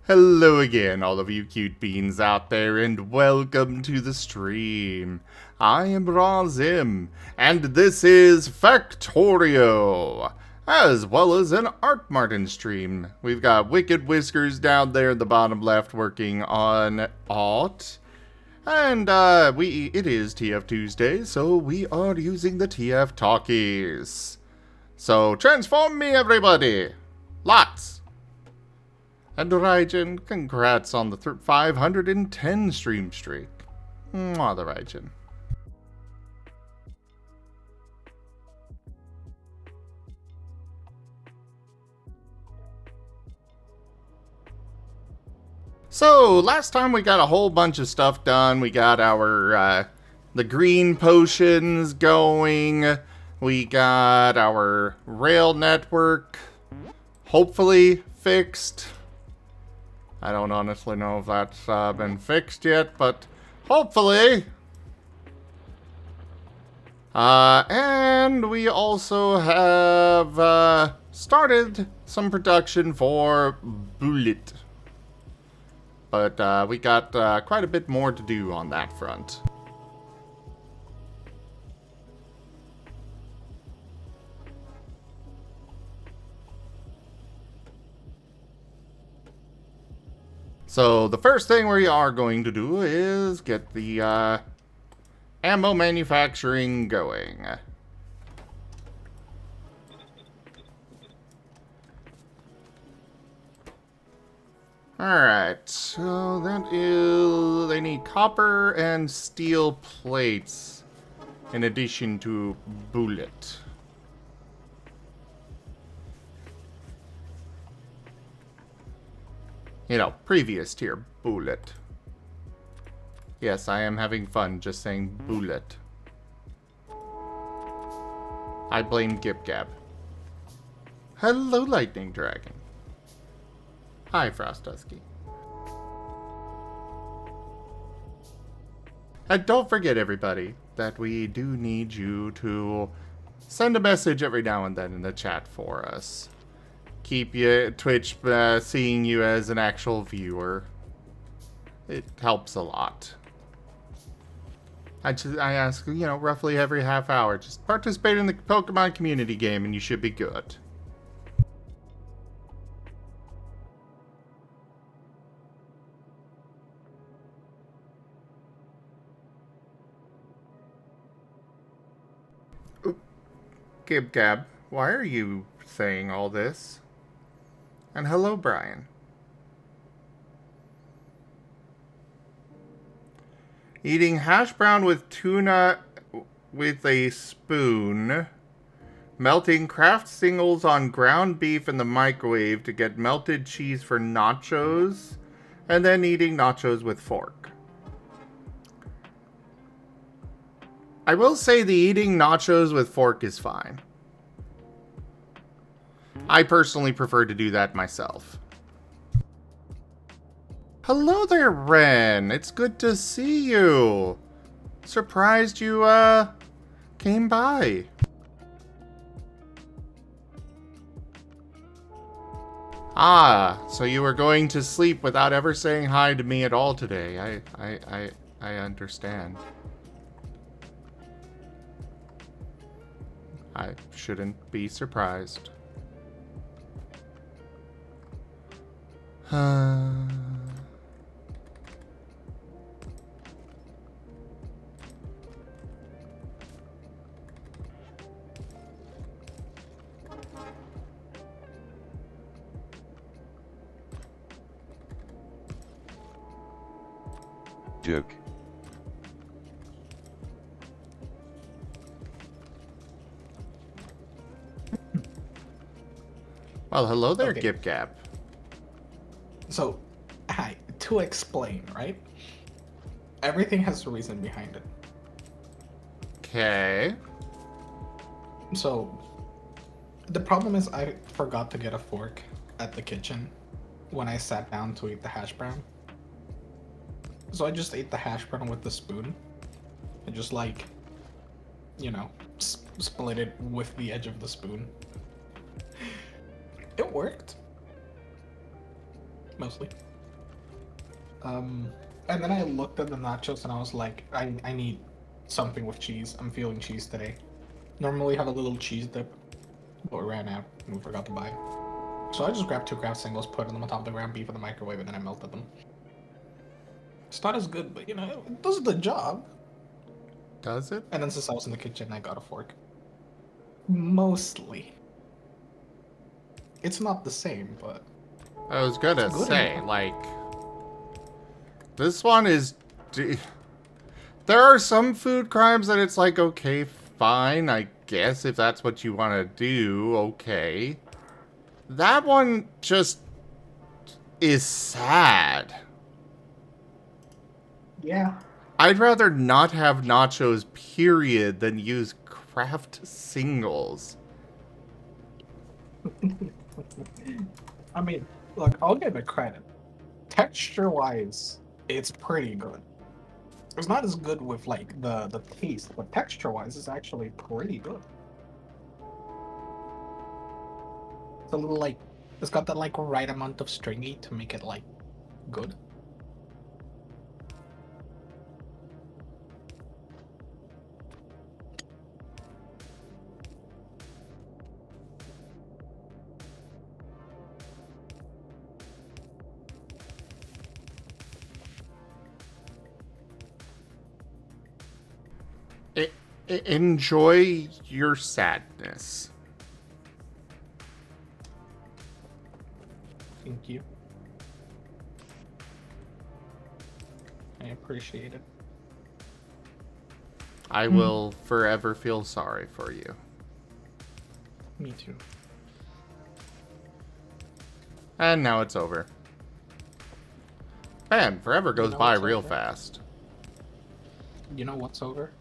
Hello again, all of you cute beans out there, and welcome to the stream. I am Razim, and this is Factorio, as well as an Art Marten stream. We've got Wicked Whiskers down there in the bottom left working on art. And it is TF Tuesday, so we are using the TF talkies. So transform me, everybody! Lots! And Raijin, congrats on the 510 stream streak. Mwah, the Raijin. So, last time we got a whole bunch of stuff done. We got our, the green potions going. We got our rail network, hopefully fixed. I don't honestly know if that's been fixed yet, but hopefully. And we also have started some production for Bullet. But we got quite a bit more to do on that front. So the first thing we are going to do is get the ammo manufacturing going. Alright, so that is... they need copper and steel plates in addition to bullet. You know, previous tier, bullet. Yes, I am having fun just saying bullet. I blame GibGab. Hello, Lightning Dragon. Hi, Frostdusky. And don't forget, everybody, that we do need you to send a message every now and then in the chat for us. Keep you Twitch seeing you as an actual viewer. It helps a lot. I ask, you know, roughly every half hour, just participate in the Pokemon community game and you should be good. GibGab, why are you saying all this? And hello, Brian. Eating hash brown with tuna with a spoon. Melting Kraft singles on ground beef in the microwave to get melted cheese for nachos. And then eating nachos with fork. I will say the eating nachos with fork is fine. I personally prefer to do that myself. Hello there, Ren. It's good to see you. Surprised you, came by. Ah, so you were going to sleep without ever saying hi to me at all today. I understand. I shouldn't be surprised. Joke. Well, hello there, Okay. GibGab. So, to explain, right? Everything has a reason behind it. Okay. So, the problem is I forgot to get a fork at the kitchen when I sat down to eat the hash brown. So I just ate the hash brown with the spoon. And just like, you know, split it with the edge of the spoon. It worked. Mostly. And then I looked at the nachos and I was like, I need something with cheese. I'm feeling cheese today. Normally have a little cheese dip, but we ran out and we forgot to buy. So I just grabbed 2 ground singles, put them on top of the ground beef in the microwave, and then I melted them. It's not as good, but you know, it does the job. Does it? And then since I was in the kitchen, I got a fork. Mostly. It's not the same, but... I was gonna good say, enough. like... This one is... There are some food crimes that it's like, okay, fine, I guess if that's what you want to do, okay. That one just... is sad. Yeah. I'd rather not have nachos, period, than use Kraft singles. I mean, look, I'll give it credit. Texture-wise, it's pretty good. It's not as good with, like, the taste, but texture-wise, it's actually pretty good. It's a little, like... It's got that, like, right amount of stringy to make it, like, good. Enjoy your sadness. Thank you. I appreciate it. I will forever feel sorry for you. Me too. And now it's over. Man, forever goes by real fast. You know what's over?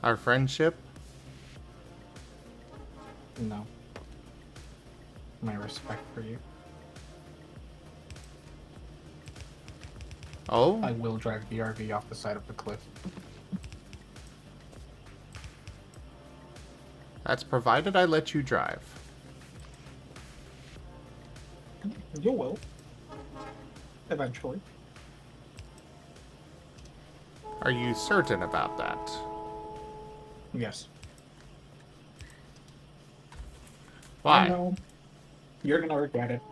Our friendship? No. My respect for you. Oh? I will drive the RV off the side of the cliff. That's provided I let you drive. You will. Eventually. Are you certain about that? Yes. Why? I know. You're gonna regret it.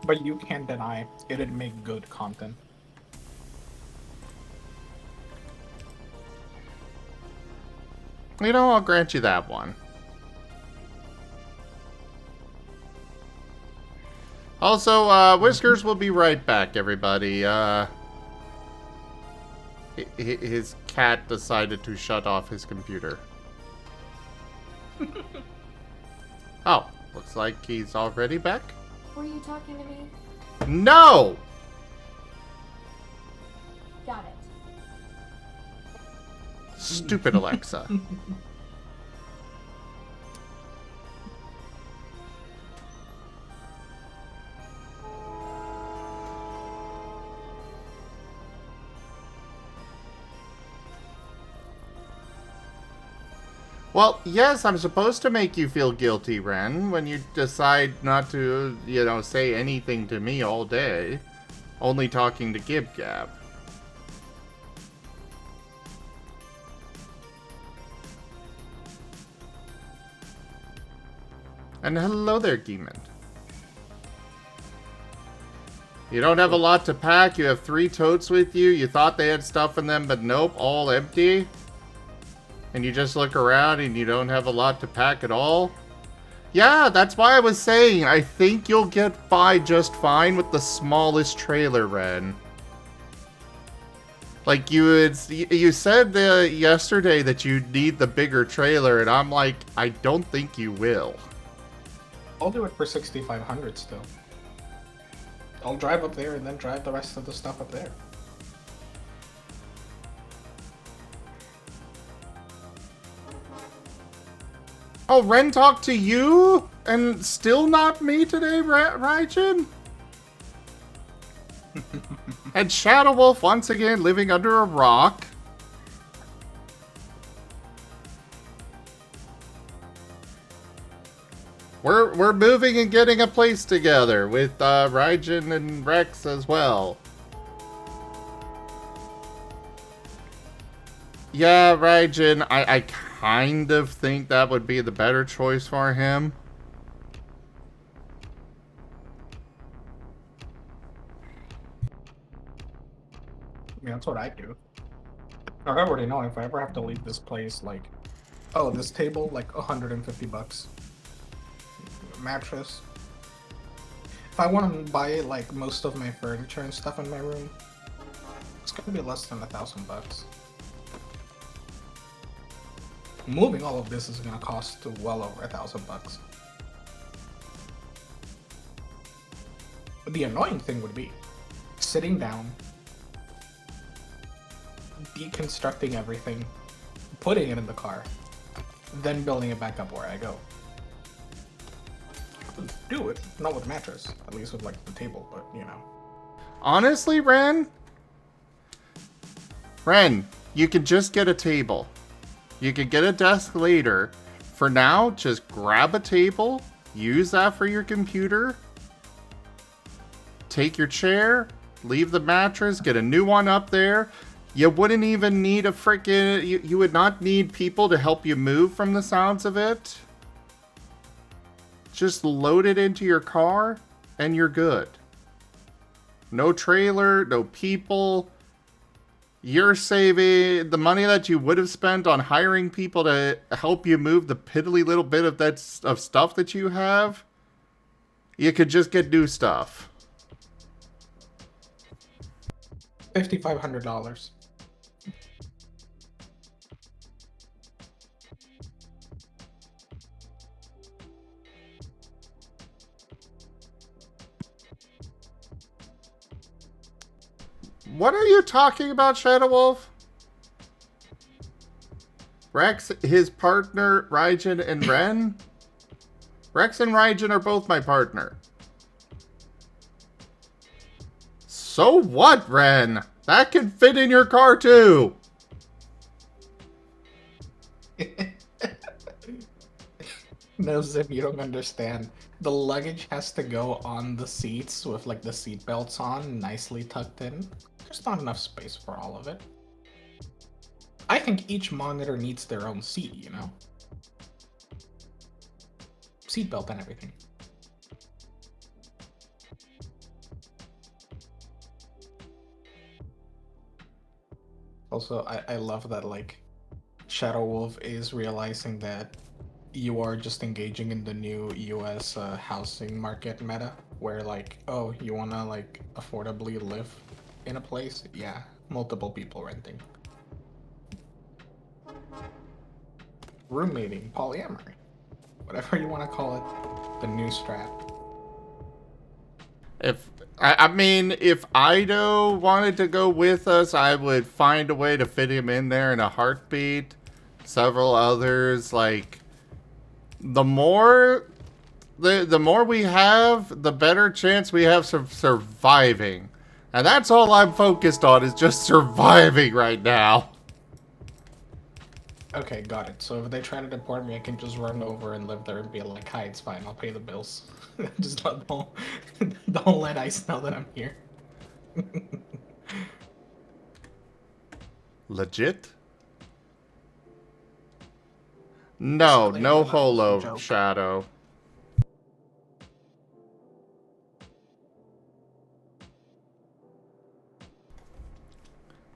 But you can't deny it'd make good content. You know, I'll grant you that one. Also, Whiskers will be right back, everybody. His cat decided to shut off his computer. Oh, looks like he's already back. Were you talking to me? No! Got it. Stupid Alexa. Well, yes, I'm supposed to make you feel guilty, Ren, when you decide not to, you know, say anything to me all day. Only talking to Gib Gab. And hello there, Geemond. You don't have a lot to pack, you have 3 totes with you, you thought they had stuff in them, but nope, all empty. And you just look around and you don't have a lot to pack at all? Yeah, that's why I was saying, I think you'll get by just fine with the smallest trailer, Ren. Like, you said yesterday that you need the bigger trailer, and I'm like, I don't think you will. I'll do it for 6,500 still. I'll drive up there and then drive the rest of the stuff up there. Oh, Ren talked to you? And still not me today, Raijin? And Shadow Wolf once again living under a rock. We're moving and getting a place together with Raijin and Rex as well. Yeah, Raijin, I kind of think that would be the better choice for him. I mean, that's what I do. I already know if I ever have to leave this place, like, oh, this table, like $150. Mattress. If I want to buy like most of my furniture and stuff in my room, it's gonna be less than $1,000. Moving all of this is gonna cost well over $1,000. But the annoying thing would be sitting down, deconstructing everything, putting it in the car, then building it back up where I go. Do it, not with a mattress, at least with like the table, but you know. Honestly, Ren, you can just get a table. You could get a desk later. For now, just grab a table, use that for your computer, take your chair, leave the mattress, get a new one up there. You wouldn't even need a freaking... You would not need people to help you move from the sounds of it. Just load it into your car, and you're good. No trailer, no people. You're saving the money that you would have spent on hiring people to help you move the piddly little bit of stuff that you have. You could just get new stuff. $5,500. What are you talking about, Shadow Wolf? Rex, his partner, Raijin, and Ren? Rex and Raijin are both my partner. So what, Ren? That can fit in your car, too. No, Zip, you don't understand. The luggage has to go on the seats with like the seat belts on, nicely tucked in. There's not enough space for all of it. I think each monitor needs their own seat, you know? Seatbelt and everything. Also, I love that, like, Shadow Wolf is realizing that you are just engaging in the new US housing market meta, where, like, oh, you wanna, like, affordably live in a place? Yeah, multiple people renting. Roommating, polyamory, whatever you want to call it, the new strat. I mean, if Ido wanted to go with us, I would find a way to fit him in there in a heartbeat. Several others, like, the more we have, the better chance we have of surviving. And that's all I'm focused on, is just surviving right now. Okay, got it. So if they try to deport me, I can just run over and live there and be like, hi, it's fine, I'll pay the bills. Just don't let ICE know that I'm here. Legit? No, no holo, Shadow.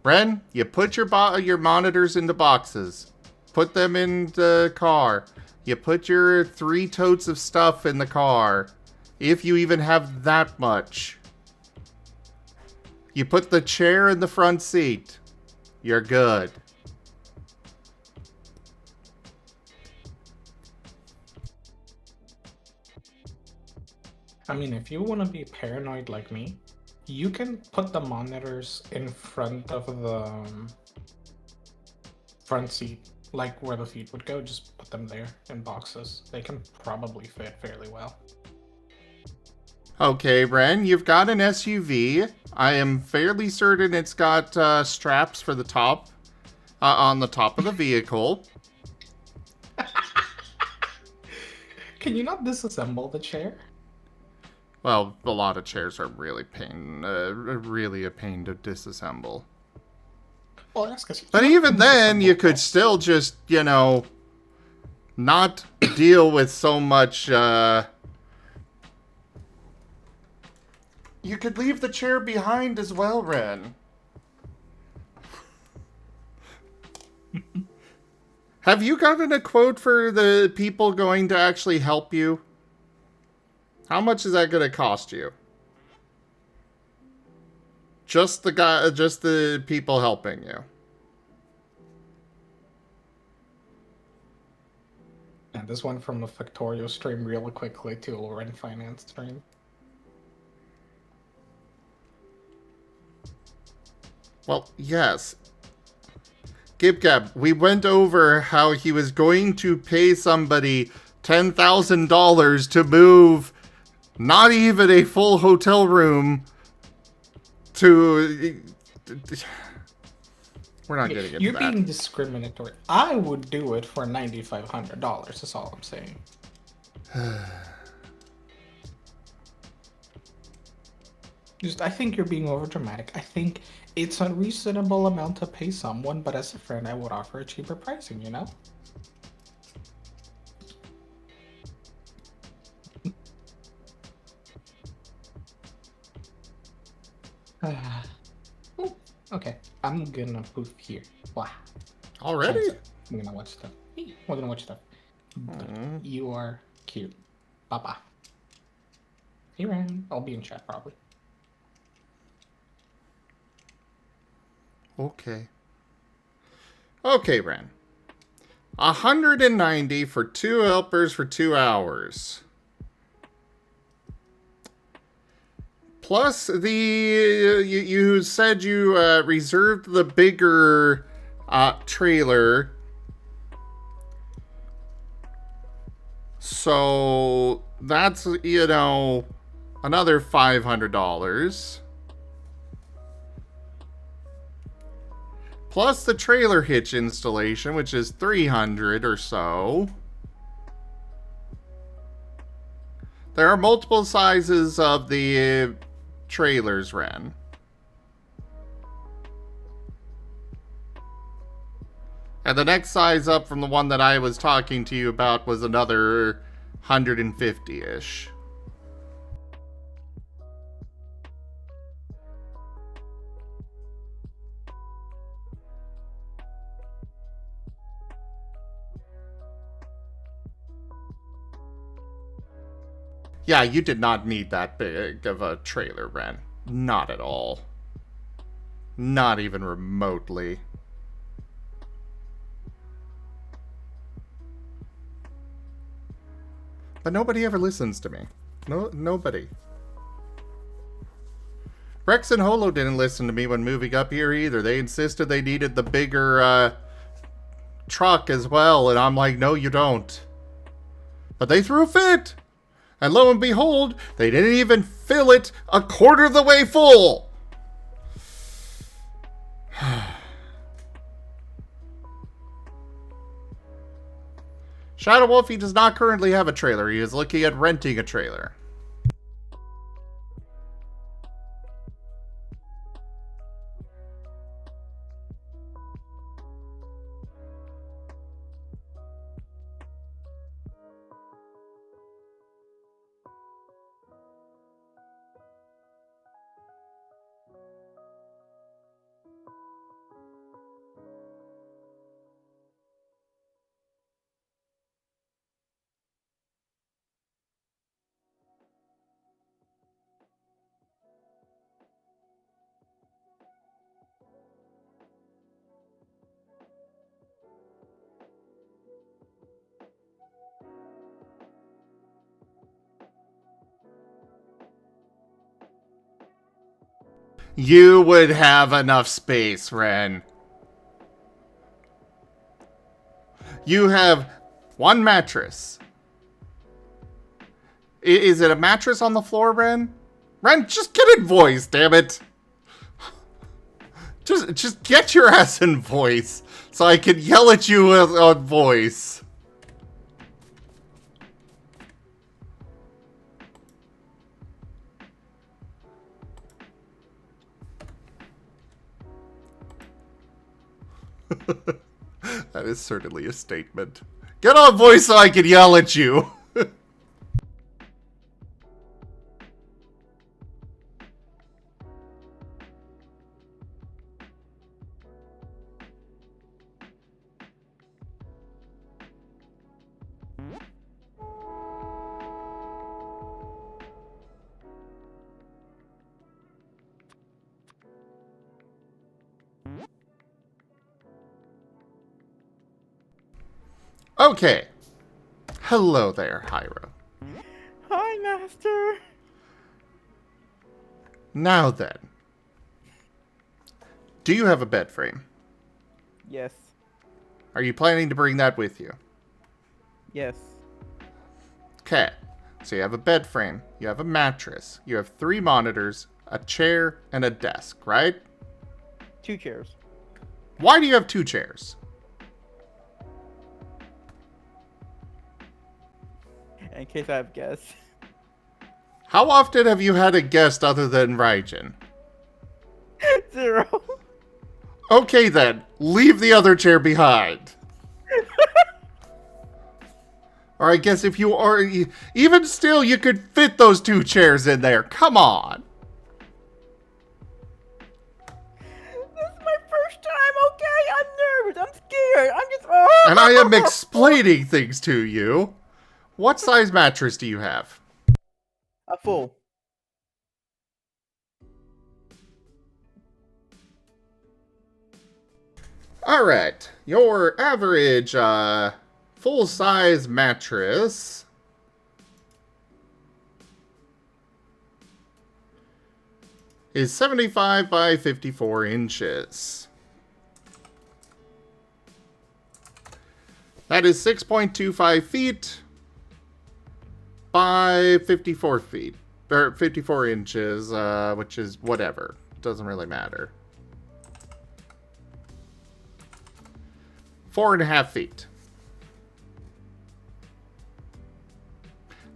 Ren, you put your monitors into boxes. Put them in the car. You put your 3 totes of stuff in the car. If you even have that much. You put the chair in the front seat. You're good. I mean, if you want to be paranoid like me, you can put the monitors in front of the front seat, like where the feet would go. Just put them there in boxes. They can probably fit fairly well. Okay, Ren, you've got an SUV. I am fairly certain it's got straps for the top, on the top of the vehicle. Can you not disassemble the chair? Well, a lot of chairs are really really a pain to disassemble. Well, that's because. But even then, you could still just, you know, not deal with so much. You could leave the chair behind as well, Ren. Have you gotten a quote for the people going to actually help you? How much is that going to cost you? Just the people helping you. And this one from a Factorio stream real quickly to a Ren Finance stream. Well, yes. Gibgab, we went over how he was going to pay somebody $10,000 to move not even a full hotel room to... We're not getting into You're that. being discriminatory. I would do it for $9,500, that's all I'm saying. I think you're being overdramatic. I think it's a reasonable amount to pay someone, but as a friend, I would offer a cheaper pricing, you know? Ooh, okay, I'm gonna poof here. Wow. Already? We're gonna watch stuff. We're gonna watch stuff. You are cute. Bye-bye. Hey, Ryan. I'll be in chat, probably. Okay. Okay, Ren. 190 for 2 helpers for 2 hours. Plus the you said you reserved the bigger trailer. So that's, you know, another $500. Plus the trailer hitch installation, which is $300 or so. There are multiple sizes of the trailers, Ren. And the next size up from the one that I was talking to you about was another 150-ish. Yeah, you did not need that big of a trailer, Ren. Not at all. Not even remotely. But nobody ever listens to me. Nobody. Rex and Holo didn't listen to me when moving up here either. They insisted they needed the bigger truck as well, and I'm like, no, you don't. But they threw a fit. And lo and behold, they didn't even fill it a quarter of the way full. Shadow Wolfie does not currently have a trailer. He is looking at renting a trailer. You would have enough space, Ren. You have one mattress. Is it a mattress on the floor, Ren? Ren, just get in voice, damn it. Just get your ass in voice so I can yell at you on voice. That is certainly a statement. Get on voice so I can yell at you. Okay. Hello there, Hyra. Hi, Master. Now then. Do you have a bed frame? Yes. Are you planning to bring that with you? Yes. Okay. So you have a bed frame, you have a mattress, you have 3 monitors, a chair, and a desk, right? 2 chairs. Why do you have 2 chairs? In case I have guests. How often have you had a guest other than Raijin? 0. Okay then, leave the other chair behind. Or I guess if you are, even still, you could fit those 2 chairs in there. Come on. This is my first time, okay? I'm nervous. I'm scared. I'm just... Oh. And I am explaining things to you. What size mattress do you have? A full. Alright, your average, full-size mattress is 75 by 54 inches. That is 6.25 feet by 54 feet, or 54 inches, which is whatever. Doesn't really matter. 4.5 feet.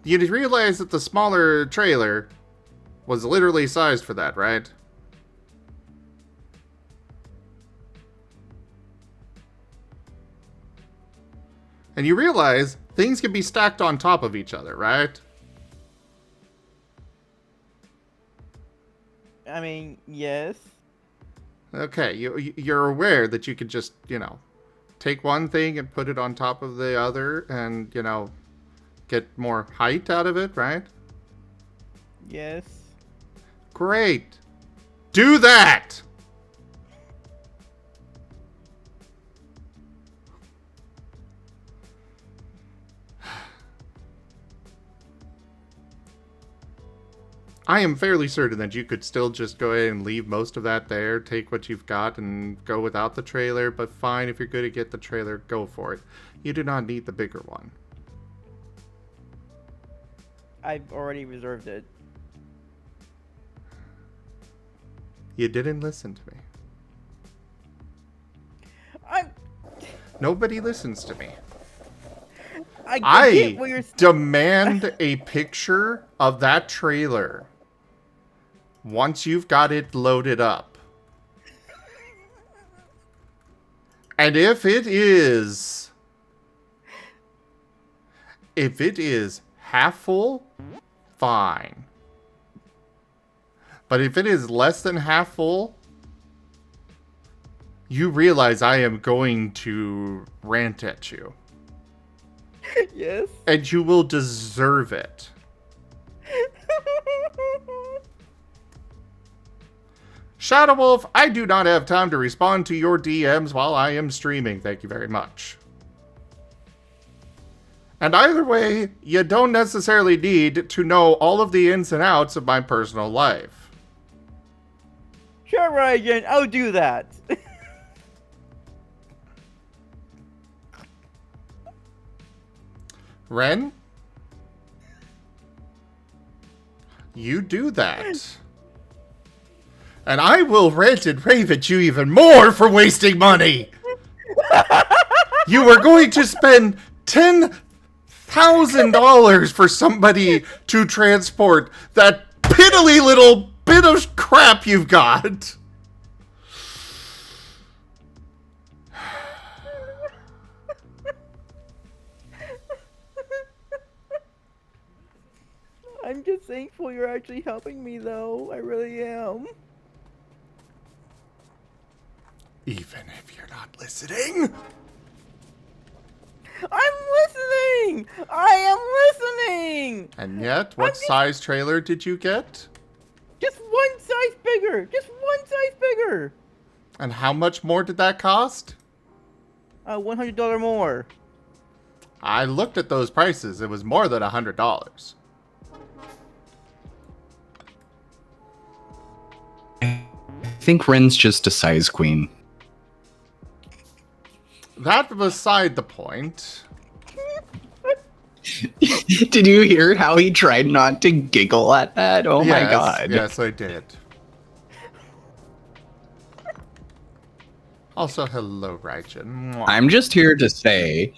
You realize that the smaller trailer was literally sized for that, right? And you realize things can be stacked on top of each other, right? I mean, yes. Okay, you're aware that you could just, take one thing and put it on top of the other and, get more height out of it, right? Yes. Great. Do that! I am fairly certain that you could still just go ahead and leave most of that there, take what you've got, and go without the trailer, but fine, if you're going to get the trailer, go for it. You do not need the bigger one. I've already reserved it. You didn't listen to me. I'm... Nobody listens to me. I get what you're... Demand a picture of that trailer once you've got it loaded up. And if it is half full, fine. But if it is less than half full, you realize I am going to rant at you. Yes. And you will deserve it. Shadow Wolf, I do not have time to respond to your DMs while I am streaming. Thank you very much. And either way, you don't necessarily need to know all of the ins and outs of my personal life. Sure, Ryan, I'll do that. Ren? You do that. And I will rant and rave at you even more for wasting money! You are going to spend $10,000 for somebody to transport that piddly little bit of crap you've got. I'm just thankful you're actually helping me, though. I really am. Even if you're not listening. I'm listening! I am listening! And yet, what size trailer did you get? Just one size bigger! Just one size bigger! And how much more did that cost? $100 more. I looked at those prices. It was more than $100. I think Ren's just a size queen. That beside the point. Did you hear how he tried not to giggle at that? Oh my god. Yes, I did. Also, hello, Raijin. Mwah. I'm just here to say...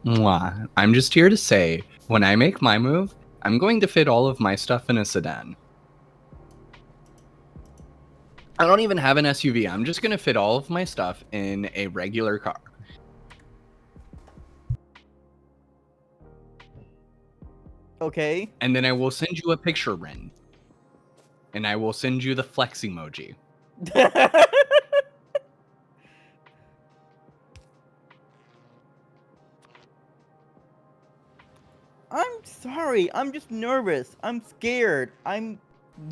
Mwah. I'm just here to say, when I make my move, I'm going to fit all of my stuff in a sedan. I don't even have an SUV. I'm just going to fit all of my stuff in a regular car. Okay. And then I will send you a picture, Ren. And I will send you the flex emoji. I'm sorry. I'm just nervous. I'm scared. I'm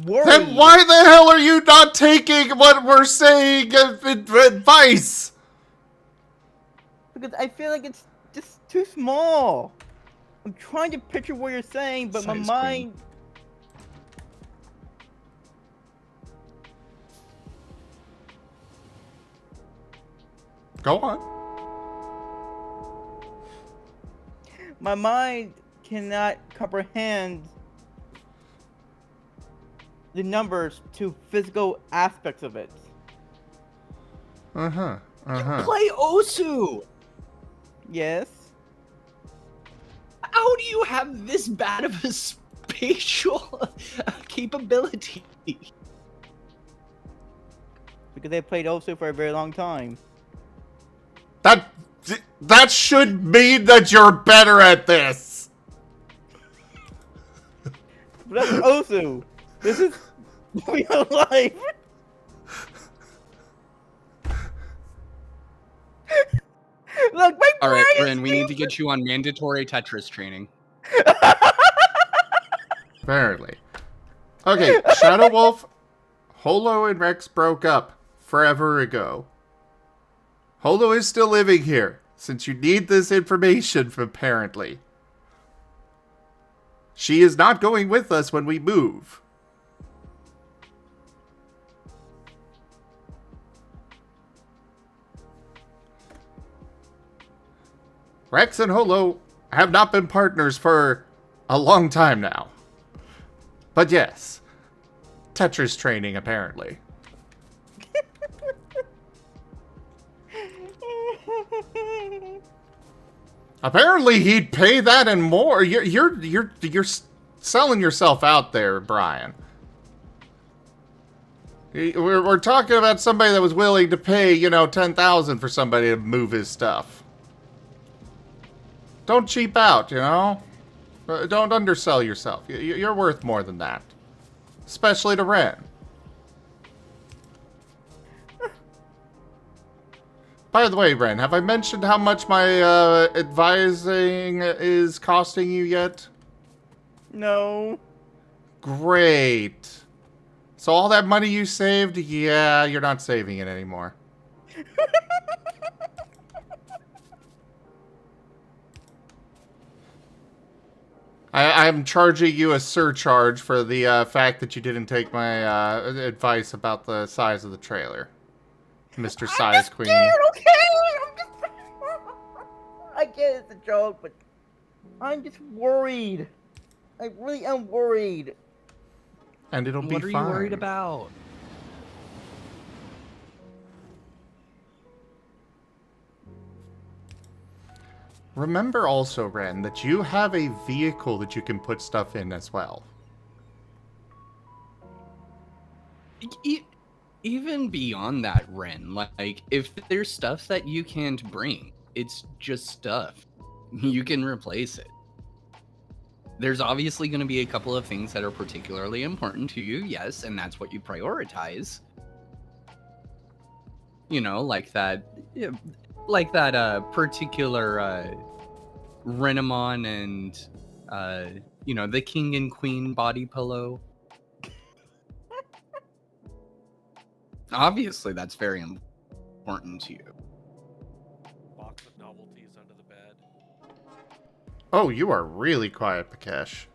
worried. Then why the hell are you not taking what we're saying as advice? Because I feel like it's just too small. I'm trying to picture what you're saying, but my Size mind... Go on. My mind cannot comprehend the numbers to physical aspects of it. Uh-huh. Uh-huh. Play Osu! Yes. How do you have this bad of a spatial capability? Because they played also for a very long time. That should mean that you're better at this. But that's Osu. This is real life. Look, my All right, brain Ren, we need to get you on mandatory Tetris training. Apparently. Okay, Shadow Wolf, Holo and Rex broke up forever ago. Holo is still living here, since you need this information, apparently. She is not going with us when we move. Rex and Holo have not been partners for a long time now. But yes, Tetris training, apparently. Apparently, he'd pay that and more. You're selling yourself out there, Brian. We're talking about somebody that was willing to pay, $10,000 for somebody to move his stuff. Don't cheap out, Don't undersell yourself. You're worth more than that. Especially to Ren. By the way, Ren, have I mentioned how much my advising is costing you yet? No. Great. So all that money you saved, yeah, you're not saving it anymore. I'm charging you a surcharge for the fact that you didn't take my advice about the size of the trailer. Mr. Size Queen. Scared, okay? I get it's a joke, but I'm just worried. I really am worried. And it'll be What are fine. you worried about? Remember also, Ren, that you have a vehicle that you can put stuff in as well. Even beyond that, Ren, like, if there's stuff that you can't bring, it's just stuff. You can replace it. there's obviously going to be a couple of things that are particularly important to you, yes, and that's what you prioritize. You know, like that particular Renamon and the king and queen body pillow. Obviously, that's very important to you. Box of novelties under the bed. Oh, you are really quiet, Pakesh.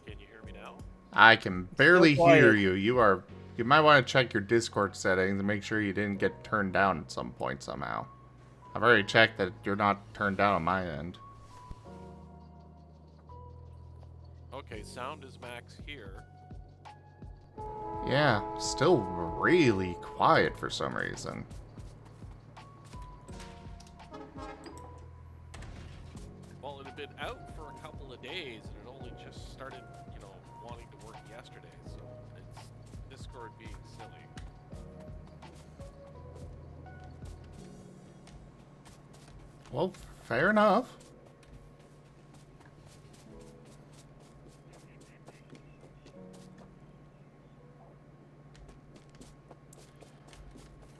Can you hear me now? I can barely quiet. hear you. You might want to check your Discord settings and make sure you didn't get turned down at some point somehow. I've already checked that you're not turned down on my end. Okay, sound is max here. Yeah, still really quiet for some reason. Well, it had been out for a couple of days, and it only just started, wanting to work yesterday. So it's Discord being silly. Well, fair enough.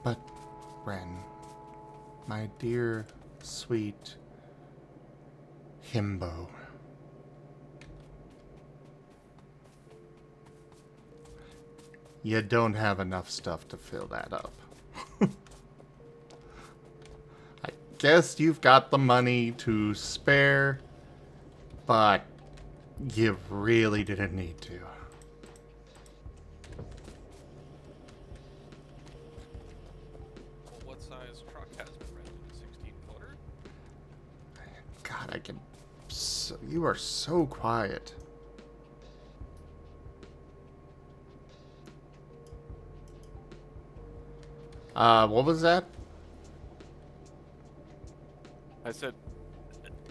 But, Ren, my dear, sweet himbo, you don't have enough stuff to fill that up. I guess you've got the money to spare, but you really didn't need to. Well, what size truck has been rented? A 16-footer? God, you are so quiet. What was that? I said,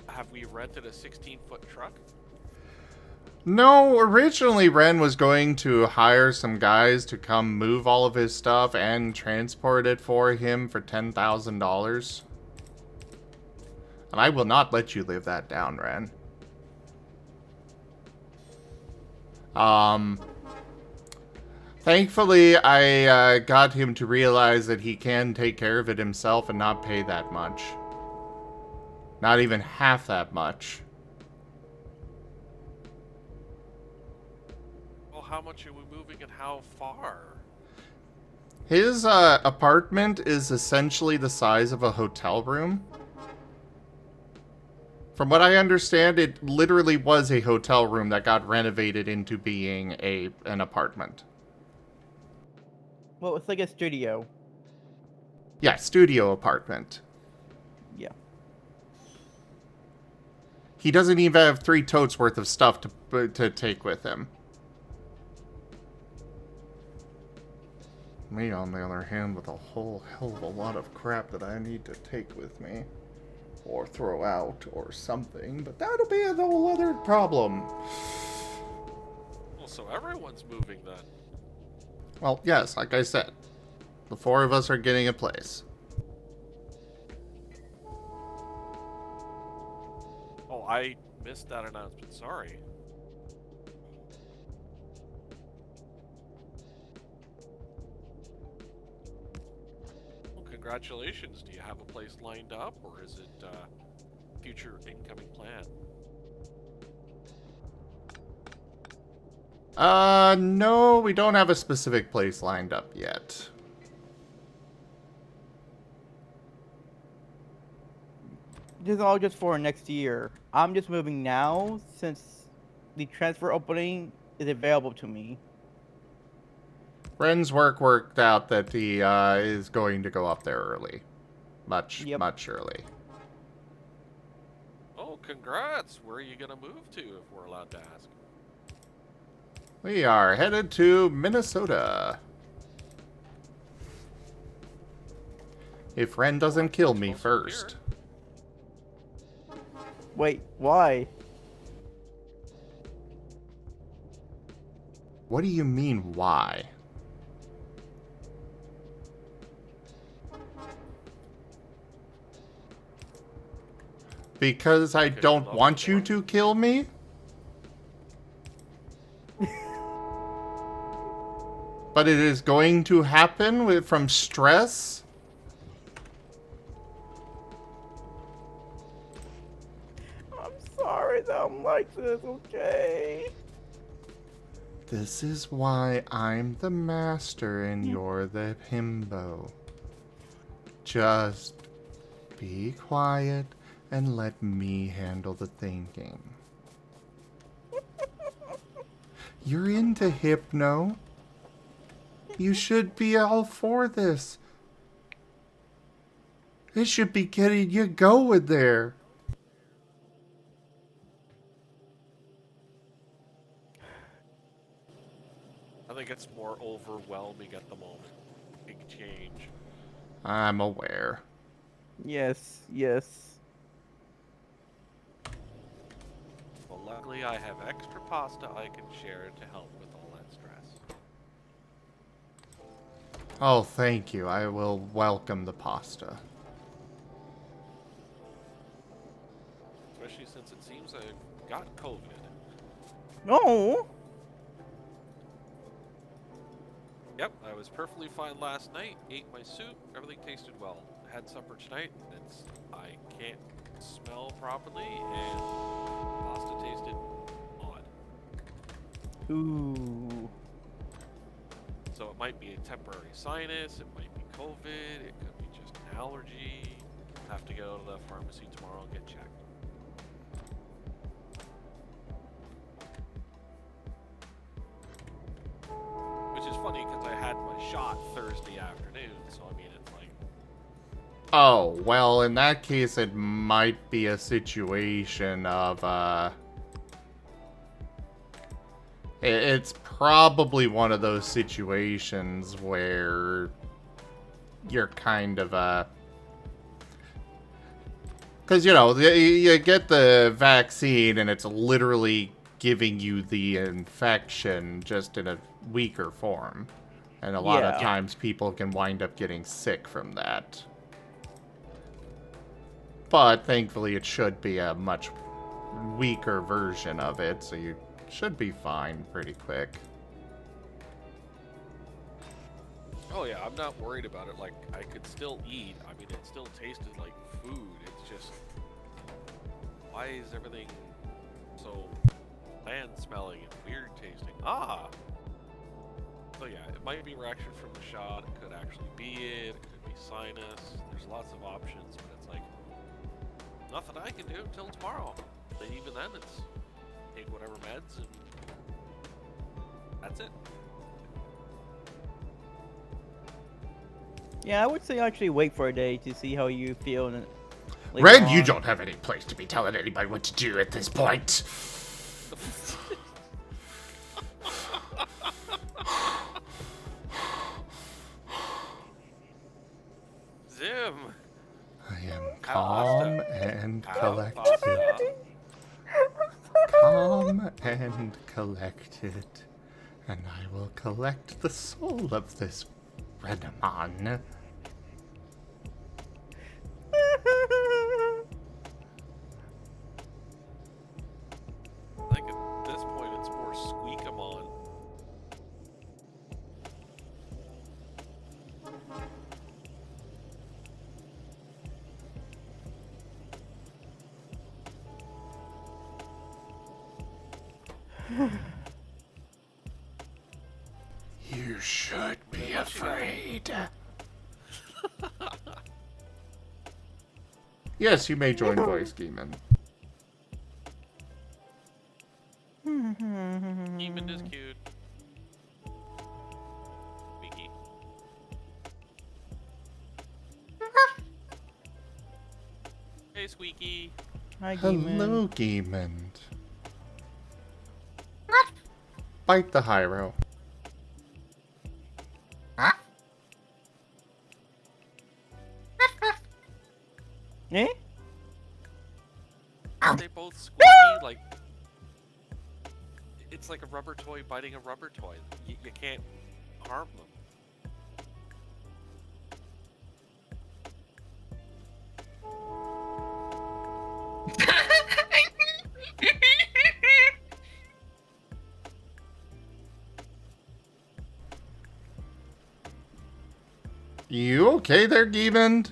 have we rented a 16-foot truck? No, originally Ren was going to hire some guys to come move all of his stuff and transport it for him for $10,000. And I will not let you live that down, Ren. Thankfully, I got him to realize that he can take care of it himself and not pay that much. Not even half that much. Well, how much are we moving and how far? His apartment is essentially the size of a hotel room. From what I understand, it literally was a hotel room that got renovated into being an apartment. Well, it's like a studio. Yeah, studio apartment. Yeah. He doesn't even have 3 totes worth of stuff to take with him. Me, on the other hand, with a whole hell of a lot of crap that I need to take with me. Or throw out, or something. But that'll be a whole other problem. Well, so everyone's moving then. Well, yes, like I said. The 4 of us are getting a place. Oh, I missed that announcement. Sorry. Well, congratulations. Do you have a place lined up, or is it future incoming plan? No, we don't have a specific place lined up yet. This is all just for next year. I'm just moving now since the transfer opening is available to me. Ren's worked out that he is going to go up there early. Much early. Oh, congrats. Where are you going to move to, if we're allowed to ask? We are headed to Minnesota. If Ren doesn't kill me first. Wait, why? What do you mean, why? Because I Because you don't love want the you Lord. to kill me? But it is going to happen from stress? I'm sorry that I'm like this, okay? This is why I'm the master and you're the himbo. Just be quiet and let me handle the thinking. You're into hypno. You should be all for this. It should be getting you going there. I think it's more overwhelming at the moment. Big change. I'm aware. Yes, yes. Well, luckily I have extra pasta I can share to help with all that stress. Oh, thank you. I will welcome the pasta. Especially since it seems I've got COVID. No. Yep, I was perfectly fine last night, ate my soup, everything tasted well. Had supper tonight, and I can't smell properly, and pasta tasted odd. Ooh. So it might be a temporary sinus, it might be COVID, it could be just an allergy. Have to go to the pharmacy tomorrow and get checked. Which is funny because I had my shot Thursday afternoon, so I mean it's like, Oh, well, in that case, it might be a situation of, It's probably one of those situations where you're kind of, because, you know, you get the vaccine and it's literally giving you the infection just in a weaker form. And a lot of Yeah. times people can wind up getting sick from that. But thankfully it should be a much weaker version of it, so you should be fine pretty quick. oh yeah, I'm not worried about it. Like, I could still eat. I mean, it still tasted like food. It's just, why is everything so bland smelling and weird tasting? Ah! So yeah, it might be reaction from the shot. It could actually be it. It could be sinus. There's lots of options, but it's like, nothing I can do until tomorrow. And even then, it's take whatever meds and that's it. Yeah, I would say actually wait for a day to see how you feel. And later Red, you on. don't have any place to be telling anybody what to do at this point. Zim! I am Have calm pasta. and Have collected. pasta. Calm and collected. And I will collect the soul of this Renamon. I think at this point it's more Squeakamon. You should be afraid. Yes, you may join Voice Demon. Demon is cute. Squeaky. Hey, Squeaky. Hi, Demon. Hello, Demon. Bite the Hyro. Eh? Are they both squeaky? Like, it's like a rubber toy biting a rubber toy. You can't harm them. You okay there, Gievend?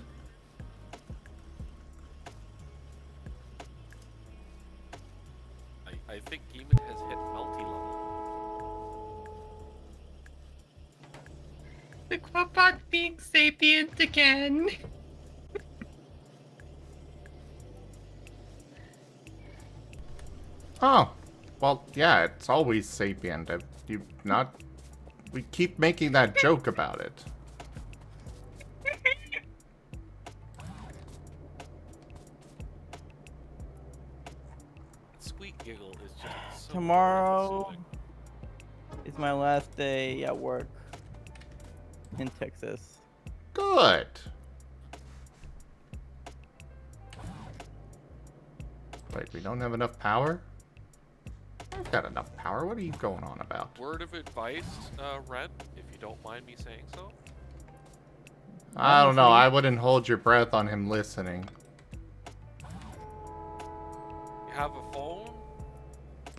I think Demon has hit melty level. The Quapak being sapient again. Oh, well, yeah, it's always sapient. You not... We keep making that joke about it. Squeak giggle is just so Tomorrow soothing. is my last day at work in Texas. Good. Wait, we don't have enough power? I've got enough power. What are you going on about? Word of advice, Ren, if you don't mind me saying so. I don't know. I wouldn't hold your breath on him listening. You have a phone,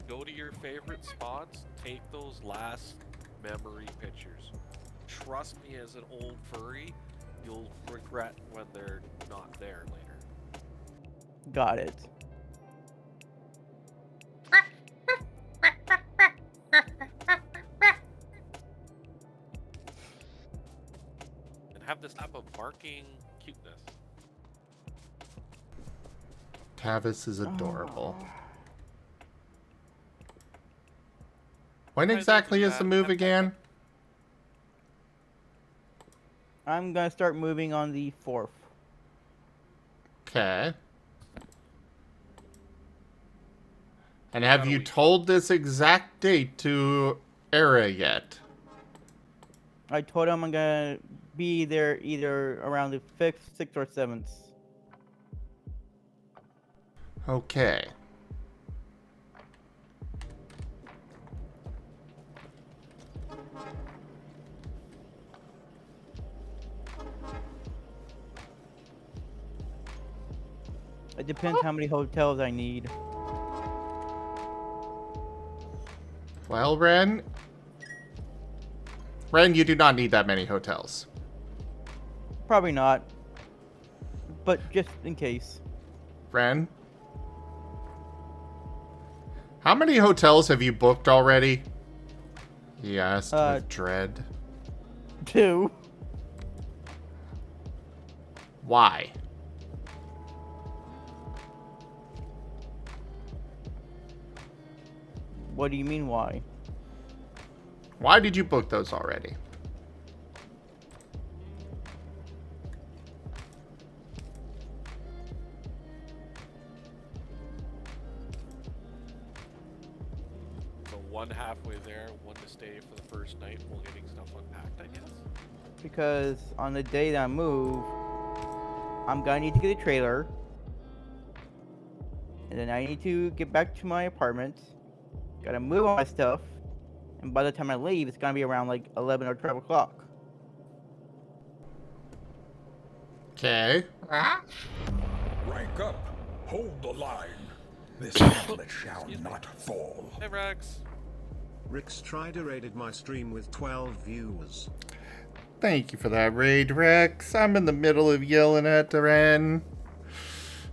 go to your favorite spots, take those last memory pictures. Trust me, as an old furry, you'll regret when they're not there later. Got it. And have this type of barking cuteness. Tavis is adorable. When I think exactly is the that- move again? I'm gonna start moving on the 4th. Okay. And have About a you week. told this exact date to Era yet? I told him I'm gonna be there either around the 5th, 6th, or 7th. Okay. It depends how many hotels I need. Well, Ren, you do not need that many hotels. Probably not. But just in case. Ren? How many hotels have you booked already? He asked with dread. 2. Why? What do you mean why? Why did you book those already? So one halfway there, one to stay for the first night while getting stuff unpacked, I guess. Because on the day that I move, I'm gonna need to get a trailer. And then I need to get back to my apartment. Gotta move all my stuff. And by the time I leave, it's gonna be around like 11 or 12 o'clock. Okay. Rank up. Hold the line. This tablet shall not fall. Hey Rex. Rick's Strider raided my stream with 12 viewers. Thank you for that raid, Rex. I'm in the middle of yelling at Ren.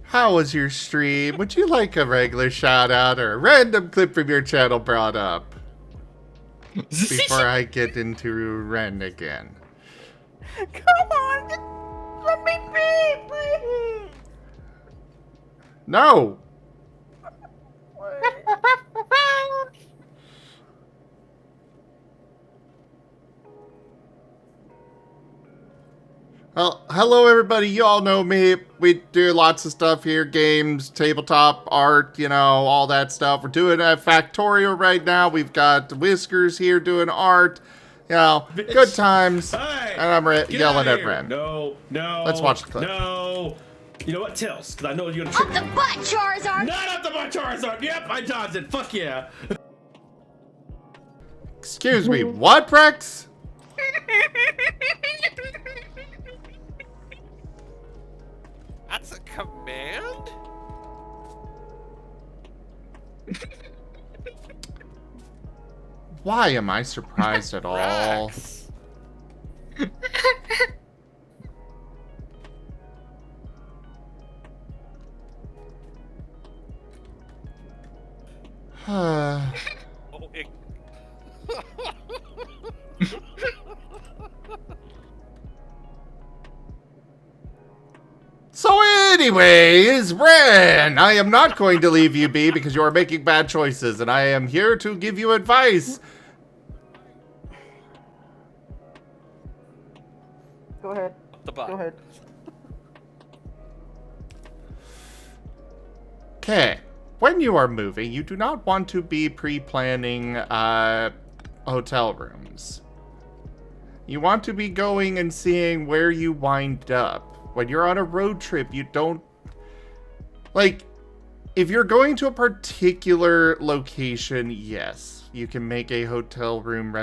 How was your stream? Would you like a regular shout out or a random clip from your channel brought up? Before I get into Ren again. Come on! Just let me be, please! No! Well, hello everybody, you all know me. We do lots of stuff here, games, tabletop, art, you know, all that stuff. We're doing a Factorio right now. We've got Whiskers here doing art, you know, good times. Hey, And I'm get yelling out at here. Ren. No. Let's watch the clip. No. You know what? Tails, because I know you're gonna trick Up the butt, Charizard! Not up the butt, Charizard! Yep, I dodged it. Fuck yeah. Excuse me, what, Rex? That's a command? Why am I surprised at all? Rex. Oh, it... So anyways, Ren, I am not going to leave you be because you are making bad choices, and I am here to give you advice. Go ahead. The butt. Go ahead. Okay, when you are moving, you do not want to be pre-planning hotel rooms. You want to be going and seeing where you wind up. When you're on a road trip, you don't... Like, if you're going to a particular location, yes, you can make a hotel room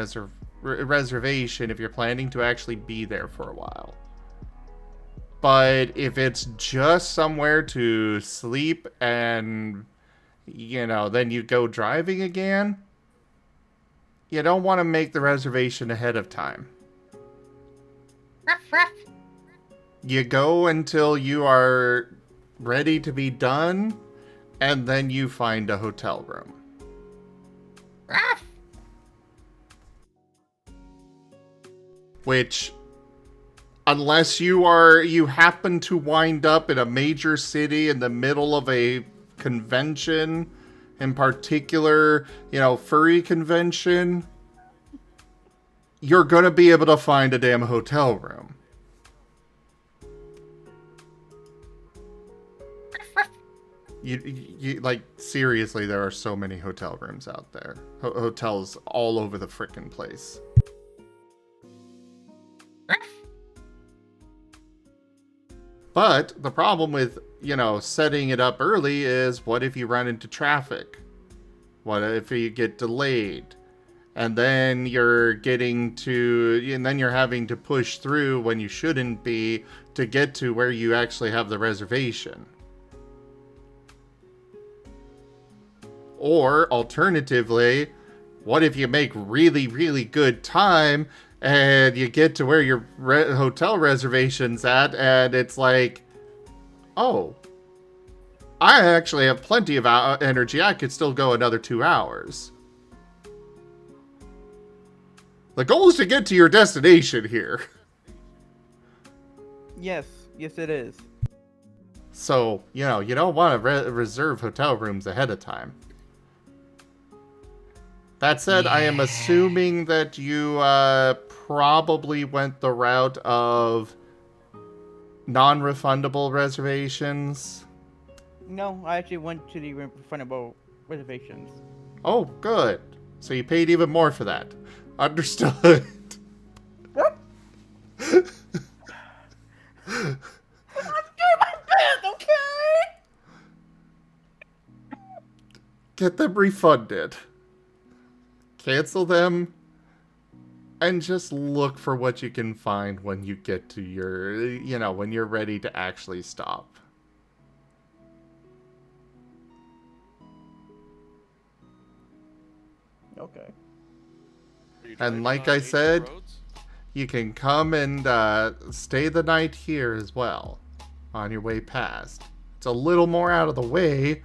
reservation if you're planning to actually be there for a while. But if it's just somewhere to sleep and, you know, then you go driving again, you don't want to make the reservation ahead of time. You go until you are ready to be done, and then you find a hotel room. Which, unless you happen to wind up in a major city in the middle of a convention, in particular, you know, furry convention, you're gonna be able to find a damn hotel room. You like, seriously, there are so many hotel rooms out there. Hotels all over the frickin' place. But the problem with, you know, setting it up early is, what if you run into traffic? What if you get delayed? And then you're having to push through when you shouldn't be to get to where you actually have the reservation. Or, alternatively, what if you make really, really good time and you get to where your hotel reservation's at and it's like, oh, I actually have plenty of energy. I could still go another 2 hours. The goal is to get to your destination here. Yes, yes it is. So, you know, you don't want to reserve hotel rooms ahead of time. That said, I am assuming that you probably went the route of non-refundable reservations. No, I actually went to the refundable reservations. Oh, good. So you paid even more for that. Understood. What? I'm doing my best, okay? Get them refunded. Cancel them. And just look for what you can find when you get to your, you know, when you're ready to actually stop. Okay. And like I said, you can come and stay the night here as well on your way past. It's a little more out of the way,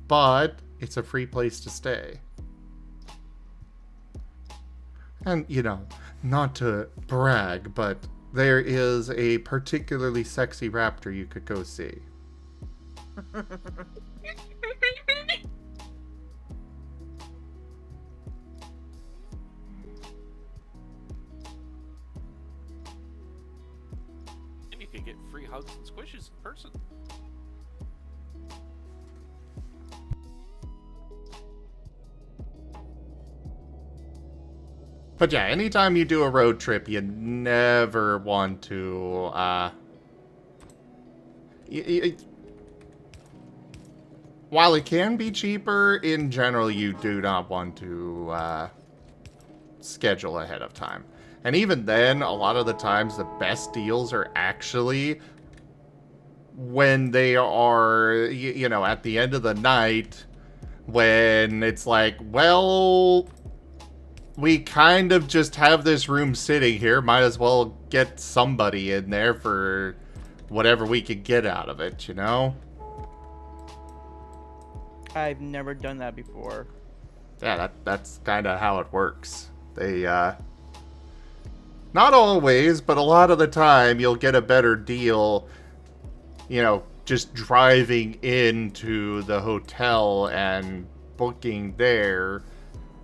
but it's a free place to stay. And, you know, not to brag, but there is a particularly sexy raptor you could go see. And you can get free hugs and squishes in person. But yeah, anytime you do a road trip, you never want to, while it can be cheaper, in general, you do not want to, schedule ahead of time. And even then, a lot of the times, the best deals are actually when they are, you know, at the end of the night, when it's like, well, we kind of just have this room sitting here. Might as well get somebody in there for whatever we could get out of it, you know? I've never done that before. Yeah, that's kind of how it works. They, not always, but a lot of the time you'll get a better deal, you know, just driving into the hotel and booking there,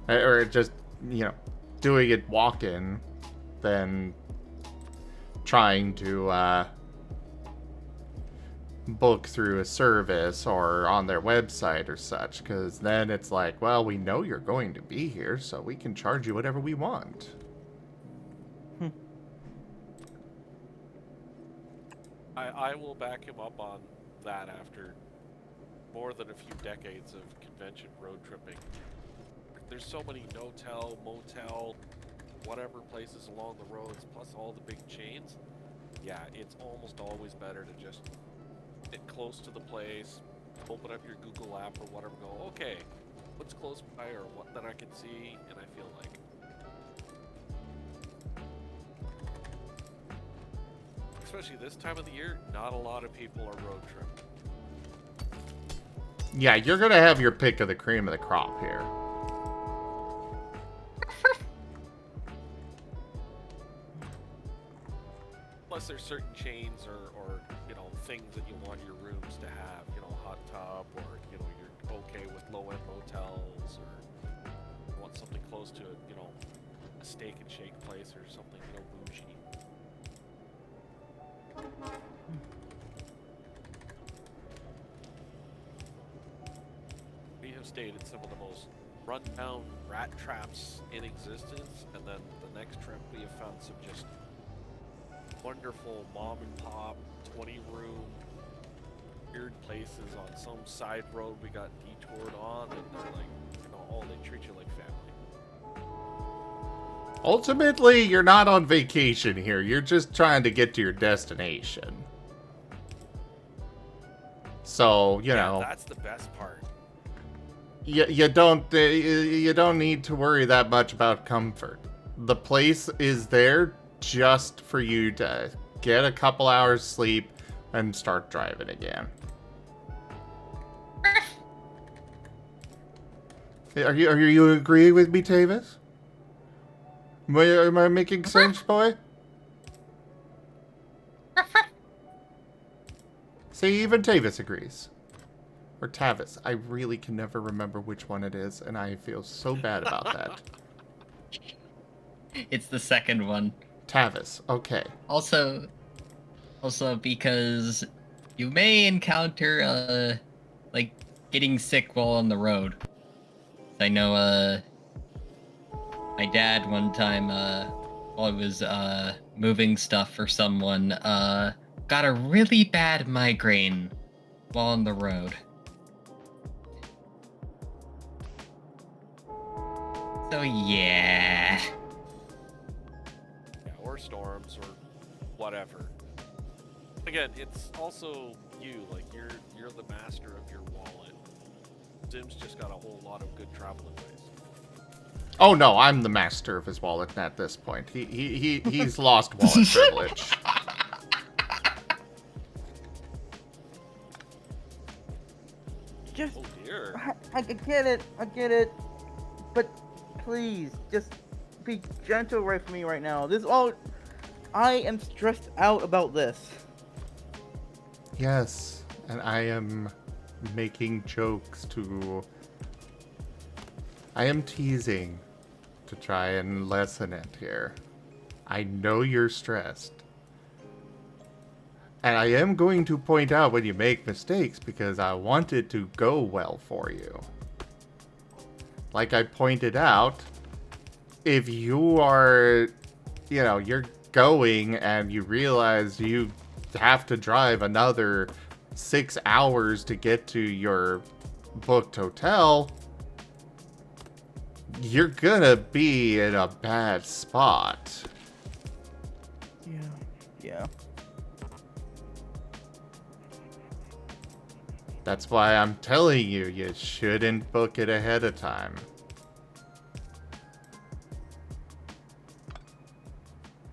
or just, you know, doing it walk-in than trying to, book through a service or on their website or such, because then it's like, well, we know you're going to be here, so we can charge you whatever we want. I will back him up on that after more than a few decades of convention road tripping. There's so many no-tell, motel, whatever places along the roads, plus all the big chains. Yeah, it's almost always better to just get close to the place, open up your Google app or whatever, go, okay, what's close by or what that I can see, and I feel like. Especially this time of the year, not a lot of people are road tripping. Yeah, you're gonna have your pick of the cream of the crop here. Plus there's certain chains or you know, things that you want your rooms to have, you know, hot tub, or, you know, you're okay with low-end motels, or you want something close to, you know, a steak and shake place or something, you know, bougie. We have stayed in some of the most run-down rat traps in existence, and then the next trip we have found some just wonderful mom and pop 20-room weird places on some side road we got detoured on, and they're like, you know, oh, they treat you like family. Ultimately, you're not on vacation here. You're just trying to get to your destination. So, you know, that's the best part. you don't need to worry that much about comfort. The place is there just for you to get a couple hours sleep and start driving again. Are you agreeing with me, Tavis? Am I making sense, boy? See, even Tavis agrees. Or Tavis. I really can never remember which one it is, and I feel so bad about that. It's the second one. Tavis, okay. Also because you may encounter, like, getting sick while on the road. I know, my dad one time, while I was, moving stuff for someone, got a really bad migraine while on the road. So, yeah. Or storms or whatever. Again, it's also you, like you're the master of your wallet. Zim's just got a whole lot of good travel advice. Oh no, I'm the master of his wallet at this point. He's lost wallet privilege. Just, Oh dear. I get it, but please, just be gentle with me right now. I am stressed out about this. Yes, and I am making jokes I am teasing to try and lessen it here. I know you're stressed. And I am going to point out when you make mistakes because I want it to go well for you. Like I pointed out, if you are, you know, you're going and you realize you have to drive another 6 hours to get to your booked hotel, you're gonna be in a bad spot. Yeah. That's why I'm telling you, you shouldn't book it ahead of time.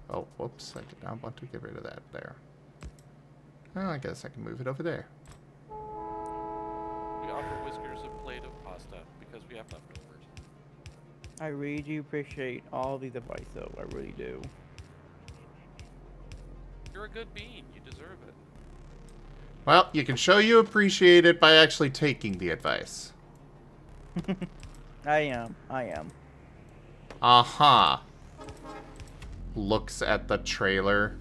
Oh, whoops, I did not want to get rid of that there. Well, I guess I can move it over there. We offer Whiskers a plate of pasta because we have leftovers. I really do appreciate all these advice, though. I really do. You're a good bean. You deserve it. Well, you can show you appreciate it by actually taking the advice. I am. I am. Aha. Looks at the trailer.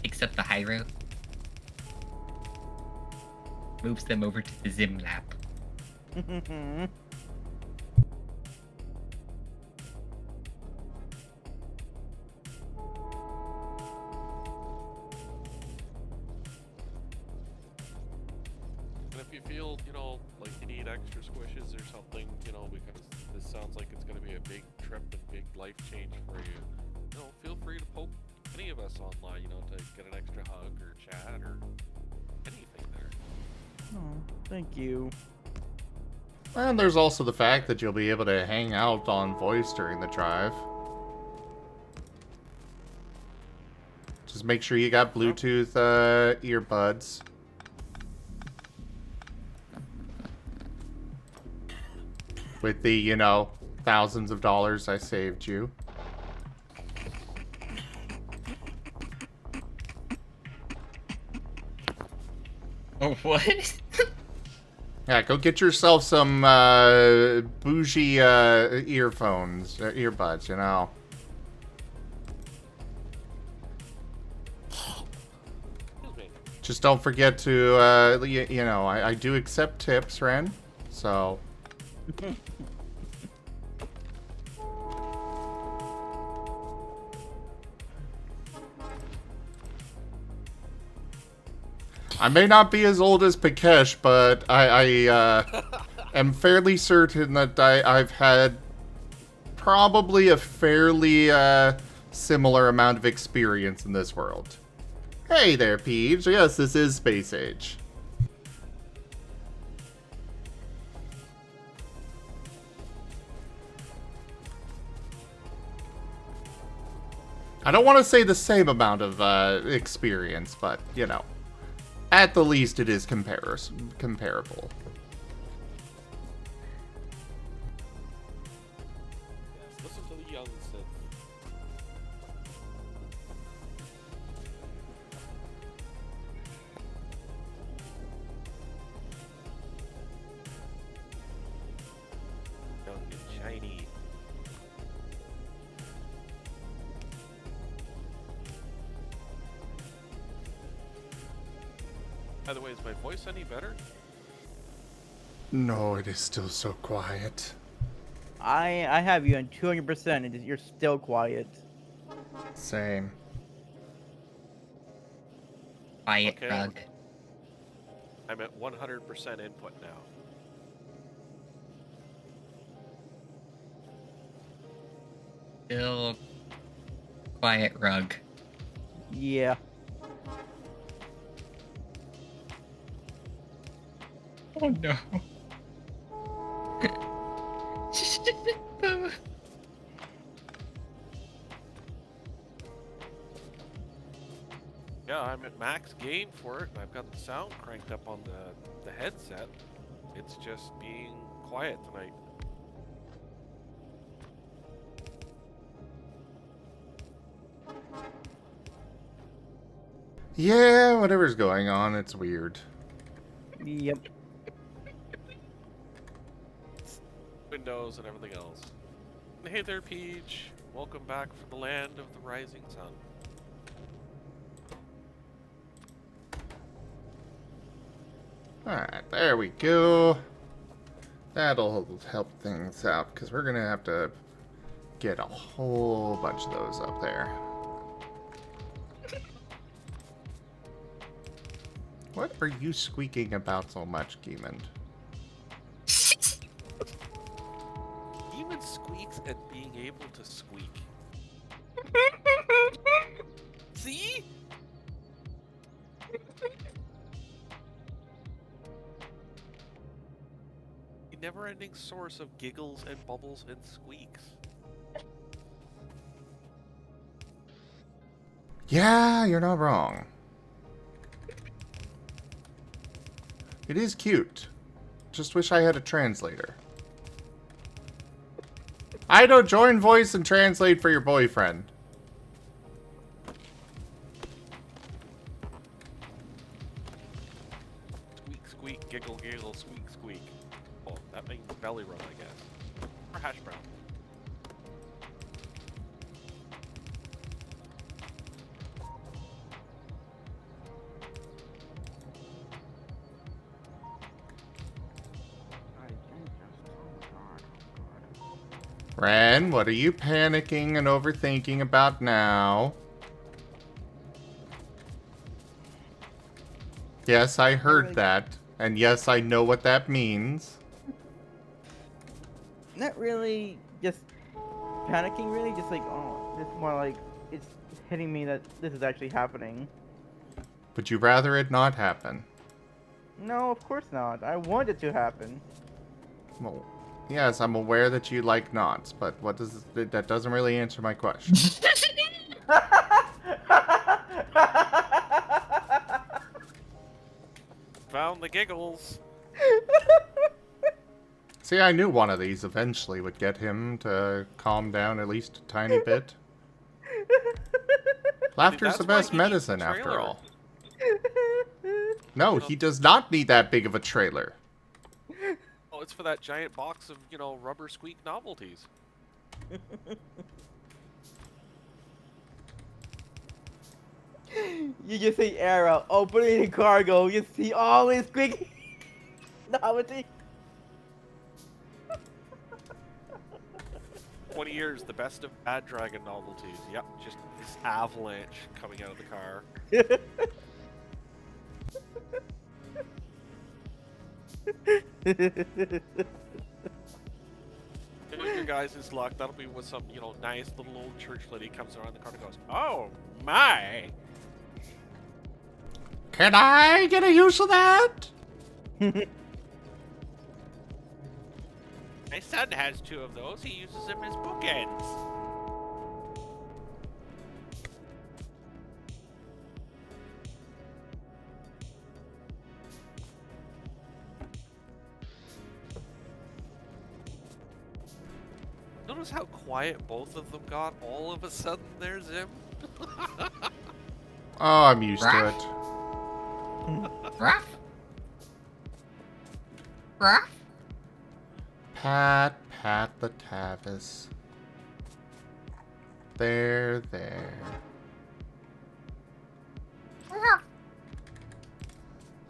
Picks up the Hyro. Moves them over to the Zim lab. And if you feel, you know, like you need extra squishes or something, you know, because this sounds like it's going to be a big trip and big life change for you, you know, feel free to poke any of us online, you know, to get an extra hug or chat or anything there. Oh, thank you. And there's also the fact that you'll be able to hang out on voice during the drive. Just make sure you got Bluetooth earbuds. With the, you know, thousands of dollars I saved you. Oh, what? Yeah, go get yourself some bougie earphones, earbuds, you know. Just don't forget to, you know, I do accept tips, Ren. So. I may not be as old as Pikesh, but I am fairly certain that I've had probably a fairly similar amount of experience in this world. Hey there, Peach. Yes, this is Space Age. I don't want to say the same amount of experience, but, you know. At the least, it is comparable. Yes, listen to the young Sith. Young and shiny. By the way, is my voice any better? No, it is still so quiet. I have you on 200%, and you're still quiet. Same. Quiet Okay. rug. I'm at 100% input now. Still quiet rug. Yeah. Oh no. Yeah, I'm at max gain for it, and I've got the sound cranked up on the headset. It's just being quiet tonight. Yeah, whatever's going on, it's weird. Yep. Windows and everything else. And hey there, Peach. Welcome back from the land of the rising sun. Alright, there we go. That'll help things out, because we're going to have to get a whole bunch of those up there. What are you squeaking about so much, Geemond? Even squeaks at being able to squeak. See? A never-ending source of giggles and bubbles and squeaks. Yeah, you're not wrong. It is cute. Just wish I had a translator. I don't join voice and translate for your boyfriend. Squeak, squeak, giggle, giggle, squeak, squeak. Oh, that means belly run, I guess. Or hash brown. Ren, what are you panicking and overthinking about now? Yes, I heard that. And yes, I know what that means. Not really just panicking, really. Just like, oh, it's more like it's hitting me that this is actually happening. Would you rather it not happen? No, of course not. I want it to happen. Well, yes, I'm aware that you like knots, but what does that doesn't really answer my question. Found the giggles. See, I knew one of these eventually would get him to calm down at least a tiny bit. Laughter's the best medicine, after all. No, he does not need that big of a trailer. Oh, it's for that giant box of, you know, rubber squeak novelties. You just say arrow, open it in cargo, you see all this quick novelty. 20 years, the best of bad dragon novelties. Yep, just this avalanche coming out of the car. Knowing your guys' luck, that'll be with some, you know, nice little old church lady comes around the car and goes, "Oh my! Can I get a use of that? My son has 2 of those. He uses them as bookends." Notice how quiet both of them got all of a sudden there, Zim? Oh, I'm used to it. Ruff? Ruff? Pat the Tavis. There.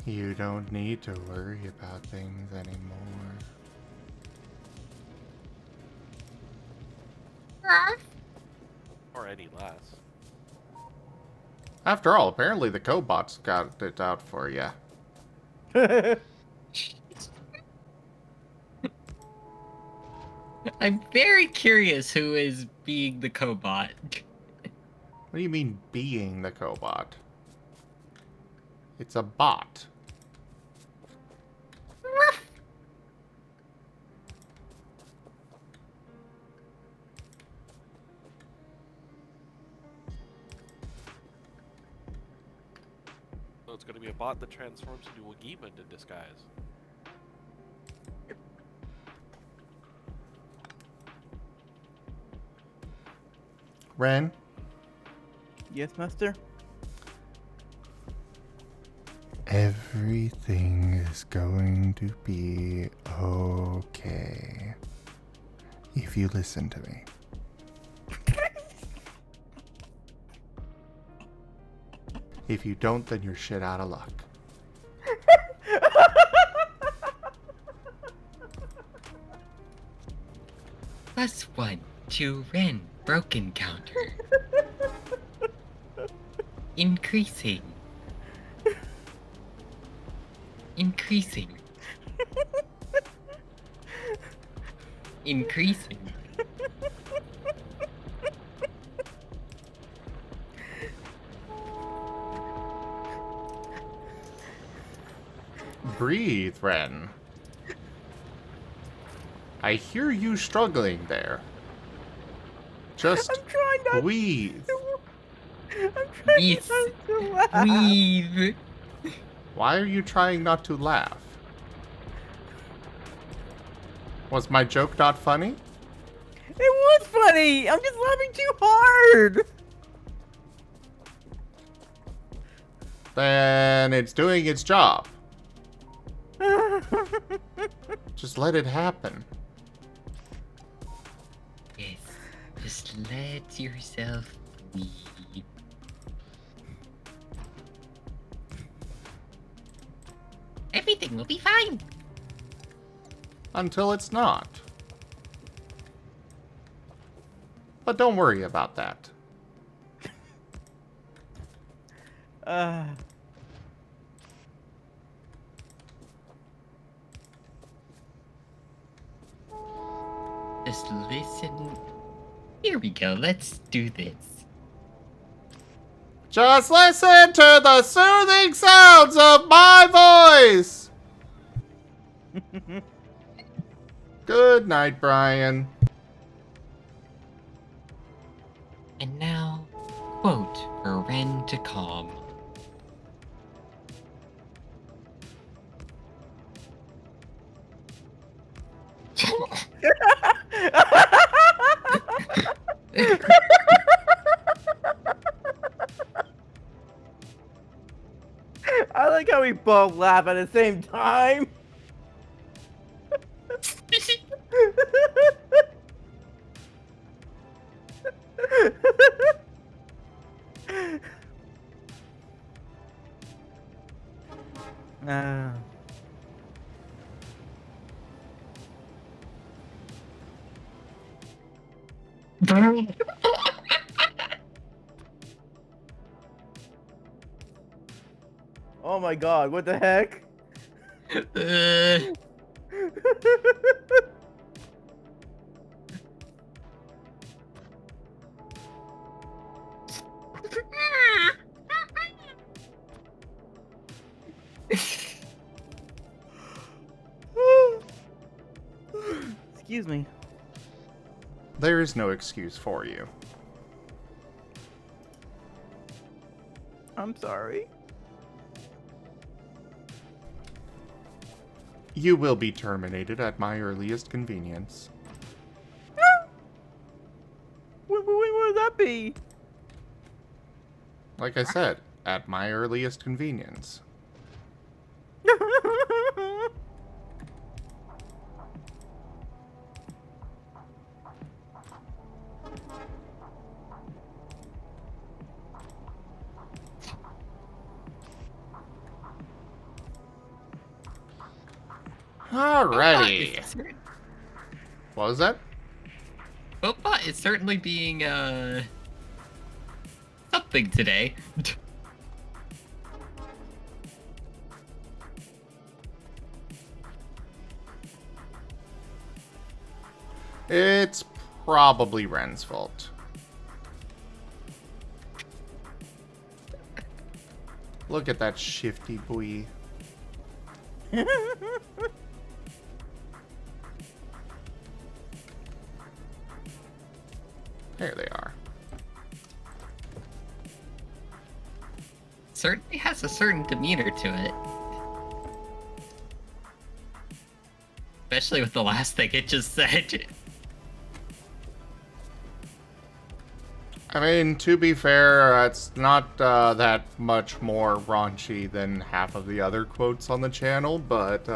You don't need to worry about things anymore. Or any less. After all, apparently the cobots got it out for you. I'm very curious who is being the cobot. What do you mean, being the cobot? It's a bot. So it's going to be a bot that transforms into a Geemon in disguise. Ren? Yes, master? Everything is going to be okay. If you listen to me. If you don't, then you're shit out of luck. +1 to Ren broken counter. Increasing. Increasing. Increasing. Breathe, Ren. I hear you struggling there. Just I'm trying not breathe. I'm trying Yes. not to laugh. Breathe. Why are you trying not to laugh? Was my joke not funny? It was funny! I'm just laughing too hard! Then it's doing its job. Just let it happen. Yes, just let yourself be. Everything will be fine. Until it's not. But don't worry about that. Just listen. Here we go. Let's do this. Just listen to the soothing sounds of my voice! Good night, Brian. And now, quote for Ren to calm. I like how we both laugh at the same time. Oh my god, what the heck? Excuse me. There is no excuse for you. I'm sorry. You will be terminated at my earliest convenience. When would that be? Like I said, at my earliest convenience. Alrighty. What was that? Bobot is certainly being, something today. It's probably Ren's fault. Look at that shifty boy. There they are. Certainly has a certain demeanor to it. Especially with the last thing it just said. I mean, to be fair, it's not that much more raunchy than half of the other quotes on the channel, but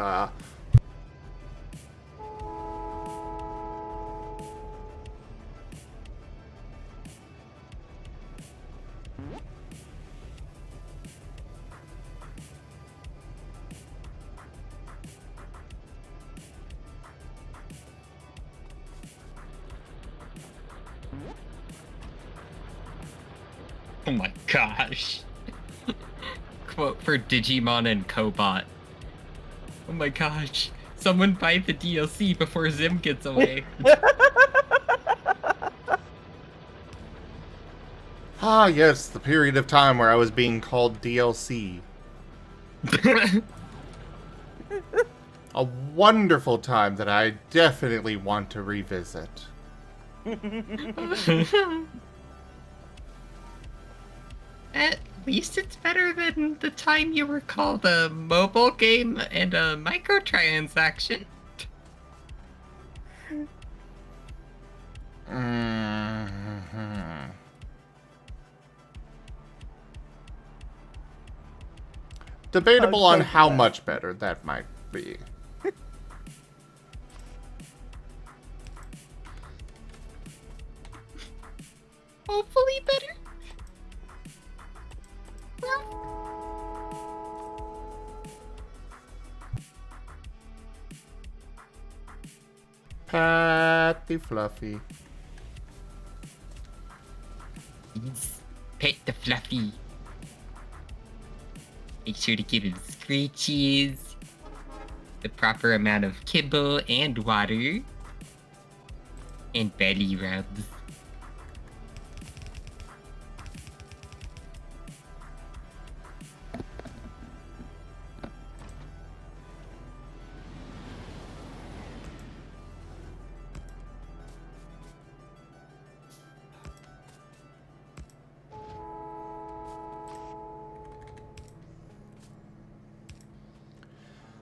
Oh my gosh. Quote for Digimon and Cobot. Oh my gosh. Someone buy the DLC before Zim gets away. ah, yes, the period of time where I was being called DLC. A wonderful time that I definitely want to revisit. At least it's better than the time you were called a mobile game and a microtransaction. Mhm. Debatable on how much better that might be. Hopefully better. Patty Fluffy. Yes. Pet the Fluffy. Make sure to give him scratches, the proper amount of kibble and water, and belly rubs.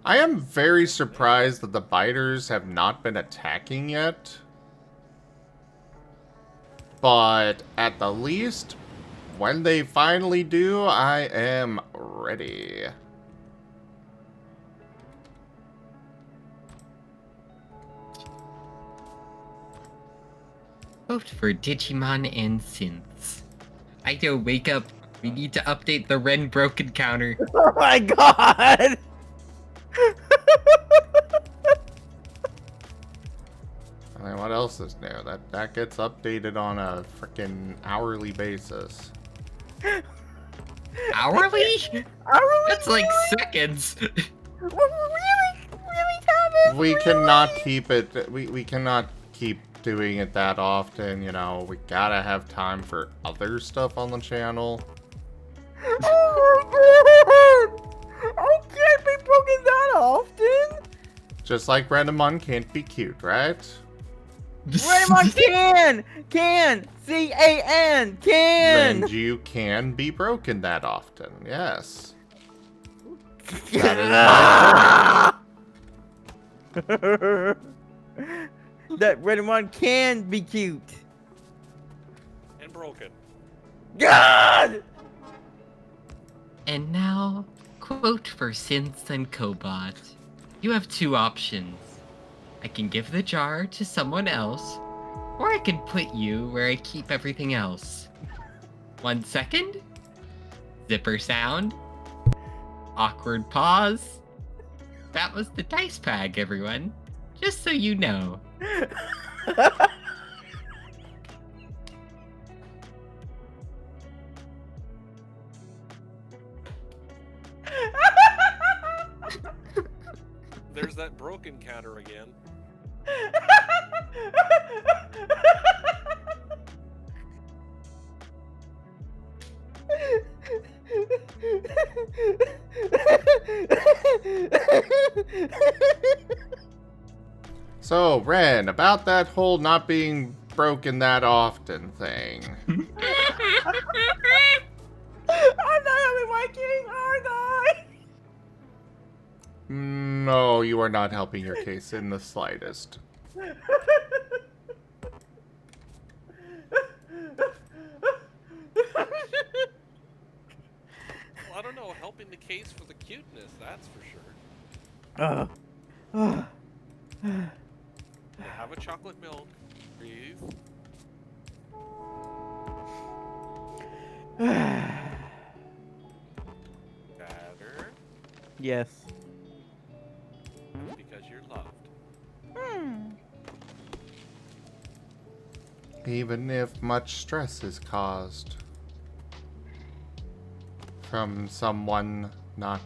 I am very surprised that the biters have not been attacking yet. But at the least, when they finally do, I am ready. Vote for Digimon and Synths. I go wake up. We need to update the Ren broken counter. Oh my god! I mean, what else is new? That gets updated on a freaking hourly basis. Hourly? Hourly? That's like seconds. Really, Thomas? We cannot keep it. We cannot keep doing it that often. You know, we gotta have time for other stuff on the channel. Oh my god! I can't be broken that often! Just like Renamon can't be cute, right? Raymond can! C-A-N, can! And you can be broken that often, yes. That is my point. That Raymond can be cute. And broken. God! And now, quote for Synths and Cobot. You have two options. I can give the jar to someone else, or I can put you where I keep everything else. 1 second. Zipper sound. Awkward pause. That was the dice bag, everyone. Just so you know. There's that broken counter again. So, Ren, about that whole not being broken that often thing. I'm not having my king, aren't I? No, you are not helping your case in the slightest. Well, I don't know, helping the case for the cuteness, that's for sure. Have a chocolate milk. Breathe. Better. Yes. Because you're loved. Even if much stress is caused from someone not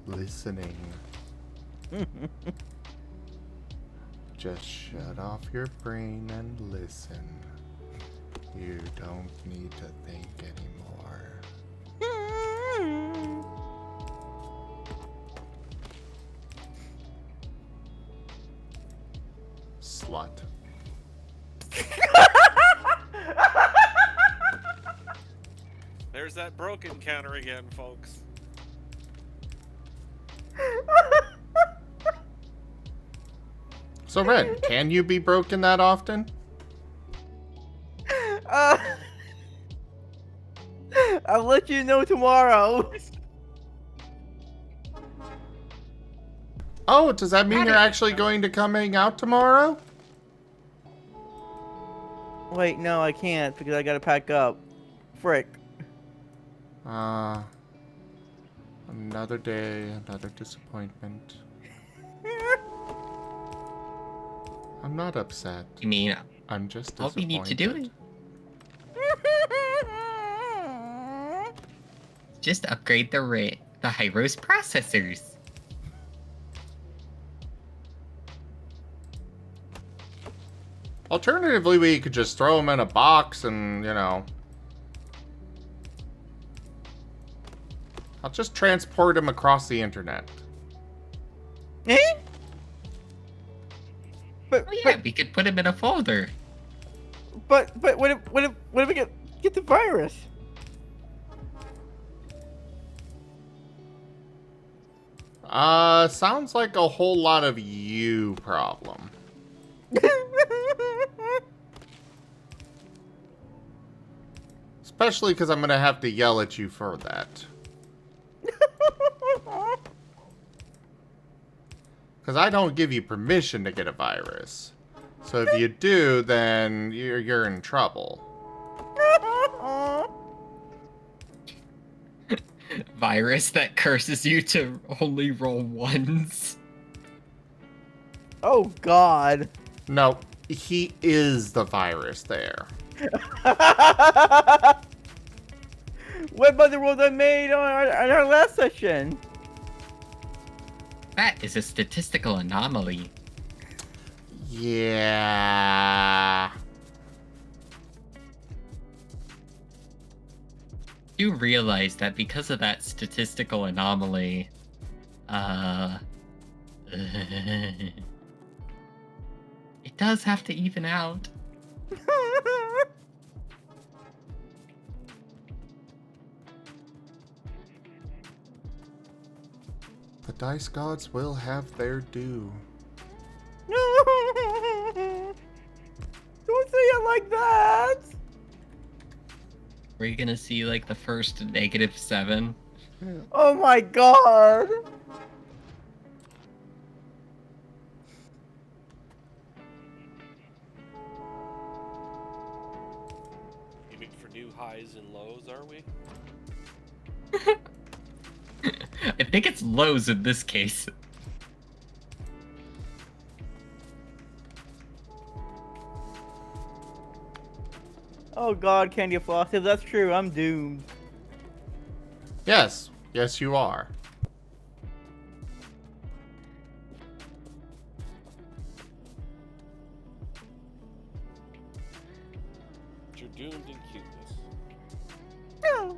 listening. Just shut off your brain and listen. You don't need to think anymore. Slut. There There's that broken counter again, folks. So, Ren, can you be broken that often? I'll let you know tomorrow. Oh, does that mean you're actually going to coming out tomorrow? Wait, no, I can't because I gotta pack up. Frick. Another day, another disappointment. I'm not upset. You mean I'm just all we disappointed. need to do is just upgrade the high-rose processors. Alternatively, we could just throw them in a box and, you know... I'll just transport them across the internet. Eh? But, Oh yeah, we could put them in a folder. but what if we get the virus? Sounds like a whole lot of you problem. Especially because I'm gonna have to yell at you for that. Because I don't give you permission to get a virus. So if you do, then you're in trouble. Virus that curses you to only roll ones. Oh God. No, he is the virus there. What about the rolls I made on our last session? That is a statistical anomaly. Yeah. You realize that because of that statistical anomaly, it does have to even out. The dice gods will have their due. No! Don't say it like that! We're gonna see like the first -7. Oh my God! Aiming for new highs and lows, are we? I think it's lows in this case. Oh God, Candy Floss, if that's true, I'm doomed. Yes. Yes, you are. You're doomed in cuteness. No.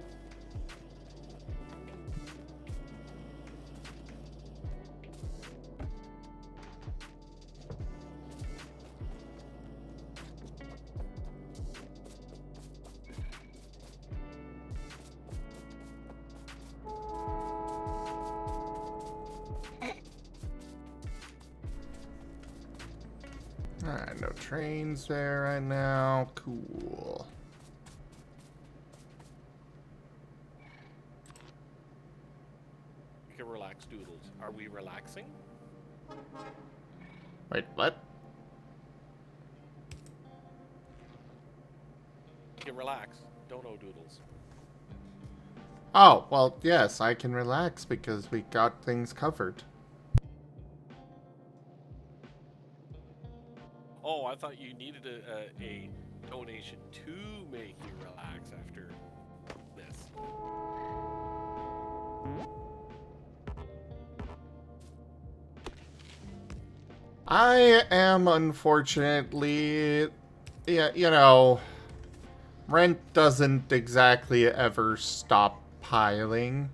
Alright, no trains there right now. Cool. We can relax doodles. Are we relaxing? Wait, what? We can relax. Don't know doodles. Oh, well, yes, I can relax because we got things covered. Oh, I thought you needed a donation to make you relax after this. I am unfortunately, yeah, you know, rent doesn't exactly ever stop piling.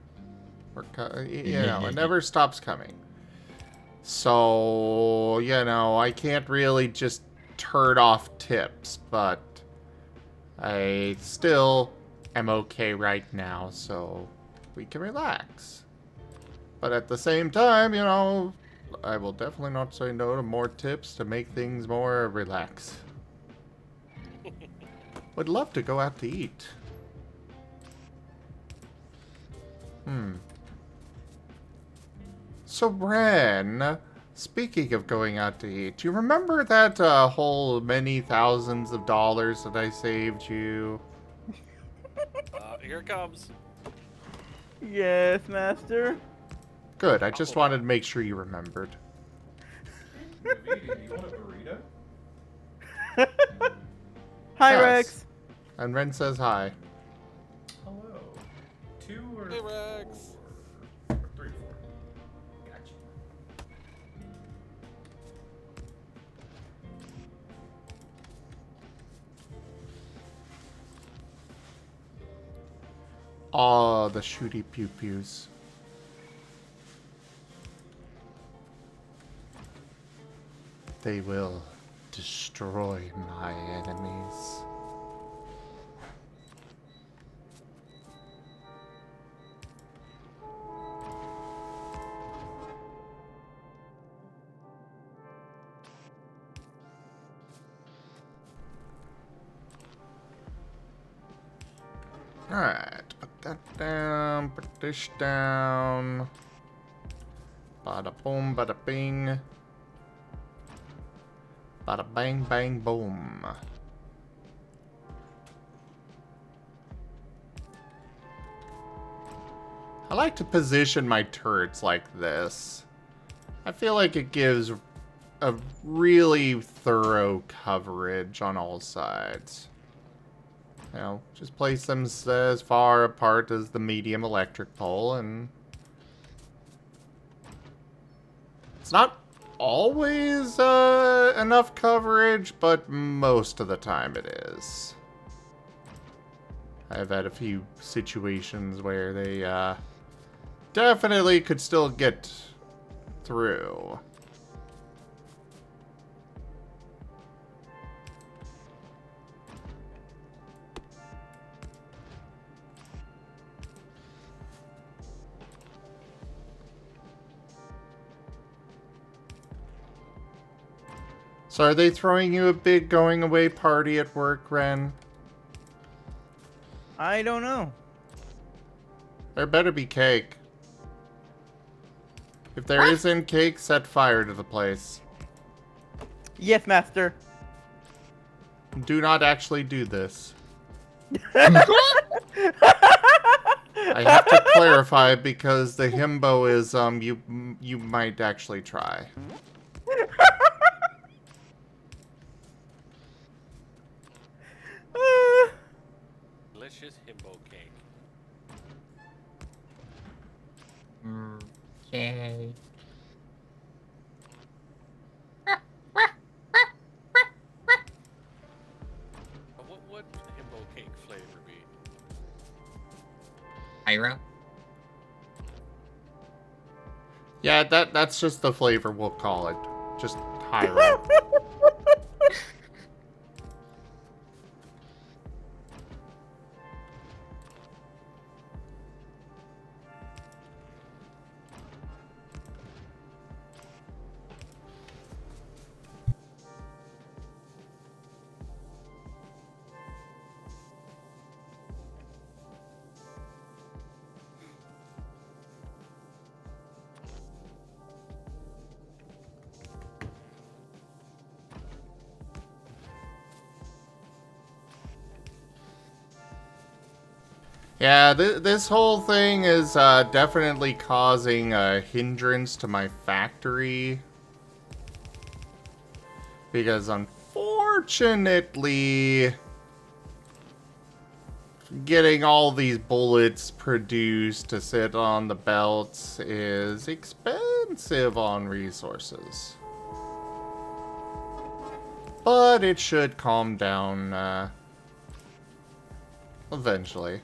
Or, you know, it never stops coming. So, you know, I can't really just turn off tips, but I still am okay right now, so we can relax. But at the same time, you know, I will definitely not say no to more tips to make things more relaxed. Would love to go out to eat. So, Ren, speaking of going out to eat, do you remember that whole many thousands of dollars that I saved you? Here it comes. Yes, master. Good, I just wanted to make sure you remembered. Hi, Yes. Rex. And Ren says hi. Hello. 2 or Hey, Rex. 3 or 4. Gotcha. Oh, the shooty pew-pews. They will destroy my enemies. Alright, put that down, put this down. Bada boom, bada bing. Bada bang, bang, boom. I like to position my turrets like this. I feel like it gives a really thorough coverage on all sides. You know, just place them as far apart as the medium electric pole, and it's not always enough coverage, but most of the time it is. I've had a few situations where they definitely could still get through. So are they throwing you a big going away party at work, Ren? I don't know. There better be cake. If there isn't cake, set fire to the place. Yes, master. Do not actually do this. I have to clarify because the himbo is you might actually try. Delicious himbo cake. Okay. What would the himbo cake flavor be? Pyro? Yeah, that's just the flavor we'll call it. Just Hyro. Yeah, this whole thing is definitely causing a hindrance to my factory. Because unfortunately, getting all these bullets produced to sit on the belts is expensive on resources. But it should calm down eventually.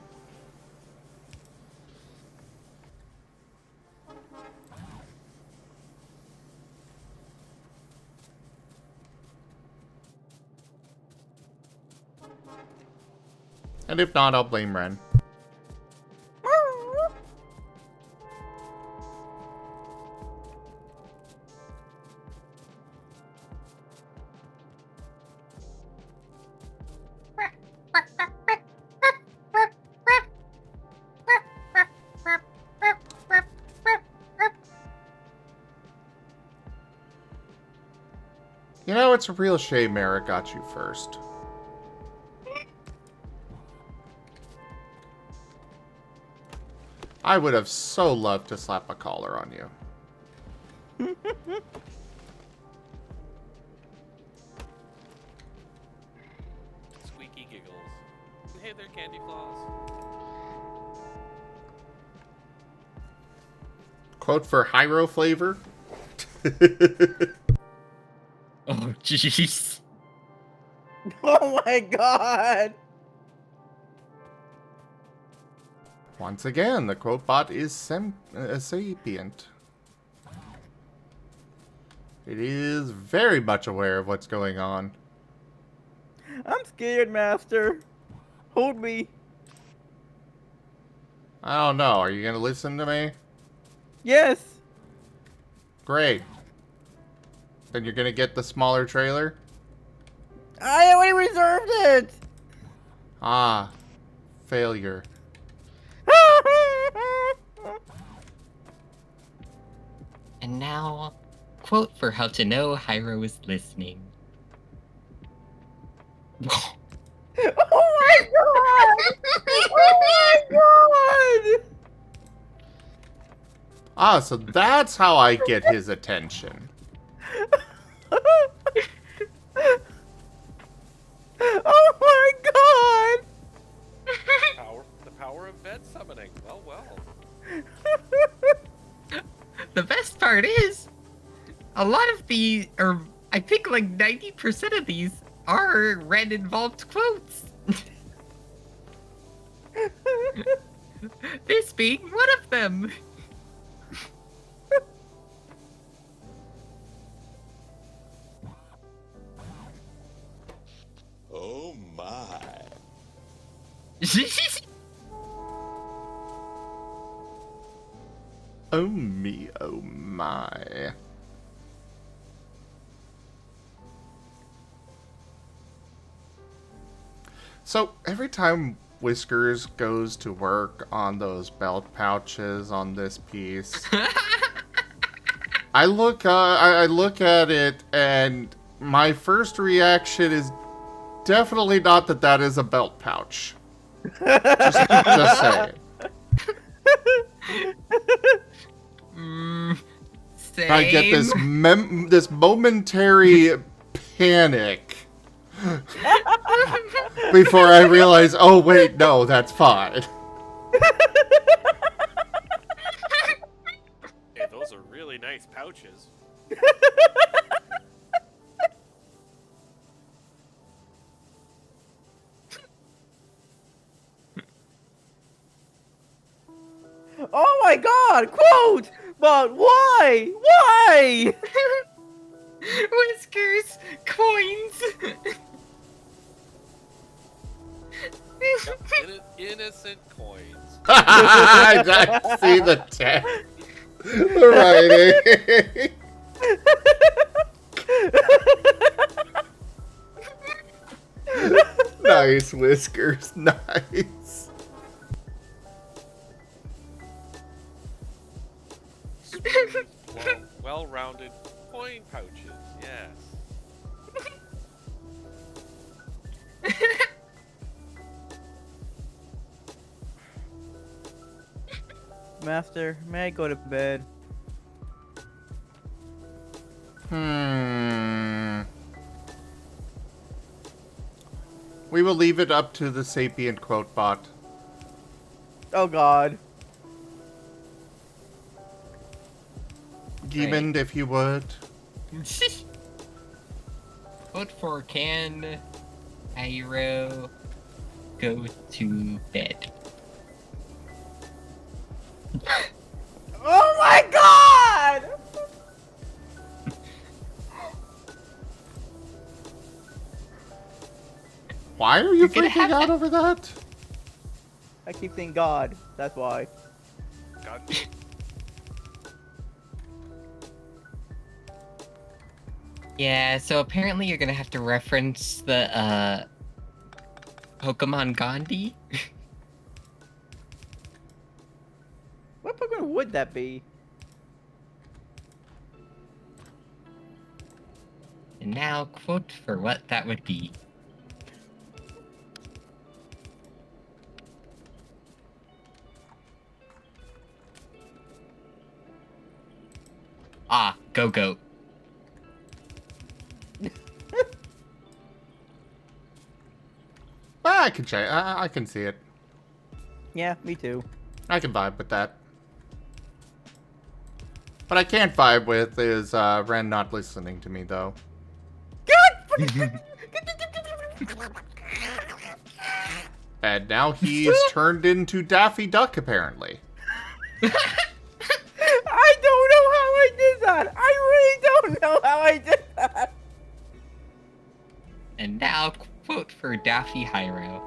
And if not, I'll blame Ren. You know, it's a real shame Mara got you first. I would have so loved to slap a collar on you. Squeaky giggles. Hey there, Candy Claus. Quote for Hyro flavor. Oh, jeez. Oh my god! Once again, the quote bot is sapient. It is very much aware of what's going on. I'm scared, Master. Hold me. I don't know. Are you going to listen to me? Yes. Great. Then you're going to get the smaller trailer? I already reserved it. Ah. Failure. And now, quote for how to know Hyro is listening. Oh my god! Oh my god! Ah, so that's how I get his attention. Oh my god! The power of bed summoning. Well, well. The best part is, a lot of these, or I think like 90% of these, are Ren-involved quotes. This being one of them. Oh my. Oh me, oh my. So every time Whiskers goes to work on those belt pouches on this piece, I look at it, and my first reaction is definitely not that that is a belt pouch. Just saying. Same. I get this this momentary panic before I realize, oh wait, no, that's fine. Hey, those are really nice pouches. Oh my god! Quote! But why? Why? Whiskers, coins. Innocent coins. I see the text. Right. Nice, Whiskers. Nice. Well-rounded coin pouches. Yes. Master, may I go to bed? We will leave it up to the sapient quote bot. Oh god. Giemond, if you would. Vote for can Hyro go to bed? Oh my god! Why are you You're gonna freaking have out to- over that? I keep saying God. That's why. God. Yeah, so apparently you're gonna have to reference the Pokemon Gandhi. What Pokemon would that be? And now quote for what that would be. Ah, go goat. I can check. I can see it. Yeah, me too. I can vibe with that. What I can't vibe with is Ren not listening to me, though. And now he's turned into Daffy Duck, apparently. I don't know how I did that. I really don't know how I did that. And now quote for Daffy Hyro.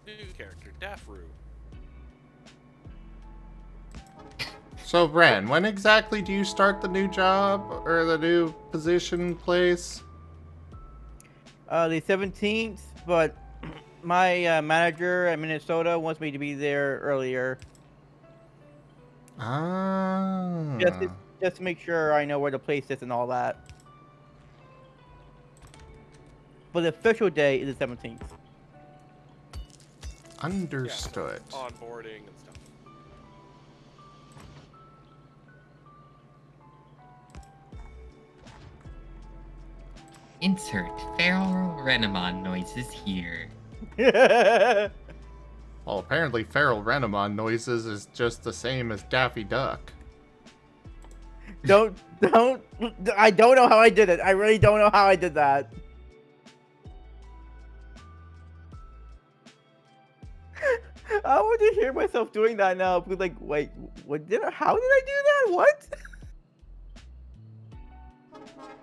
New character, Daffroo. So, Ren, when exactly do you start the new job or the new position place? The 17th, but my manager at Minnesota wants me to be there earlier. Ah. Just to make sure I know where the place is and all that. But the official day is the 17th. Understood. Yeah, onboarding and stuff. Insert feral Renamon noises here. Well, apparently feral Renamon noises is just the same as Daffy Duck. I don't know how I did it. I really don't know how I did that. I want to hear myself doing that now. Be like, wait, how did I do that? What?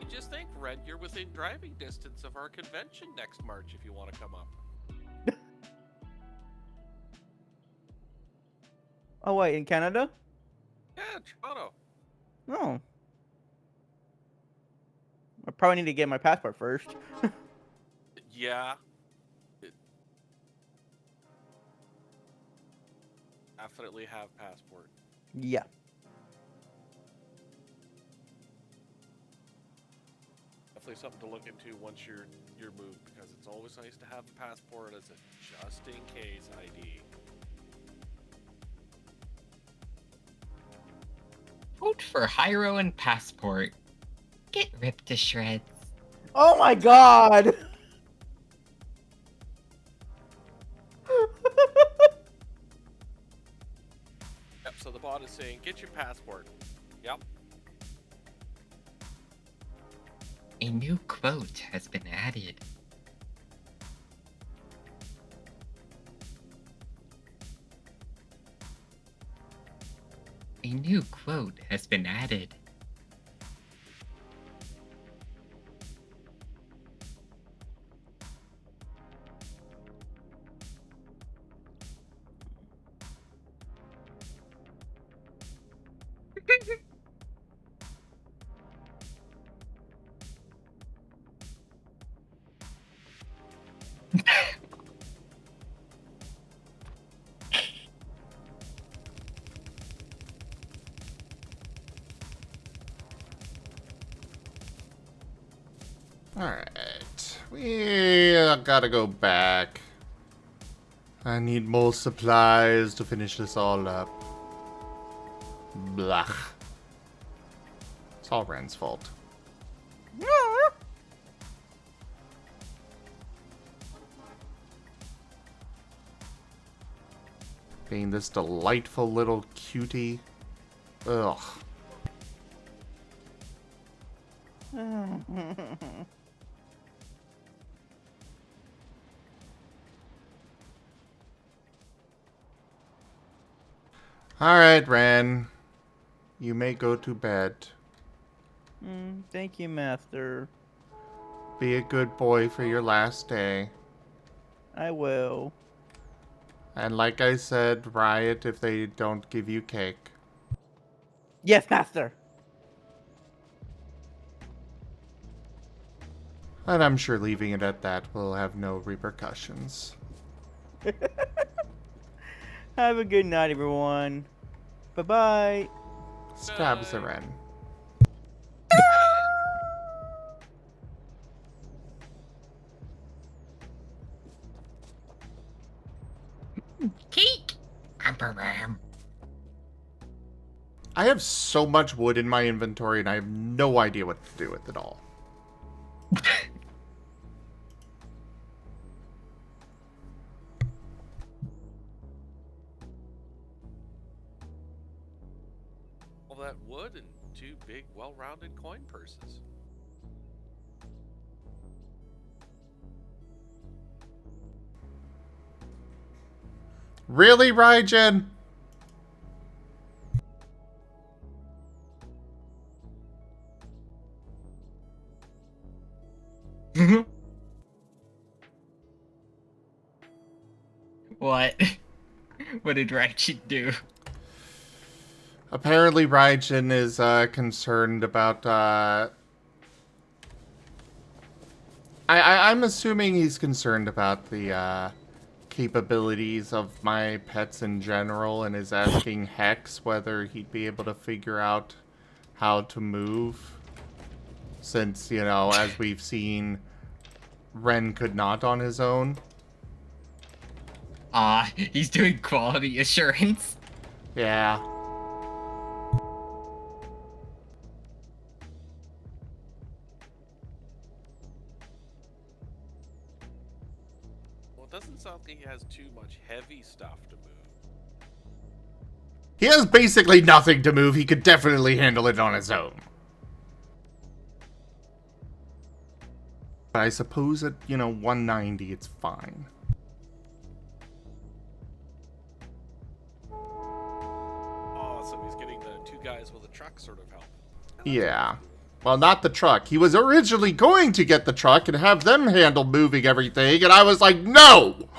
You just think, Red, you're within driving distance of our convention next March if you want to come up. Oh wait, in Canada? Yeah, Toronto. No. I probably need to get my passport first. Yeah. Definitely have passport. Yeah. Definitely something to look into once you're moved, because it's always nice to have a passport as a just in case ID. Vote for Hyro and Passport. Get ripped to shreds. Oh my god! Yep, so the bot is saying, get your passport. Yep. A new quote has been added. A new quote has been added. Alright. We gotta go back. I need more supplies to finish this all up. Blah. It's all Ren's fault. Being this delightful little cutie. Ugh. Alright, Ren. You may go to bed. Thank you, Master. Be a good boy for your last day. I will. And like I said, riot if they don't give you cake. Yes, master. And I'm sure leaving it at that will have no repercussions. Have a good night, everyone. Bye-bye. Stabs the wren. Cake. I have so much wood in my inventory and I have no idea what to do with it all. All that wood and 2 big, well-rounded coin purses. Really, Raijin? What? What did Ratchet do? Apparently, Raijin is concerned about. I'm assuming he's concerned about the capabilities of my pets in general, and is asking Hex whether he'd be able to figure out how to move. Since, you know, as we've seen, Ren could not on his own. He's doing quality assurance. Yeah. Well, it doesn't sound like he has too much heavy stuff to move. He has basically nothing to move. He could definitely handle it on his own. But I suppose at, 190, it's fine. Oh, so he's getting the 2 guys with a truck sort of help. Yeah. Well, not the truck. He was originally going to get the truck and have them handle moving everything, and I was like, no!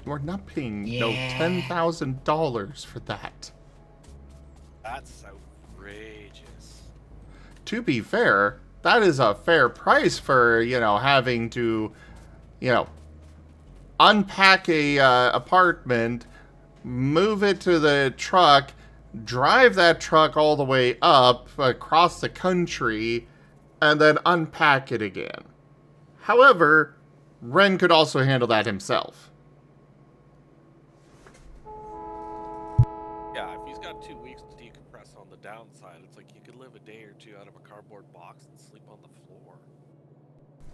You are not paying $10,000 for that. That's outrageous. To be fair, that is a fair price for, having to, unpack a apartment, move it to the truck, drive that truck all the way up across the country, and then unpack it again. However, Ren could also handle that himself. Yeah, if he's got 2 weeks to decompress on the downside, it's like you could live a day or 2 out of a cardboard box and sleep on the floor.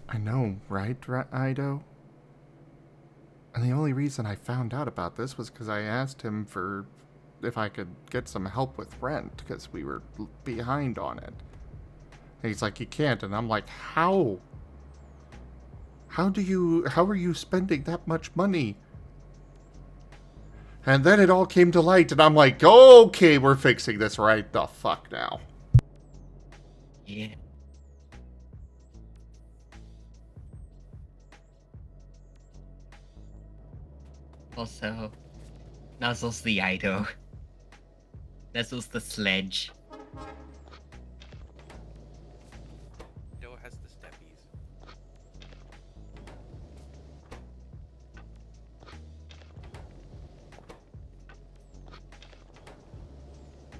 I know, right, Ido? And the only reason I found out about this was because I asked him for if I could get some help with rent, because we were behind on it. And he's like, you can't, and I'm like, how? How are you spending that much money? And then it all came to light, and I'm like, okay, we're fixing this right the fuck now. Yeah. Also, Nuzzle's the Ido. Nuzzle's the sledge. Joe has the steppies.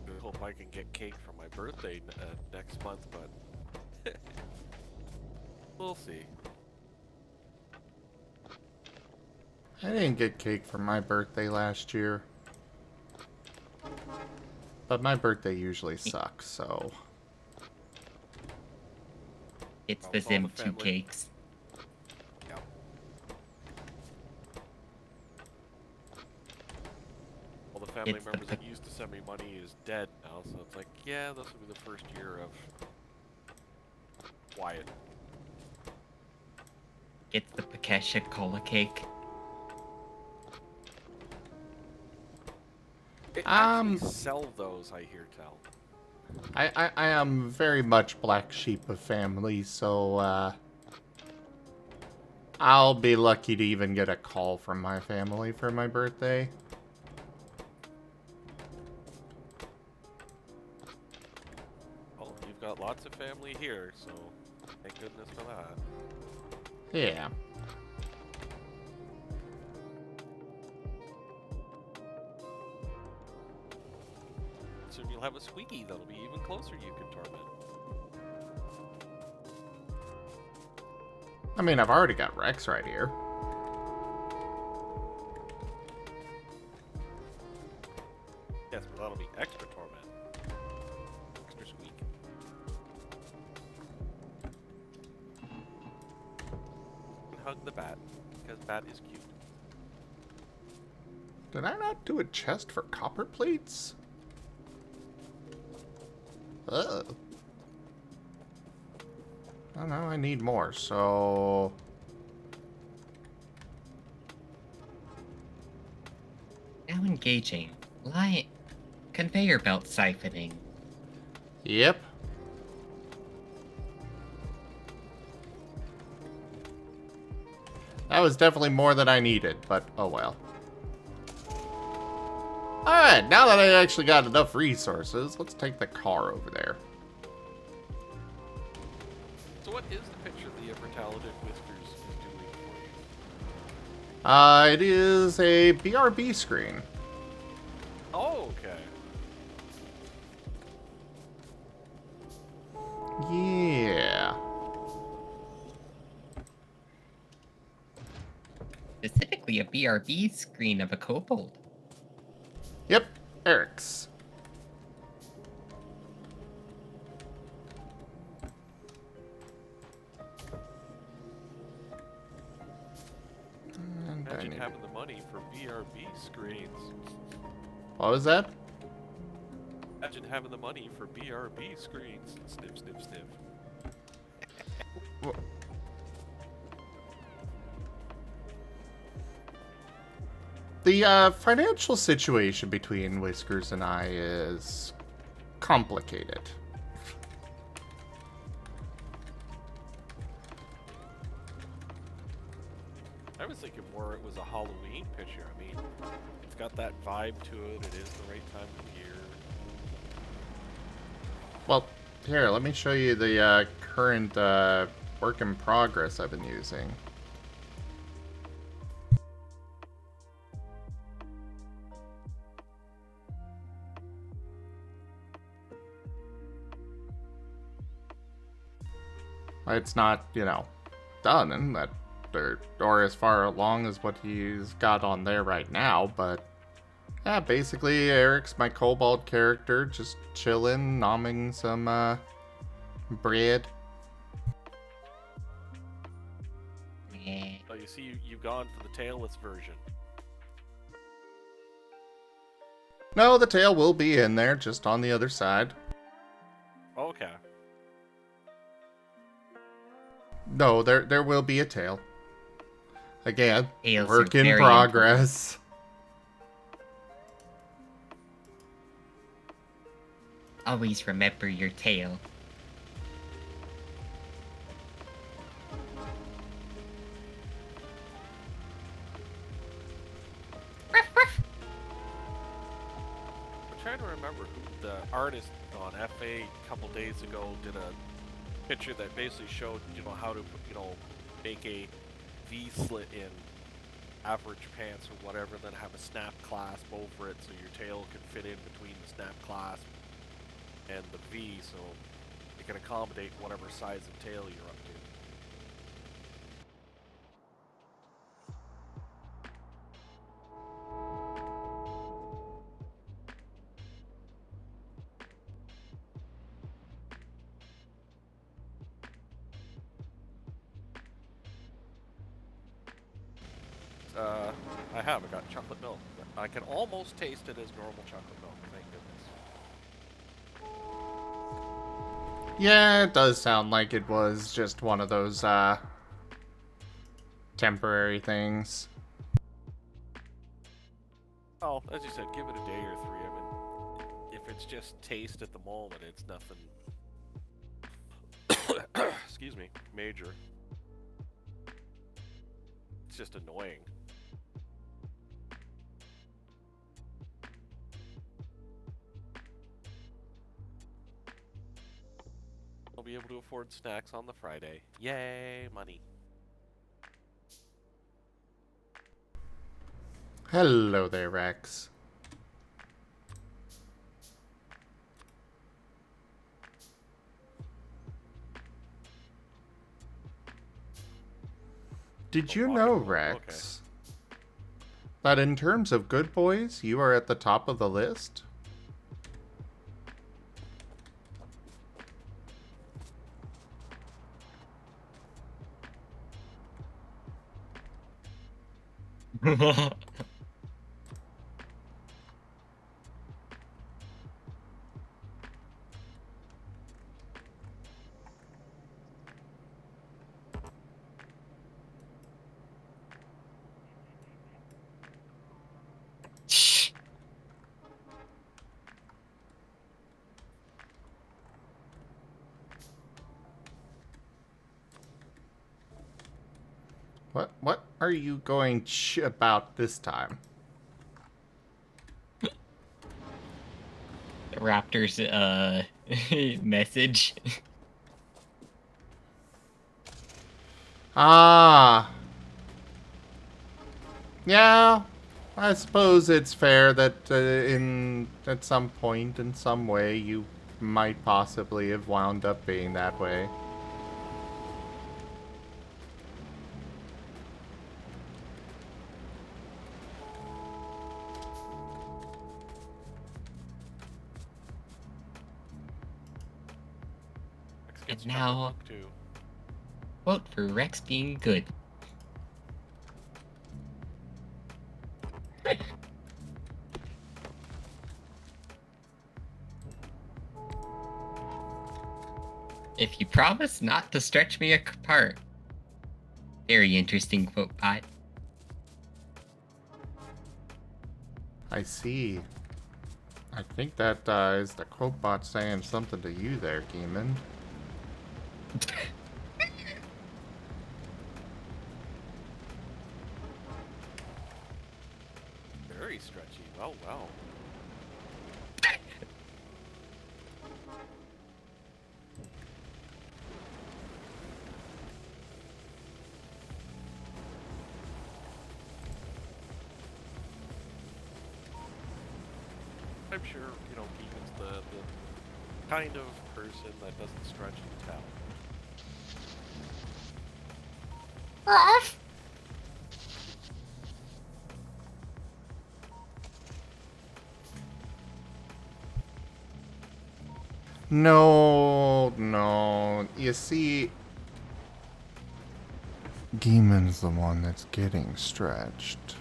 I hope I can get cake for my birthday next month, but we'll see. I didn't get cake for my birthday last year. But my birthday usually sucks, so... It's the All the Zim 2 family. cakes. Yeah. All the family It's the members that used to send me money is dead now, so it's like, yeah, this will be the first year of quiet. It's the Pakesha cola cake. They actually sell those, I hear tell. I am very much black sheep of family, so, I'll be lucky to even get a call from my family for my birthday. Well, you've got lots of family here, so thank goodness for that. Yeah. Soon you'll have a Squeaky that'll be even closer you can torment. I mean, I've already got Rex right here. Yes, but that'll be extra torment. Extra squeak. And hug the bat, because bat is cute. Did I not do a chest for copper plates? Oh. Oh no, I need more, so... Now engaging. Conveyor belt siphoning. Yep. That was definitely more than I needed, but oh well. Alright, now that I actually got enough resources, let's take the car over there. So what is the picture the ever-talented Whiskers is doing for you? It is a BRB screen. Oh, okay. Yeah. Specifically a BRB screen of a kobold. Yep, Eric's. And Imagine having the money for BRB screens. What was that? Imagine having the money for BRB screens. Snip, snip, snip. The financial situation between Whiskers and I is complicated. I was thinking more it was a Halloween picture. I mean, it's got that vibe to it. It is the right time of year. Well, here, let me show you the current work in progress I've been using. It's not, you know, done in that, or as far along as what he's got on there right now, but yeah, basically Eric's my kobold character, just chilling, nomming some bread. Oh, you see, you've gone for the tailless version. No, the tail will be in there, just on the other side. Okay. No, there will be a tail. Again, Tails work are in very progress. Always remember your tail. I'm trying to remember who the artist on FA a couple days ago did a picture that basically showed, you know, how to, you know, make a V slit in average pants or whatever, then have a snap clasp over it so your tail can fit in between the snap clasp and the V, so it can accommodate whatever size of tail you're up to. I have. I got chocolate milk. I can almost taste it as normal chocolate milk. Thank goodness. Yeah, it does sound like it was just one of those temporary things. Well, as you said, give it a day or three. I mean, if if it's just taste at the moment, it's nothing. Excuse me, major. It's just annoying. I'll be able to afford snacks on the Friday. Yay, money. Hello there, Rex. Did you know, Rex, that in terms of good boys, you are at the top of the list? What are you going about this time? Raptor's message. Ah. Yeah, I suppose it's fair that at some point, in some way, you might possibly have wound up being that way. And now, vote for Rex being good. If you promise not to stretch me apart. Very interesting quote, bot. I see. I think that is the quote bot saying something to you there, Geeman. Very stretchy. Well, well. I'm sure, you know, Keegan's the kind of person that doesn't stretch and tell. No. You see, Geeman's the one that's getting stretched.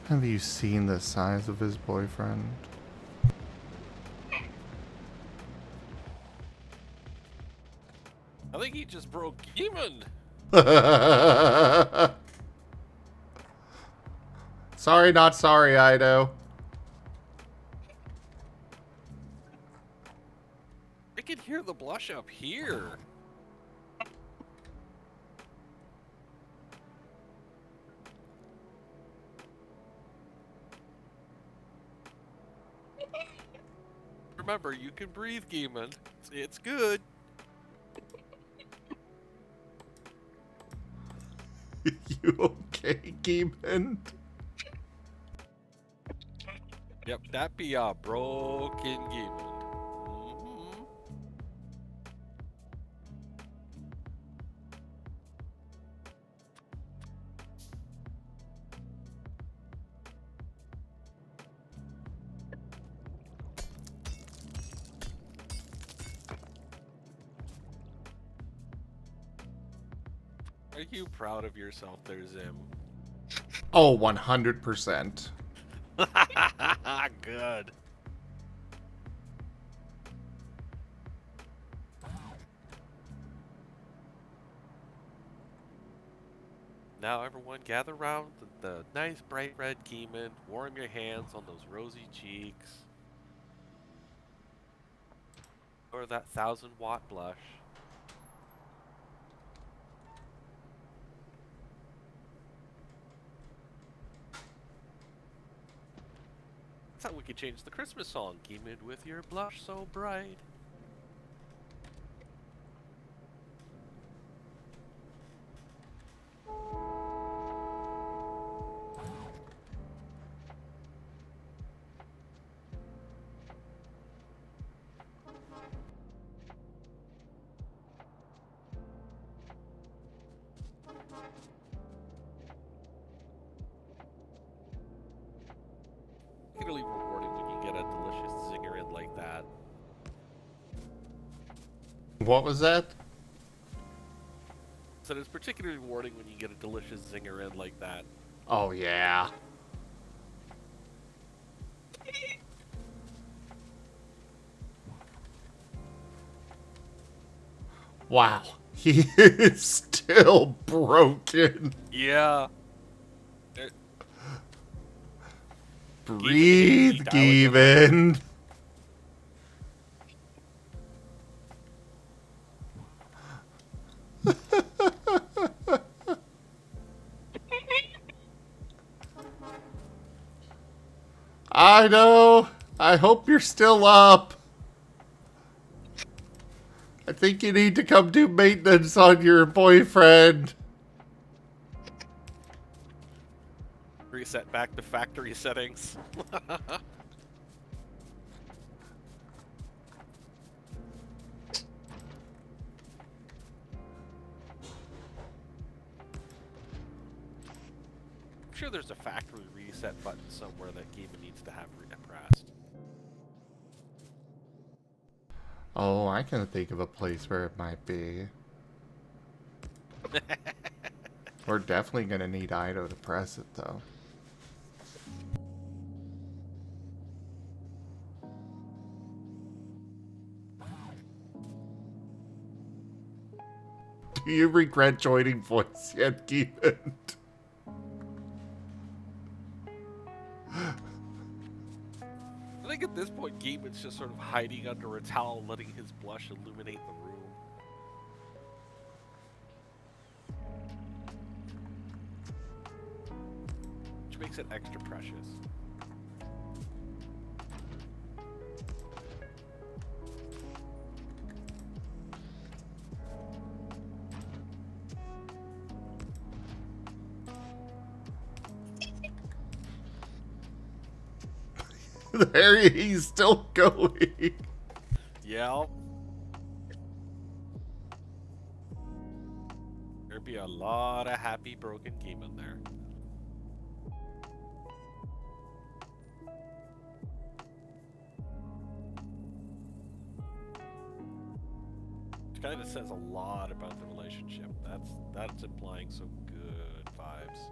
Have you seen the size of his boyfriend? I think he just broke Geeman. Sorry, not sorry, Ido. I can hear the blush up here. Remember, you can breathe, Geeman. It's good. You okay, Geeman? Yep, that be a broken Geeman. Are you proud of yourself there, Zim? Oh, 100%. Good. Now everyone gather around the nice bright red Geeman. Warm your hands on those rosy cheeks. Or that 1,000-watt blush. I thought we could change the Christmas song. Gimid with your blush so bright. Particularly rewarding when you get a delicious zinger in like that. What was that? So it's particularly rewarding when you get a delicious zinger in like that. Oh, yeah. Wow. He is still broken. Yeah. Breathe, Given. I know. I hope you're still up. I think you need to come do maintenance on your boyfriend. Reset back to factory settings. I'm sure there's a factory reset button somewhere that Given needs to have pressed. Oh, I can think of a place where it might be. We're definitely going to need Ido to press it, though. Do you regret joining voice yet, Given? I think at this point, Given's just sort of hiding under a towel, letting his blush illuminate the room. Which makes it extra precious. There he's still going. Yeah. There'd be a lot of happy broken Given there. Which kind of says a lot about the relationship. That's implying some good vibes.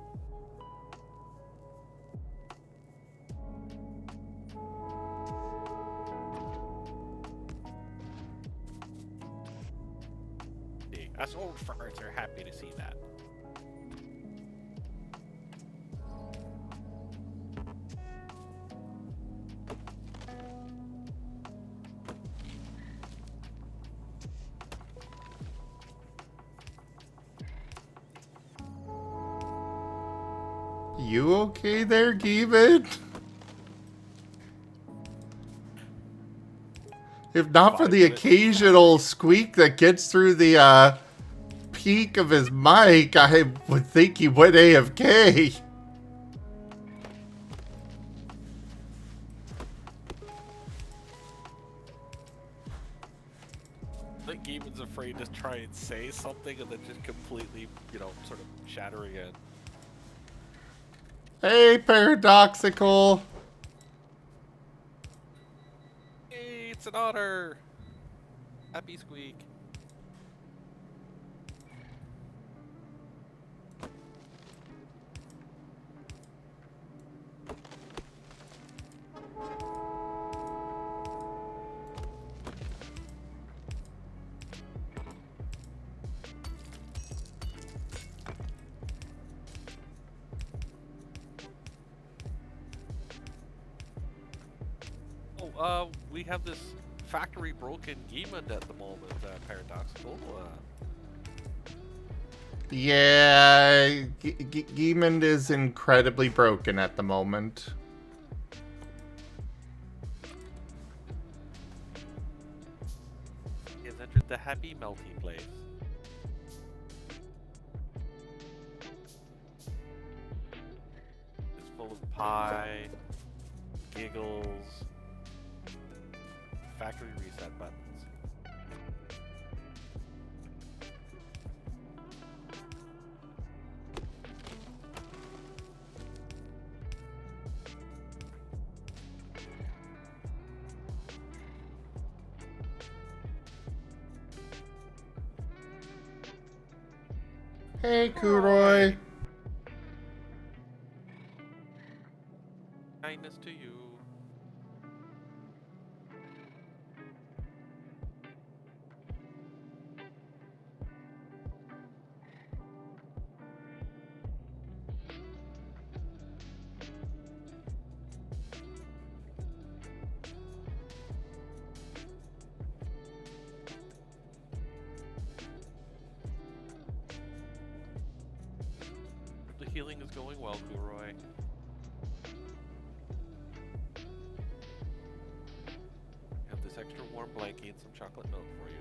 Us old farts are happy to see that. You okay there, Given? If not for the occasional squeak that gets through the peak of his mic, I would think he went AFK. I think Given's afraid to try and say something and then just completely, sort of shatter again. Hey, Paradoxical. Hey, it's an otter. Happy squeak. We have this factory broken Geemund at the moment, Paradoxical. Yeah, Geemund is incredibly broken at the moment. He has entered the happy melty place. It's full of pie, giggles, factory reset buttons. Hey, Kuroi. Kindness to you. The healing is going well, Kuroi. Have this extra warm blanket and some chocolate milk for you.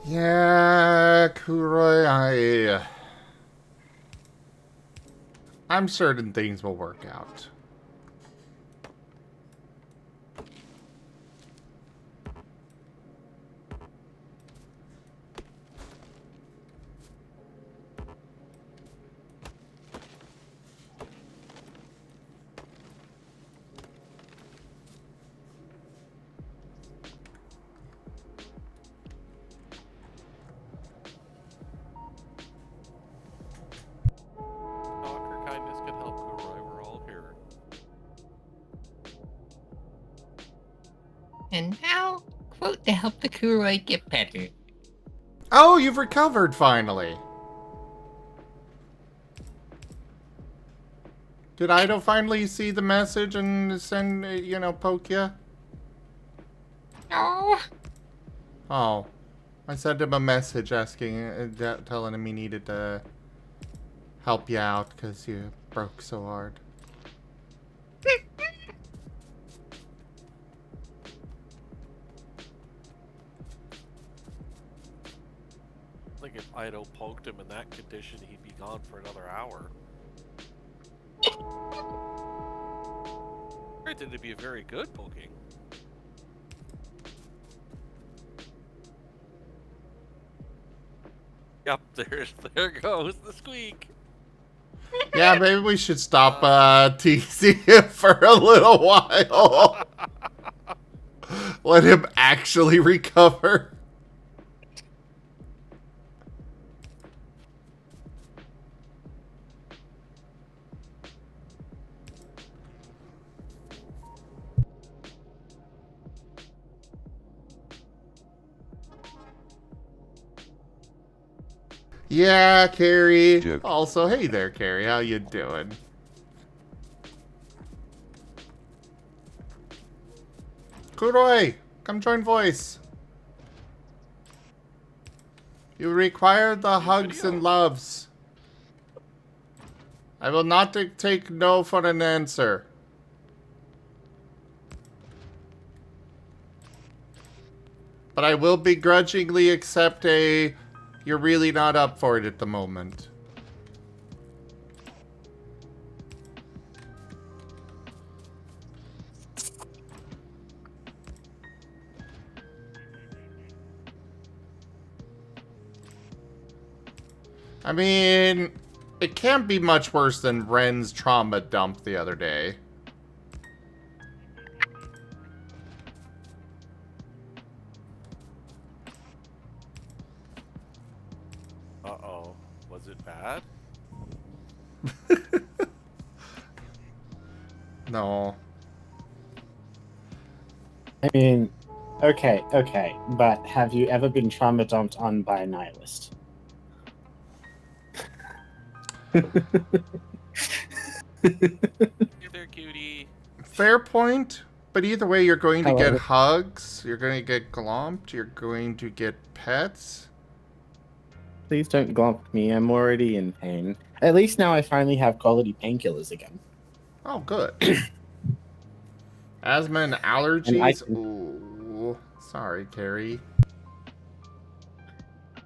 Yeah, Kuroi, I'm certain things will work out. Talk or kindness can help, Kuroi. We're all here. And now, quote to help the Kuroi get better. Oh, you've recovered finally. Did Ido finally see the message and send, poke ya? No. Oh. I sent him a message asking, telling him he needed to help you out because you broke so hard. I think if Ido poked him in that condition, he'd be gone for another hour. Granted, it'd be a very good poking. Yep, there goes the squeak. Yeah, maybe we should stop teasing him for a little while. Let him actually recover. Yeah, Carrie. Joke. Also, hey there, Carrie. How you doing? Kuroi, come join voice. You require the hugs and loves. I will not take no for an answer. But I will begrudgingly accept a... You're really not up for it at the moment. I mean, it can't be much worse than Ren's trauma dump the other day. Was it bad? No. I mean, okay, but have you ever been trauma dumped on by a nihilist? Hey there, cutie. Fair point. But either way, you're going to get However- hugs, you're going to get glomped, you're going to get pets. Please don't glomp me. I'm already in pain. At least now I finally have quality painkillers again. Oh, good. Asthma and And allergies. Ooh, sorry, Carrie.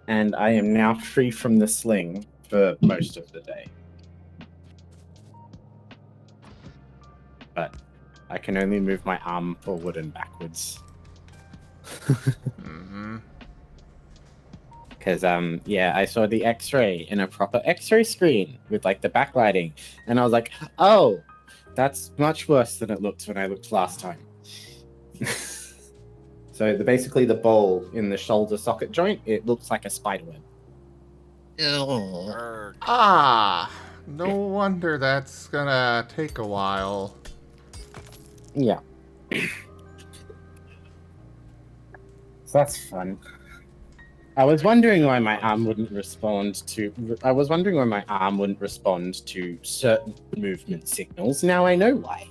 And I am now free from the sling for most of the day. But I can only move my arm forward and backwards. Mm-hmm. Because, yeah, I saw the X-ray in a proper X-ray screen with, like, the backlighting. And I was like, oh, that's much worse than it looked when I looked last time. So, basically, the ball in the shoulder socket joint, it looks like a spiderweb. Erg. Ah, no wonder that's gonna take a while. Yeah. So that's fun. I was wondering why my arm wouldn't respond to certain movement signals. Now I know why.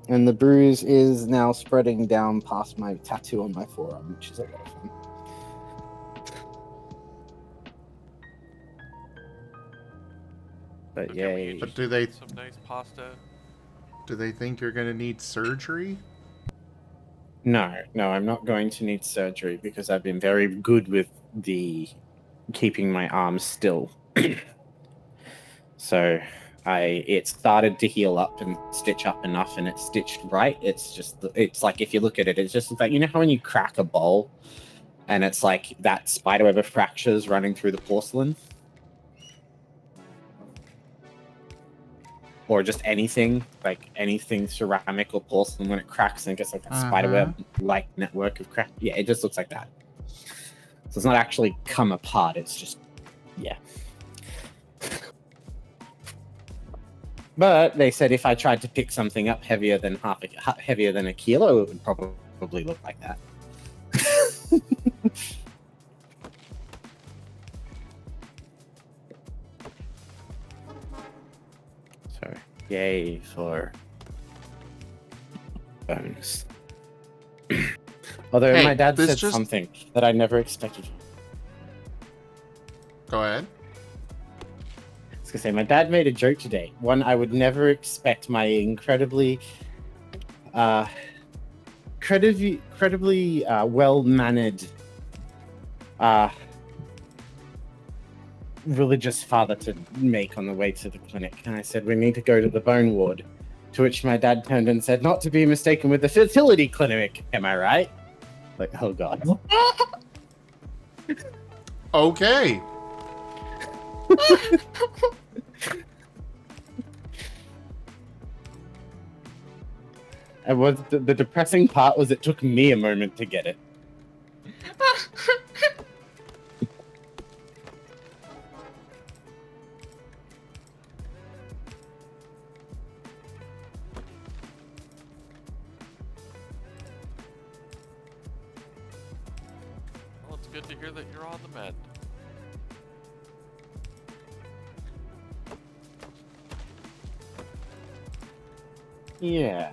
And the bruise is now spreading down past my tattoo on my forearm, which is a lot of fun. But Okay, will yay. you But just do they- eat some nice pasta? Do they think you're gonna need surgery? No, I'm not going to need surgery because I've been very good with the keeping my arm still. So it started to heal up and stitch up enough, and it's stitched right. It's like if you look at it, it's just like, you know how when you crack a bowl and it's like that spiderweb of fractures running through the porcelain? Or just anything, like anything ceramic or porcelain, when it cracks and gets like that spiderweb like network of crack. Yeah, it just looks like that. So it's not actually come apart, it's just, yeah. But they said if I tried to pick something up heavier than a kilo, it would probably look like that. So, yay for bonus. Although Hey, my dad this said just- something that I never expected. Go ahead. I was gonna say, my dad made a joke today. One I would never expect my incredibly well-mannered religious father to make on the way to the clinic. And I said, we need to go to the bone ward. To which my dad turned and said, not to be mistaken with the fertility clinic. Am I right? Like, oh god. Okay. And the depressing part was it took me a moment to get it. Well, it's good to hear that you're on the mend. Yeah.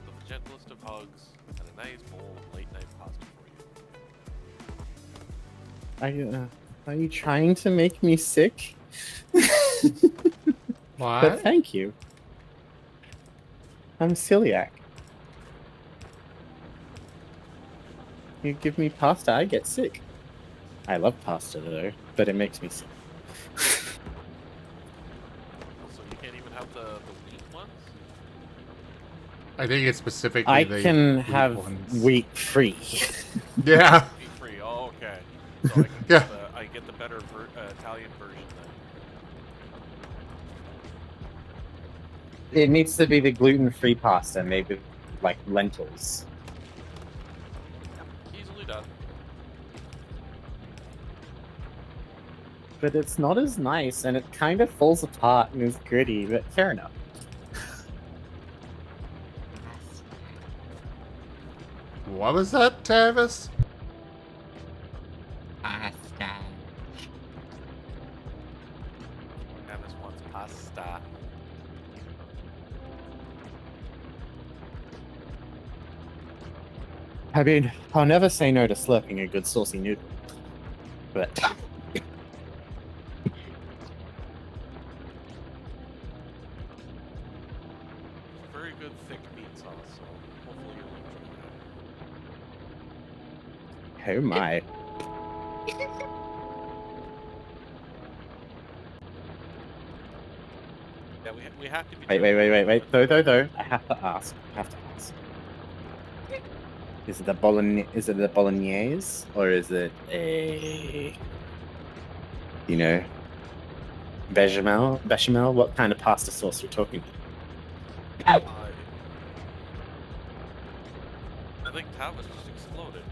The gentlest of hugs and a nice bowl of late night pasta for you. Are you trying to make me sick? What? But thank you. I'm celiac. You give me pasta, I get sick. I love pasta though, but it makes me sick. So you can't even have the wheat ones? I think it's specifically I the can wheat have ones. wheat free. Yeah. Wheat free. Oh, okay. So Yeah. I get the better Italian version then. It needs to be the gluten-free pasta, maybe like lentils. Easily done. But it's not as nice, and it kind of falls apart and is gritty, but fair enough. What was that, Tavis? Pasta. Travis wants pasta. I mean, I'll never say no to slurping a good saucy noodle. But Very good thick meat sauce, so hopefully you'll enjoy that. oh my. Yeah, we have to be. Wait. Though. I have to ask. Is it the bolognese or is it a bechamel? Bechamel? What kind of pasta sauce we're talking? I think Tavis just exploded.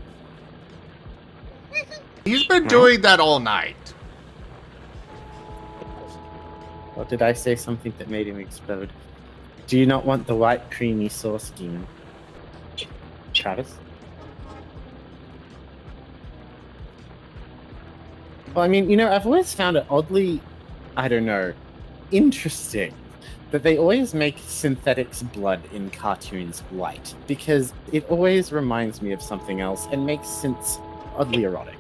He's been doing that all night. Or did I say something that made him explode? Do you not want the white creamy sauce, Demon? Travis? Well, I mean, I've always found it oddly, I don't know, interesting that they always make synthetics blood in cartoons white, because it always reminds me of something else and makes sense oddly erotic.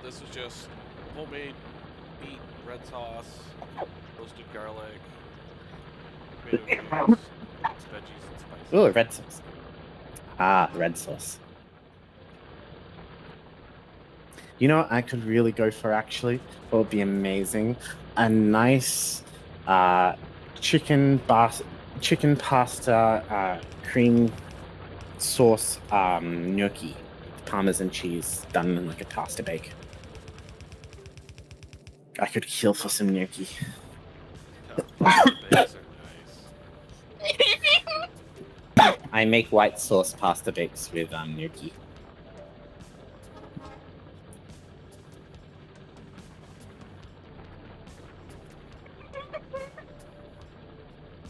This is just homemade meat, red sauce, roasted garlic, tomatoes, veggies, and spices. Oh, red sauce. Ah, red sauce. You know what I could really go for, actually? What would be amazing? A nice chicken pasta cream sauce gnocchi. Parmesan cheese done in like a pasta bake. I could kill for some gnocchi. Bakes are nice. I make white sauce pasta bakes with gnocchi.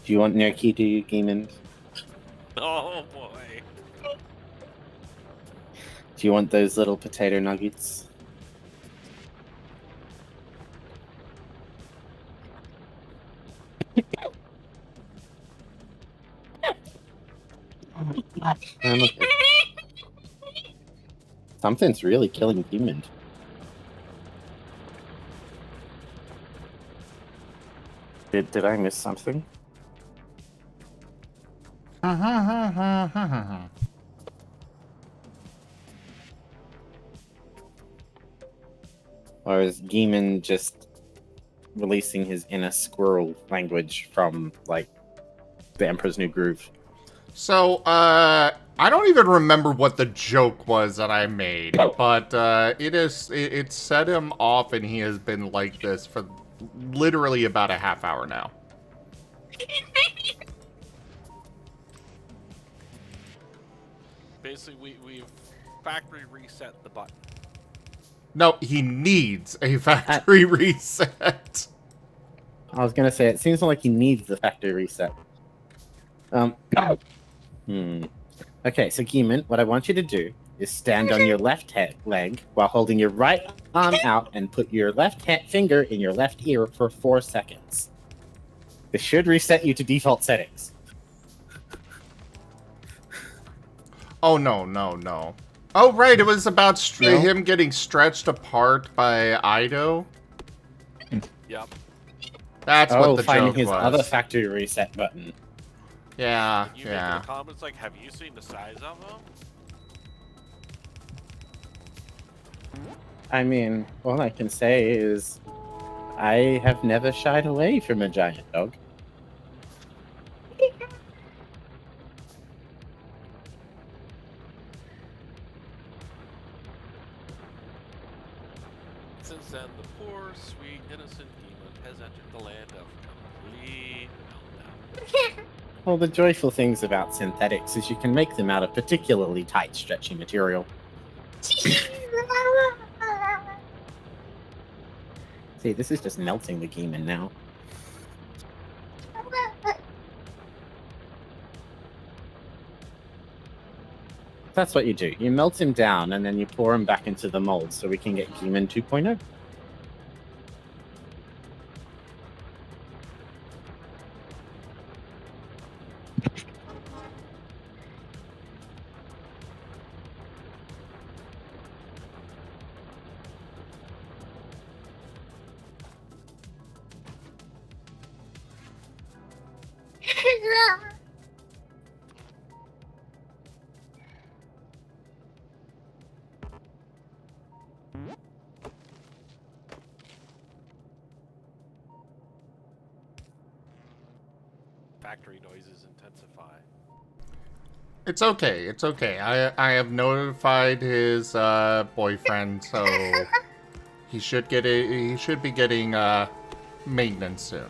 Do you want gnocchi, do you, Demon? Oh boy. Do you want those little potato nuggets? Okay. Something's really killing Demon. Did I miss something? Or is Demon just releasing his inner squirrel language from, like, the Emperor's New Groove? So, I don't even remember what the joke was that I made, but it set him off, and he has been like this for literally about a half hour now. Basically, we've factory reset the button. No, he needs a factory reset. I was gonna say, it seems like he needs the factory reset. Okay, so Geeman, what I want you to do is stand on your left leg while holding your right arm out and put your left finger in your left ear for 4 seconds. This should reset you to default settings. Oh, no. Oh, right, it was about him getting stretched apart by Ido. Yep. That's what the finding joke his was. other factory reset button. Yeah, You make in the comments like, have you seen the size of them? I mean, all I can say is I have never shied away from a giant dog. Since then, the poor, sweet, innocent demon has entered the land of complete meltdown. Well, the joyful things about synthetics is you can make them out of particularly tight, stretchy material. See, this is just melting the demon now. That's what you do. You melt him down, and then you pour him back into the mold so we can get Demon 2.0. Factory noises intensify. It's okay. It's okay. I have notified his boyfriend, so he should get he should be getting maintenance soon.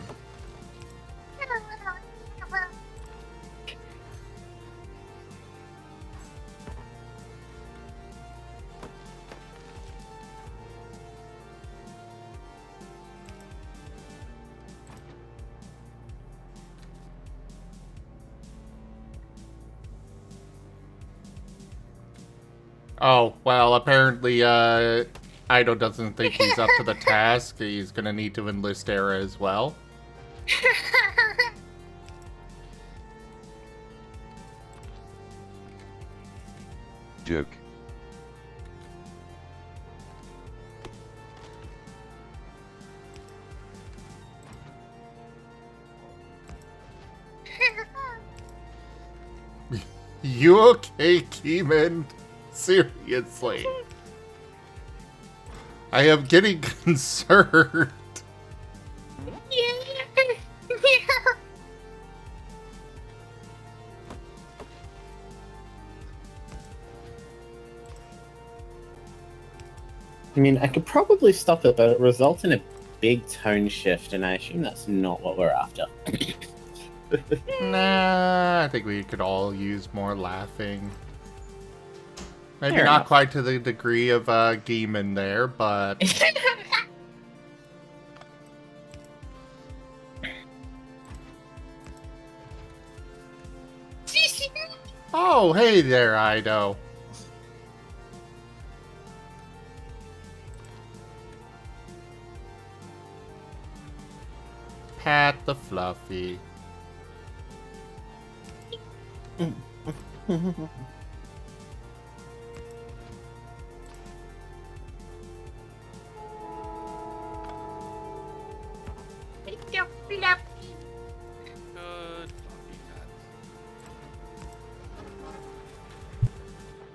Oh, well, apparently, Ido doesn't think he's up to the task. He's gonna need to enlist Era as well. Joke. You okay, Keeman? Seriously. I am getting concerned. I mean, I could probably stop it, but it results in a big tone shift, and I assume that's not what we're after. Nah, I think we could all use more laughing. Maybe Fair not enough. quite to the degree of Geeman there, but... Oh, hey there, Ido. Pat the Fluffy. Good puppy cat.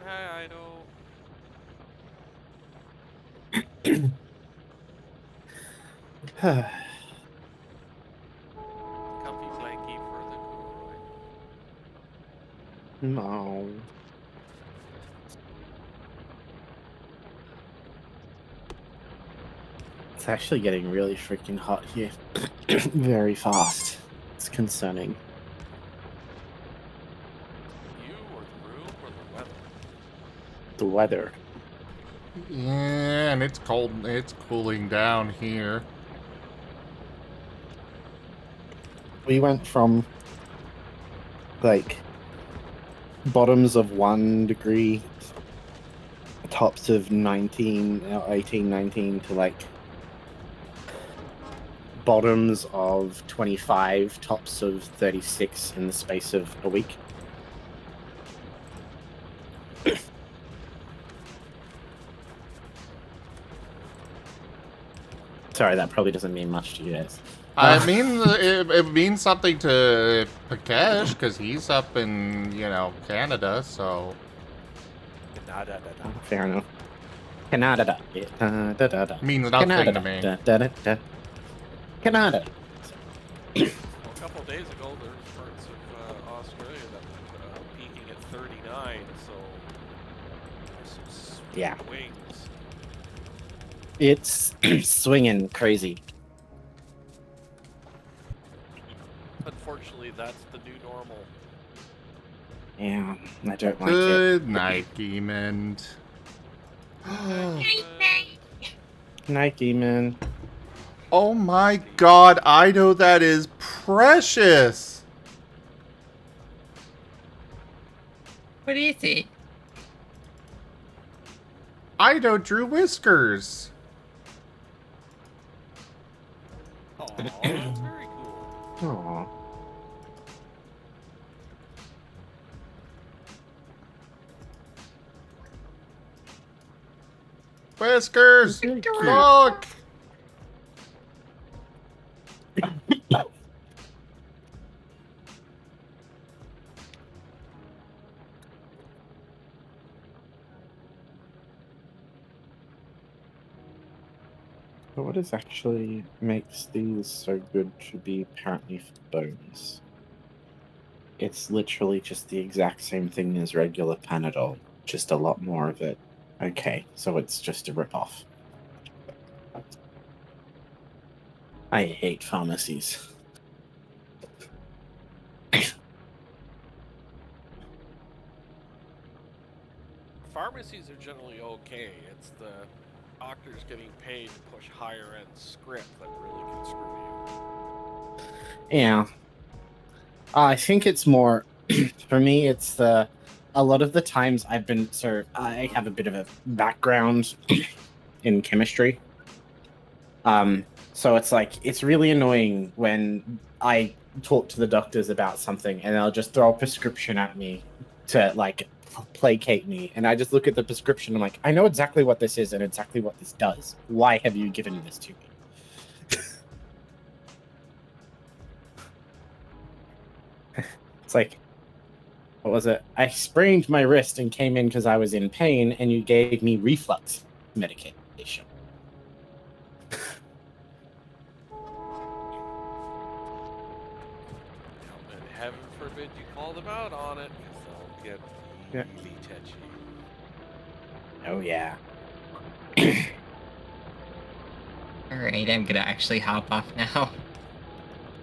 Hey, Ido. Comfy flanky for the cool ride. No. It's actually getting really freaking hot here. Very fast. It's concerning. You or the room or the weather? The weather. Yeah, and it's cold. It's cooling down here. We went from like bottoms of 1 degree, tops of 19, 18, 19 to like bottoms of 25, tops of 36 in the space of a week. Sorry, that probably doesn't mean much to you guys. I mean, it means something to Pakesh, because he's up in, you know, Canada, so... Fair enough. Canada. Means nothing to me. Canada. Well, a couple of days ago, there were parts of Australia that were peaking at 39, so some sweet Yeah. wings. It's swinging crazy. Unfortunately, that's the new normal. Yeah, I don't like it. Good night, Demon. Night, Demon. Oh my god, Ido, that is precious! What is it? Ido drew Whiskers. Oh, that's very cool. Aww. Whiskers! Look! But what is actually makes these so good to be apparently for bones? It's literally just the exact same thing as regular Panadol, just a lot more of it. Okay, so it's just a ripoff. I hate pharmacies. Pharmacies are generally okay. It's the doctors getting paid to push higher end script that really can screw you. Yeah. I think it's more, for me, it's the, a lot of the times I've been, so I have a bit of a background in chemistry. So it's like, it's really annoying when I talk to the doctors about something and they'll just throw a prescription at me to like placate me. And I just look at the prescription, I'm like, I know exactly what this is and exactly what this does. Why have you given this to me? It's like, what was it? I sprained my wrist and came in because I was in pain, and you gave me reflux medication. And heaven forbid you call them out on it, because they'll get really touchy. Oh, yeah. Alright, I'm gonna actually hop off now.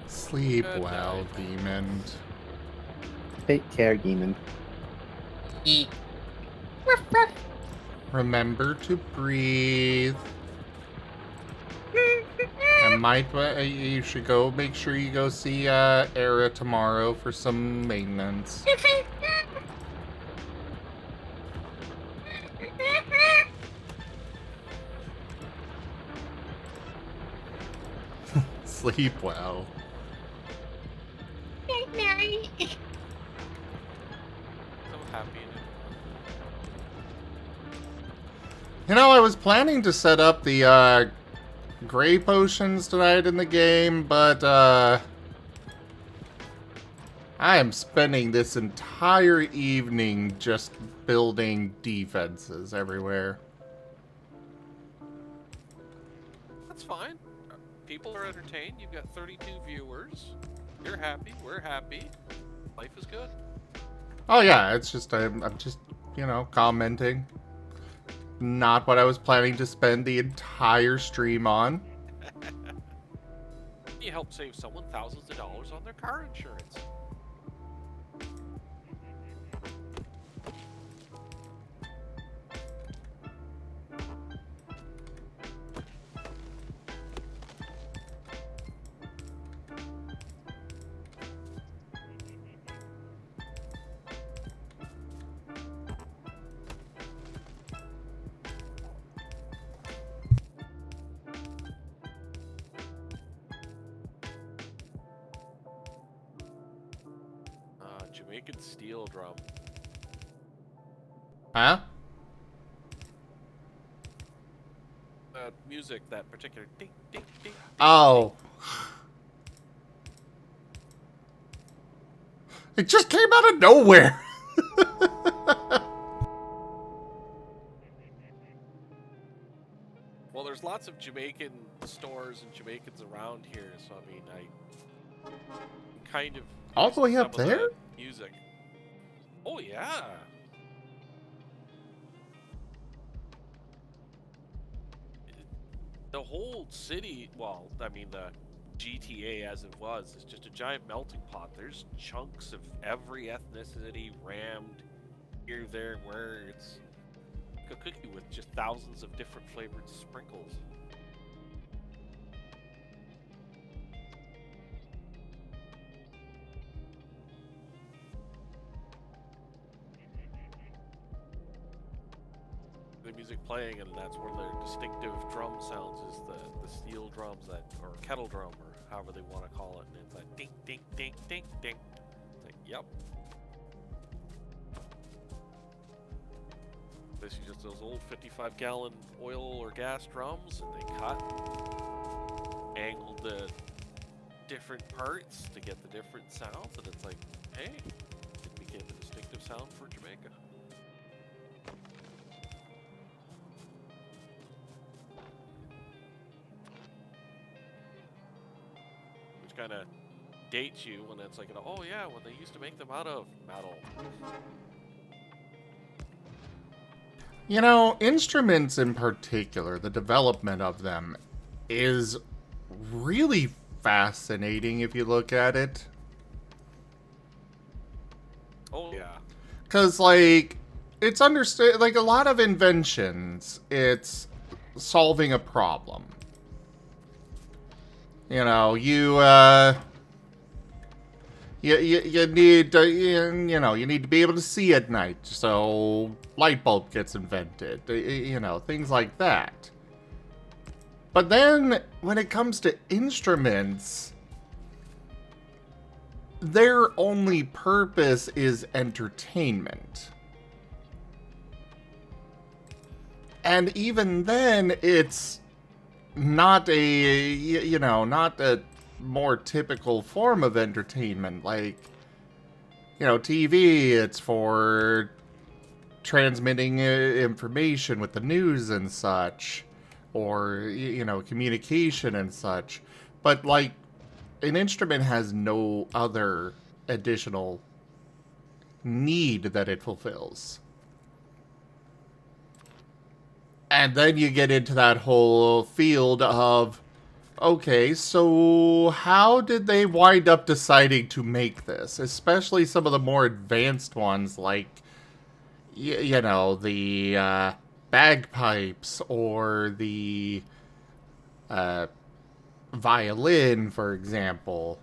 Sleep well, Demon. Take care, Demon. Eat. Remember to breathe. And you should go, make sure you go see Era tomorrow for some maintenance. Sleep well. Good night. So happy. You know, I was planning to set up the gray potions tonight in the game, but I am spending this entire evening just building defenses everywhere. That's fine. People are entertained. You've got 32 viewers. You're happy. We're happy. Life is good. Oh yeah, it's just I'm just, you know, commenting. Not what I was planning to spend the entire stream on. You help save someone thousands of dollars on their car insurance. Jamaican steel drum. Huh? Music, that particular ding, ding, ding, ding. Oh. It just came out of nowhere. Well, there's lots of Jamaican stores and Jamaicans around here, so I mean, I kind of All the way some up of there? the music. Oh yeah. The whole city, well, I mean the GTA as it was, is just a giant melting pot. There's chunks of every ethnicity rammed here, there, and where. It's like a cookie with just thousands of different flavored sprinkles. The music playing, and that's one of their distinctive drum sounds is the steel drums that, or kettle drum, or however they want to call it, and it's like ding, ding, ding, ding, ding. It's like, yep. This is just those old 55-gallon oil or gas drums, and they cut, angled the different parts to get the different sounds, and it's like, hey, it became a distinctive sound for Jamaica. Which kind of dates you when it's like, oh yeah, when they used to make them out of metal. You know, instruments in particular, the development of them is really fascinating if you look at it. Oh, yeah. Because, like, it's understood, like, a lot of inventions, it's solving a problem. You know, you need, you need to be able to see at night, so light bulb gets invented, you know, things like that. But then, when it comes to instruments, their only purpose is entertainment. And even then, it's not a, not a more typical form of entertainment. Like, TV, it's for transmitting information with the news and such, or, communication and such. But, like, an instrument has no other additional need that it fulfills. And then you get into that whole field of, okay, so how did they wind up deciding to make this? Especially some of the more advanced ones, like, the bagpipes or the violin, for example.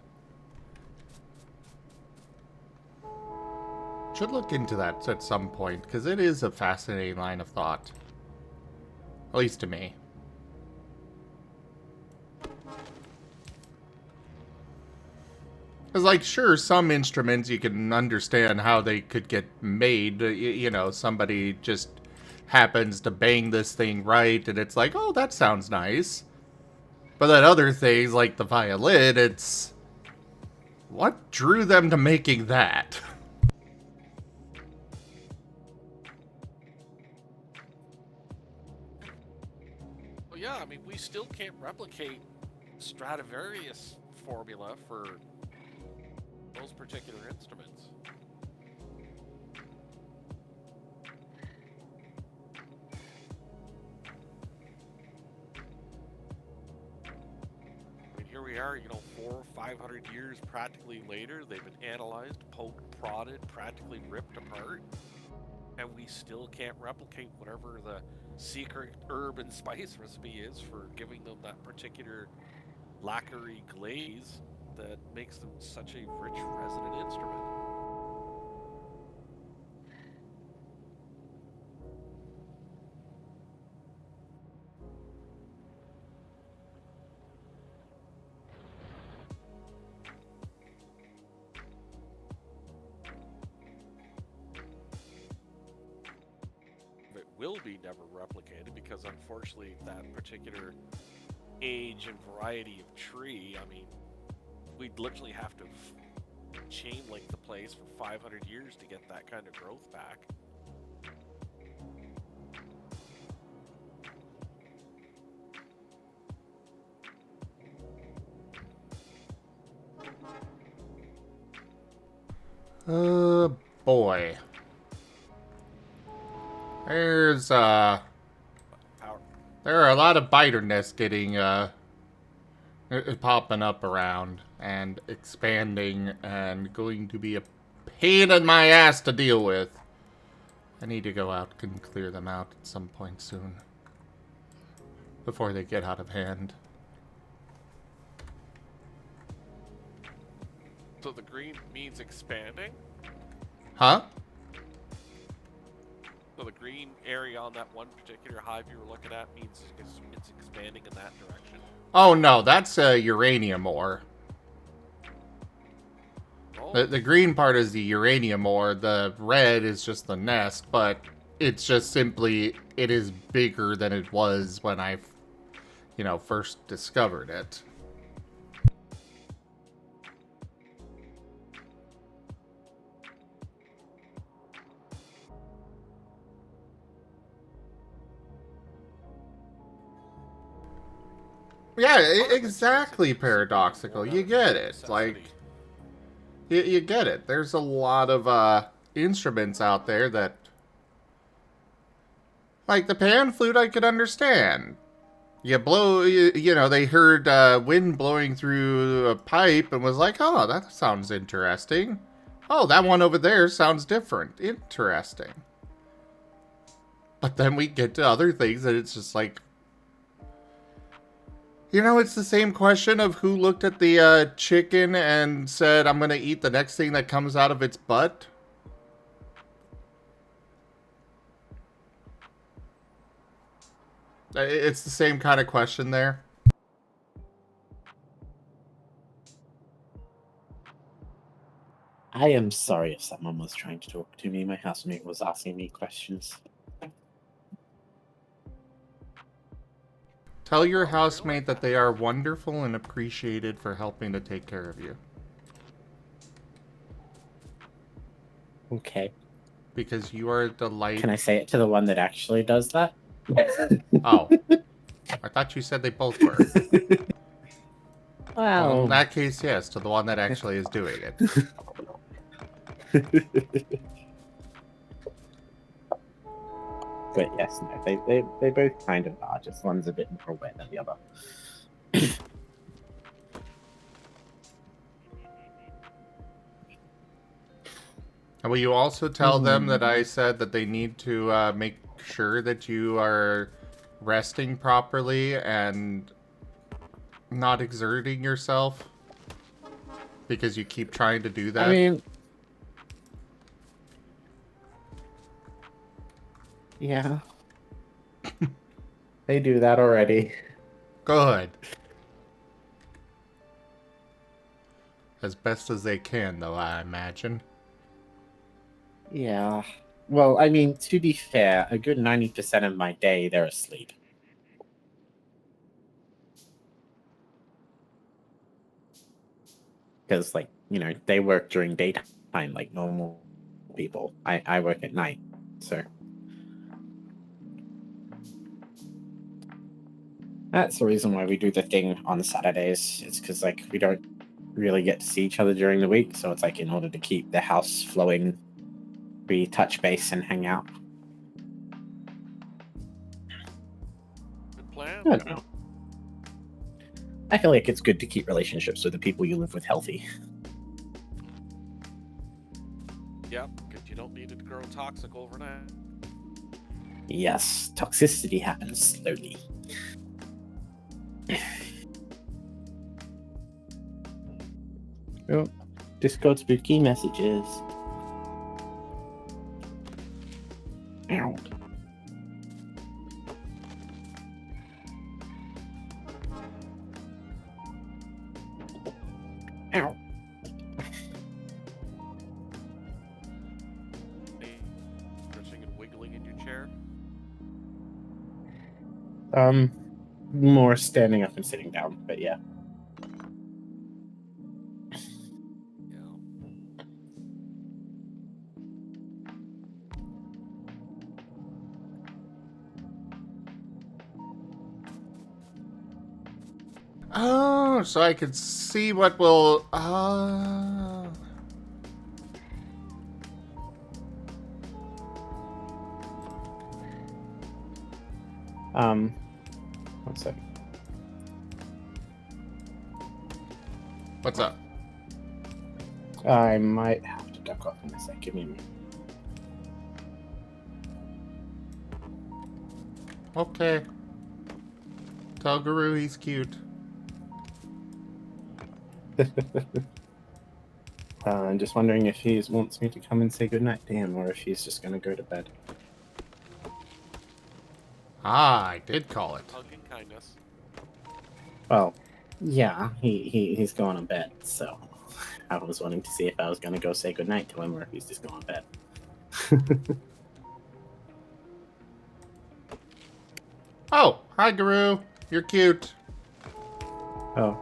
Should look into that at some point, because it is a fascinating line of thought. At least to me. Because, like, sure, some instruments you can understand how they could get made. Somebody just happens to bang this thing right, and it's like, oh, that sounds nice. But then other things, like the violin, it's... what drew them to making that? Well, yeah, I mean, we still can't replicate Stradivarius formula for those particular instruments. I mean, here we are, 400 or 500 years practically later, they've been analyzed, poked, prodded, practically ripped apart, and we still can't replicate whatever the secret herb and spice recipe is for giving them that particular lacquery glaze that makes them such a rich resonant instrument. It will be never replicated because unfortunately that particular age and variety of tree, I mean, we'd literally have to chain link the place for 500 years to get that kind of growth back. Boy. There's, Power. There are a lot of biter nests getting, popping up around and expanding and going to be a pain in my ass to deal with. I need to go out and clear them out at some point soon. Before they get out of hand. So the green means expanding? Huh? So the green area on that one particular hive you were looking at means it's expanding in that direction? Oh no, that's uranium ore. Oh. The green part is the uranium ore. The red is just the nest, but it's just simply, it is bigger than it was when I, first discovered it. Yeah, exactly, Paradoxical. You get it. Like, you get it. There's a lot of instruments out there that... Like, the pan flute I could understand. You blow, they heard wind blowing through a pipe and was like, oh, that sounds interesting. Oh, that one over there sounds different. Interesting. But then we get to other things and it's just like... it's the same question of who looked at the chicken and said, I'm going to eat the next thing that comes out of its butt. It's the same kind of question there. I am sorry if someone was trying to talk to me. My housemate was asking me questions. Tell your housemate that they are wonderful and appreciated for helping to take care of you. Okay. Because you are a delight. Can I say it to the one that actually does that? Oh. I thought you said they both were. Well, in that case, yes, to the one that actually is doing it. But yes, no, they both kind of are. Just one's a bit more aware than the other. Will you also tell them that I said that they need to make sure that you are resting properly and not exerting yourself? Because you keep trying to do that? I mean... Yeah. They do that already. Good. As best as they can, though, I imagine. Yeah. Well, I mean, to be fair, a good 90% of my day, they're asleep. Because, like, they work during daytime like normal people. I work at night, so... That's the reason why we do the thing on Saturdays. It's because, like, we don't really get to see each other during the week, so it's like in order to keep the house flowing, we touch base and hang out. Good plan. I don't know. I feel like it's good to keep relationships with the people you live with healthy. Yeah, because you don't need it to grow toxic overnight. Yes, toxicity happens slowly. Oh, Discord spooky messages. Ow. Ow. Stretching and wiggling in your chair. More standing up and sitting down, but yeah. Oh, so I could see what will... One sec. What's up? I might have to duck off in a sec. Give me a minute. Okay. Tell Guru he's cute. I'm just wondering if he wants me to come and say goodnight to him, or if he's just gonna go to bed. Ah, I did call it. Hug and kindness. Well, yeah, he's going to bed, so I was wanting to see if I was gonna go say goodnight to him, or if he's just going to bed. Oh, hi Guru. You're cute. Oh.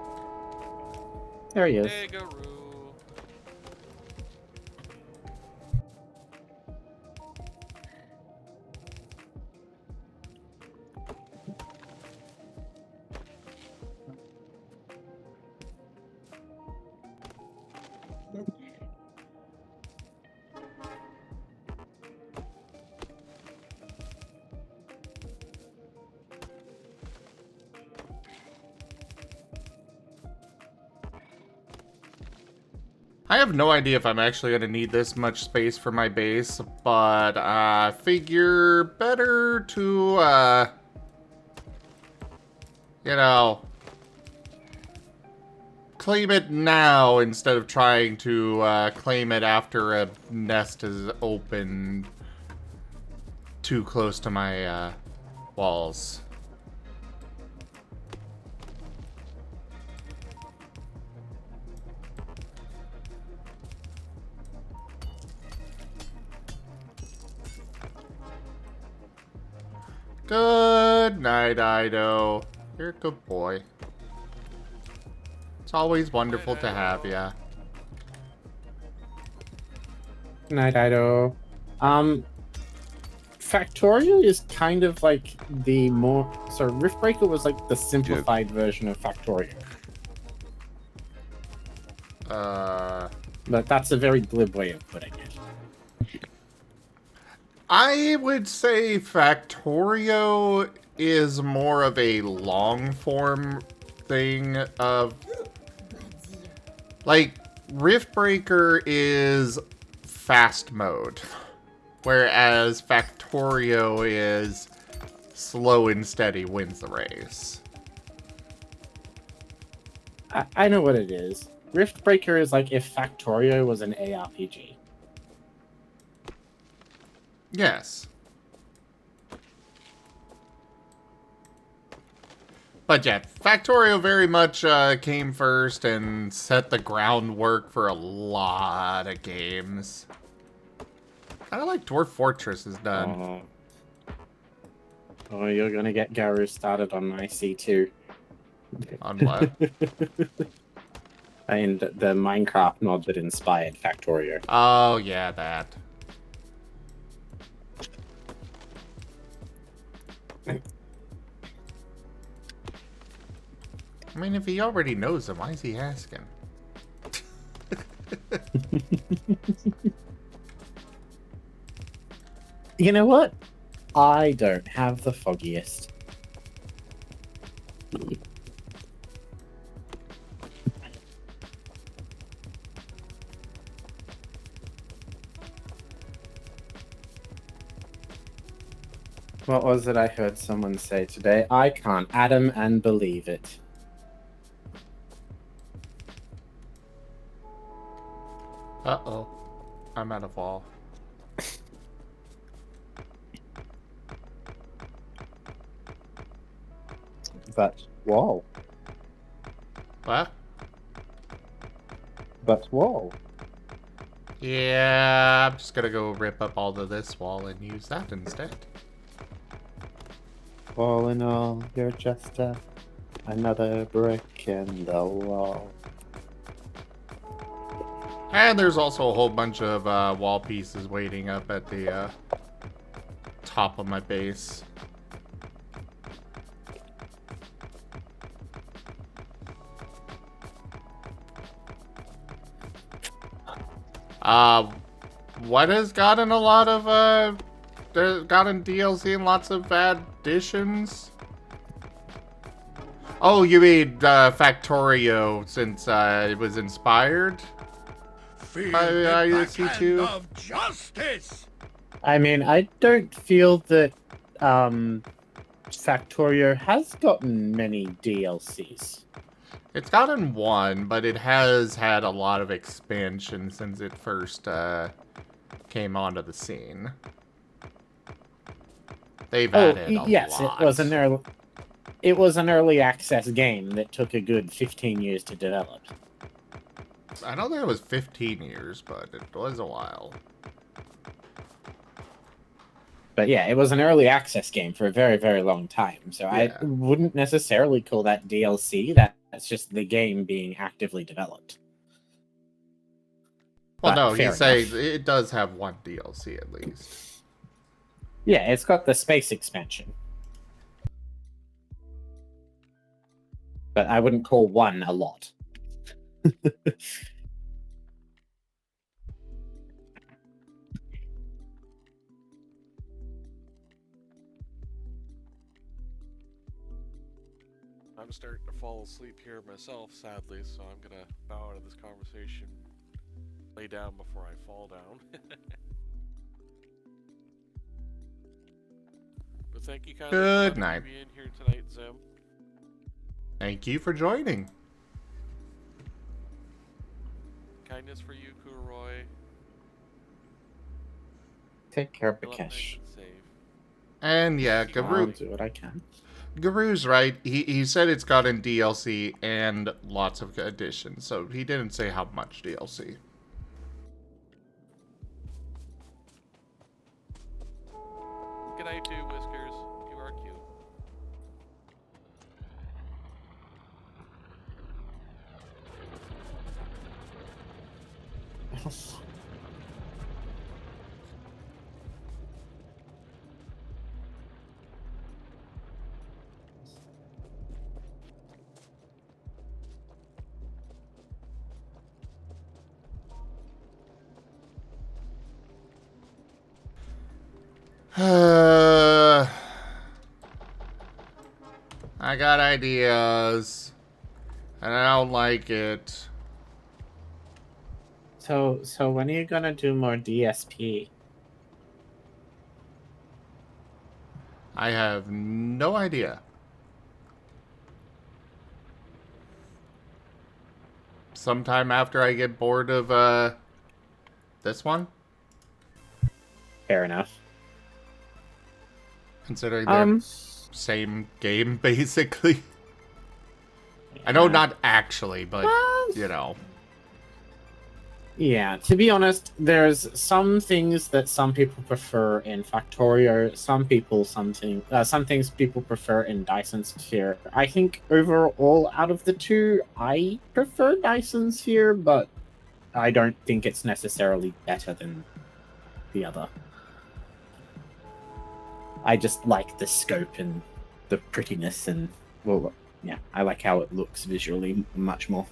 There he is. Hey, Guru. I have no idea if I'm actually going to need this much space for my base, but I figure better to, you know, claim it now instead of trying to claim it after a nest is open too close to my walls. Good night, Ido. You're a good boy. It's always wonderful to have ya. Night, Ido. Factorio is kind of like the more... So Riftbreaker was like the simplified version of Factorio. But that's a very glib way of putting it. I would say Factorio is more of a long form thing of... Like, Riftbreaker is fast mode, whereas Factorio is slow and steady wins the race. I know what it is. Riftbreaker is like if Factorio was an ARPG. Yes. But yeah, Factorio very much came first and set the groundwork for a lot of games. Kind of like Dwarf Fortress is done. Oh, you're gonna get Garu started on my C2. On what? And the Minecraft mod that inspired Factorio. Oh, yeah, that. I mean, if he already knows him, why is he asking? You know what? I don't have the foggiest. What was it I heard someone say today? I can't Adam and believe it. Uh-oh. I'm out of wall. But wall. What? But wall. Yeah, I'm just gonna go rip up all of this wall and use that instead. All in all, you're just another brick in the wall. And there's also a whole bunch of wall pieces waiting up at the top of my base. What has gotten a lot of gotten DLC and lots of additions? Oh, you mean Factorio, since it was inspired by ISC2? Of justice. I mean, I don't feel that Factorio has gotten many DLCs. It's gotten one, but it has had a lot of expansion since it first came onto the scene. They've added a yes, lot. it was an early access game that took a good 15 years to develop. I don't think it was 15 years, but it was a while. But yeah, it was an early access game for a very, very long time. So I wouldn't necessarily call that DLC. That's just the game being actively developed. Well, But no, fair he's saying enough. it does have one DLC at least. Yeah, it's got the space expansion. But I wouldn't call one a lot. I'm starting to fall asleep here myself, sadly, so I'm gonna bow out of this conversation, lay down before I fall down. But thank you kindly Good for night. letting me be in here tonight, Zim. Thank you for joining. Kindness for you, Kuroy. Take care, Fill up nice Bakesh. and safe. And yeah, I'll Guru, do what I can. Guru's right. He said it's gotten DLC and lots of additions, so he didn't say how much DLC. Good night, too, Whiskers. You are cute. I got ideas, and I don't like it. So when are you gonna do more DSP? I have no idea. Sometime after I get bored of this one, Fair enough. considering they're same game basically. I know not actually, but you know. Yeah, to be honest, there's some things that some people prefer in Factorio, some things people prefer in Dyson Sphere. I think overall, out of the two, I prefer Dyson Sphere, but I don't think it's necessarily better than the other. I just like the scope and the prettiness and, well, yeah, I like how it looks visually much more.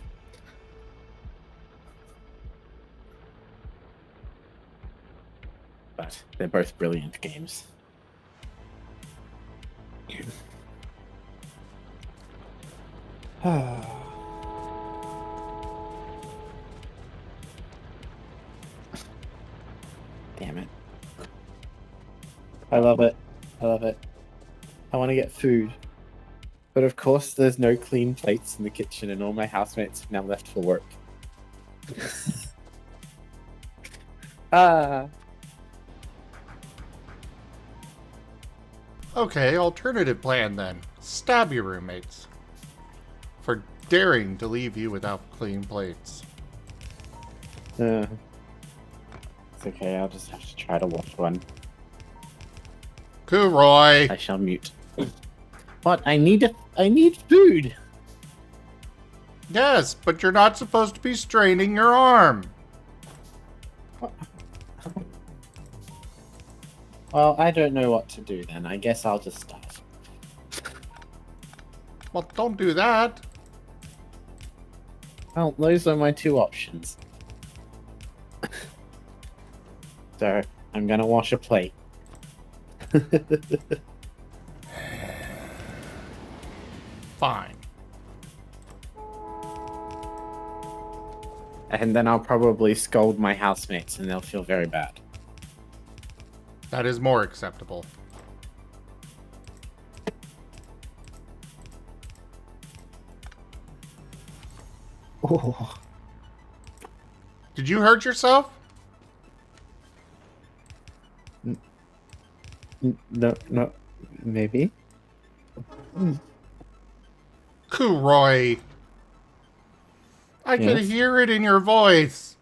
But they're both brilliant games. Damn it. I love it. I love it. I want to get food. But of course, there's no clean plates in the kitchen, and all my housemates have now left for work. Okay, alternative plan then. Stab your roommates. For daring to leave you without clean plates. It's okay, I'll just have to try to wash one. Kuroy! I shall mute. What? I need food! Yes, but you're not supposed to be straining your arm. Well, I don't know what to do then. I guess I'll just starve. Well, don't do that. Well, those are my two options. So, I'm gonna wash a plate. Fine. And then I'll probably scold my housemates and they'll feel very bad. That is more acceptable. Oh. Did you hurt yourself? No, maybe. Kuroy. I could Yes? hear it in your voice.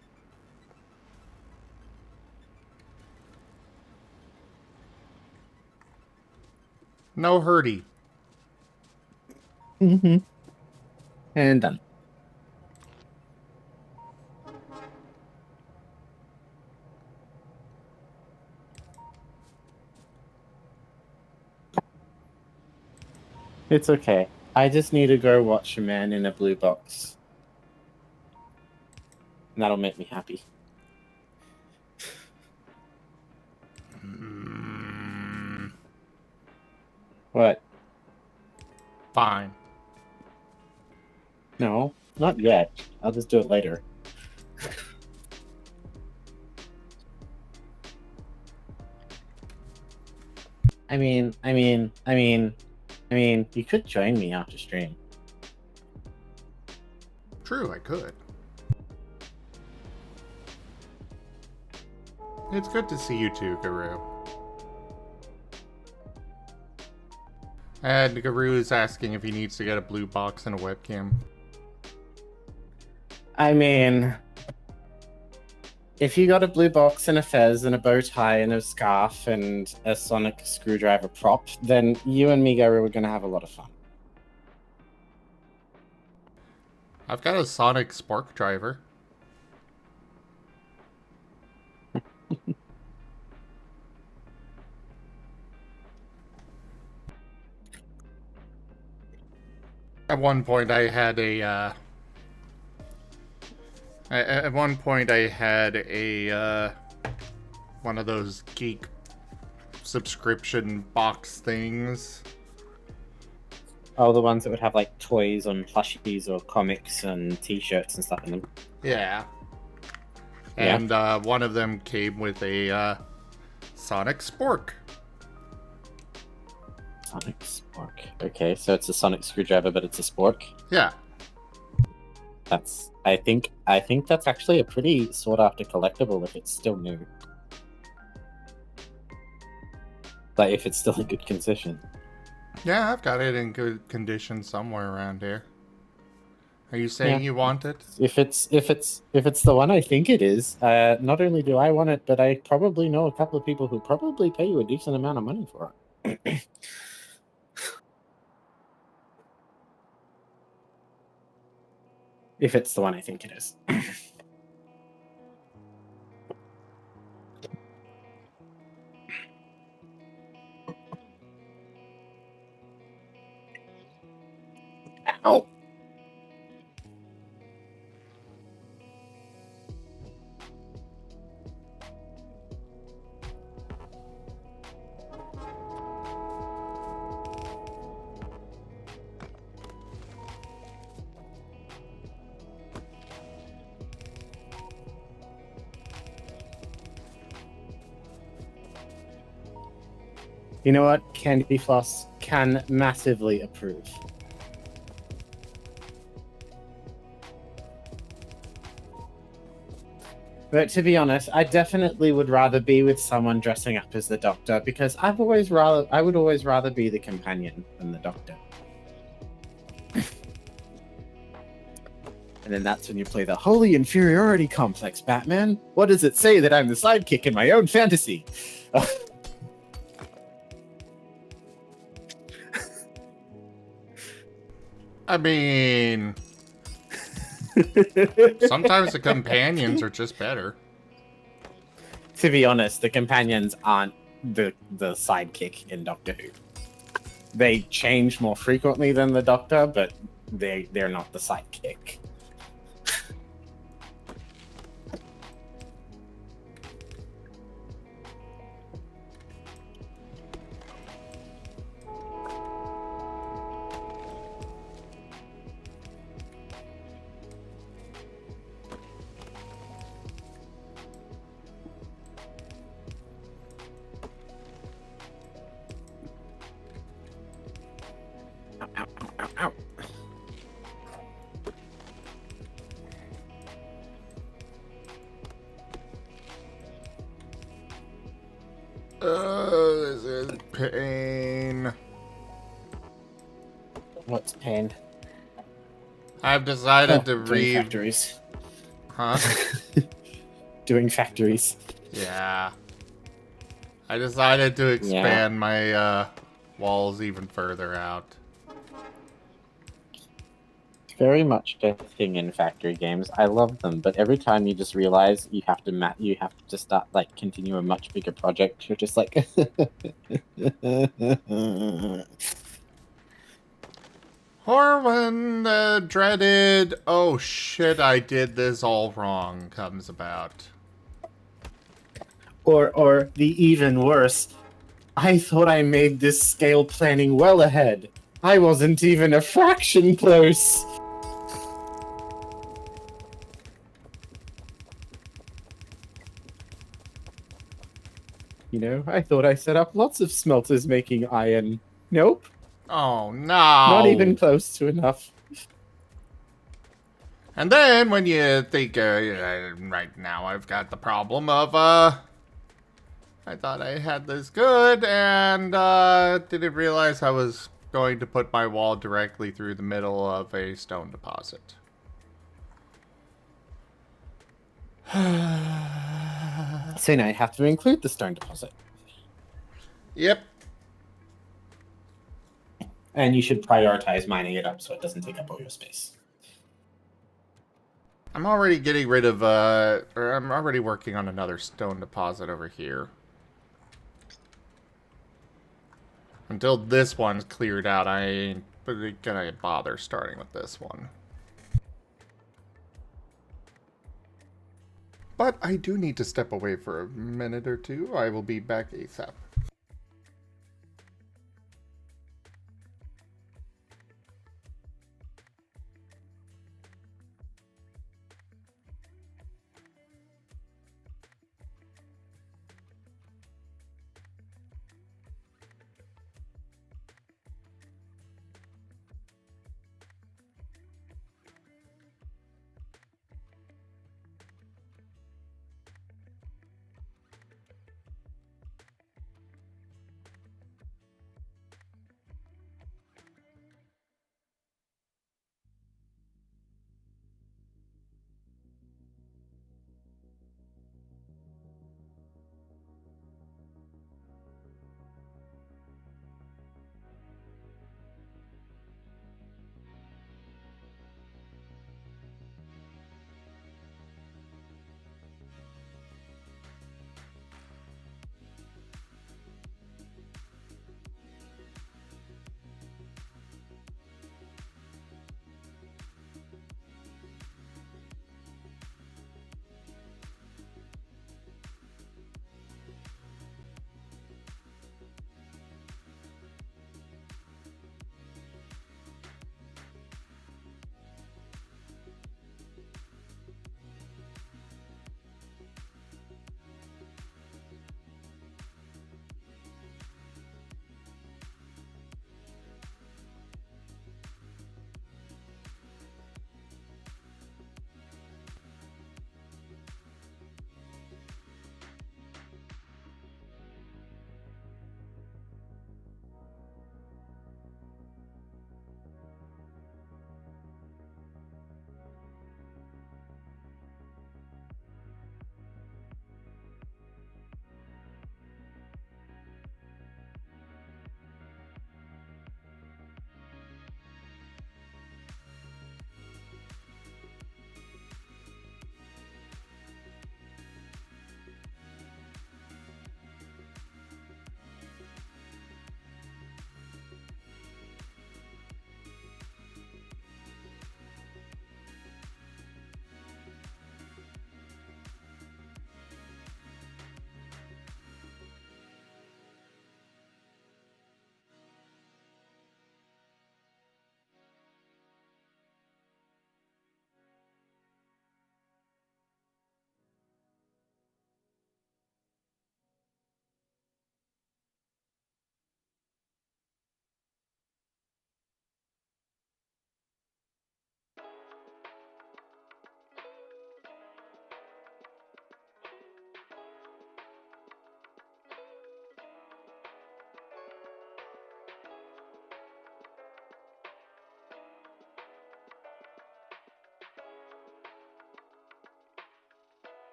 No hurty. Mm-hmm. And done. It's okay. I just need to go watch a man in a blue box. And that'll make me happy. What? Fine. No, not yet. I'll just do it later. I mean, you could join me after stream. True, I could. It's good to see you too, Guru. And Guru is asking if he needs to get a blue box and a webcam. I mean, if you got a blue box and a fez and a bow tie and a scarf and a sonic screwdriver prop, then you and me, Guru, are gonna have a lot of fun. I've got a sonic spark driver. At one point I had a, At one point I had a, one of those geek subscription box things. Oh, the ones that would have like toys and plushies or comics and t-shirts and stuff in them. Yeah. Yeah. And one of them came with a sonic spork. Sonic spork. Okay, so it's a sonic screwdriver, but it's a spork. Yeah. That's. I think that's actually a pretty sought after collectible if it's still new. Like if it's still in good condition. Yeah, I've got it in good condition somewhere around here. Are you saying you want it? If it's the one I think it is, not only do I want it, but I probably know a couple of people who probably pay you a decent amount of money for it. If it's the one I think it is. Ow! You know what? Candy Floss can massively approve. But to be honest, I definitely would rather be with someone dressing up as the Doctor because I would always rather be the companion than the Doctor. And then that's when you play the holy inferiority complex, Batman. What does it say that I'm the sidekick in my own fantasy? I mean, sometimes the companions are just better. To be honest, the companions aren't the sidekick in Doctor Who. They change more frequently than the Doctor, but they're not the sidekick. This is pain. What's pain? I've decided to doing factories. Huh? Doing factories. Yeah. I decided to expand my walls even further out. Very much a thing in factory games. I love them, but every time you just realize you have to start like continue a much bigger project, you're just like Or when the dreaded, oh shit, I did this all wrong comes about. Or the even worse, I thought I made this scale planning well ahead. I wasn't even a fraction close. You know, I thought I set up lots of smelters making iron. Nope. Oh no! Not even close to enough. And then when you think, right now I've got the problem of, I thought I had this good, and, didn't realize I was going to put my wall directly through the middle of a stone deposit. So now you have to include the stone deposit. Yep. And you should prioritize mining it up so it doesn't take up all your space. I'm already getting rid of, or I'm already working on another stone deposit over here. Until this one's cleared out, I ain't really gonna bother starting with this one. But I do need to step away for a minute or two. I will be back ASAP.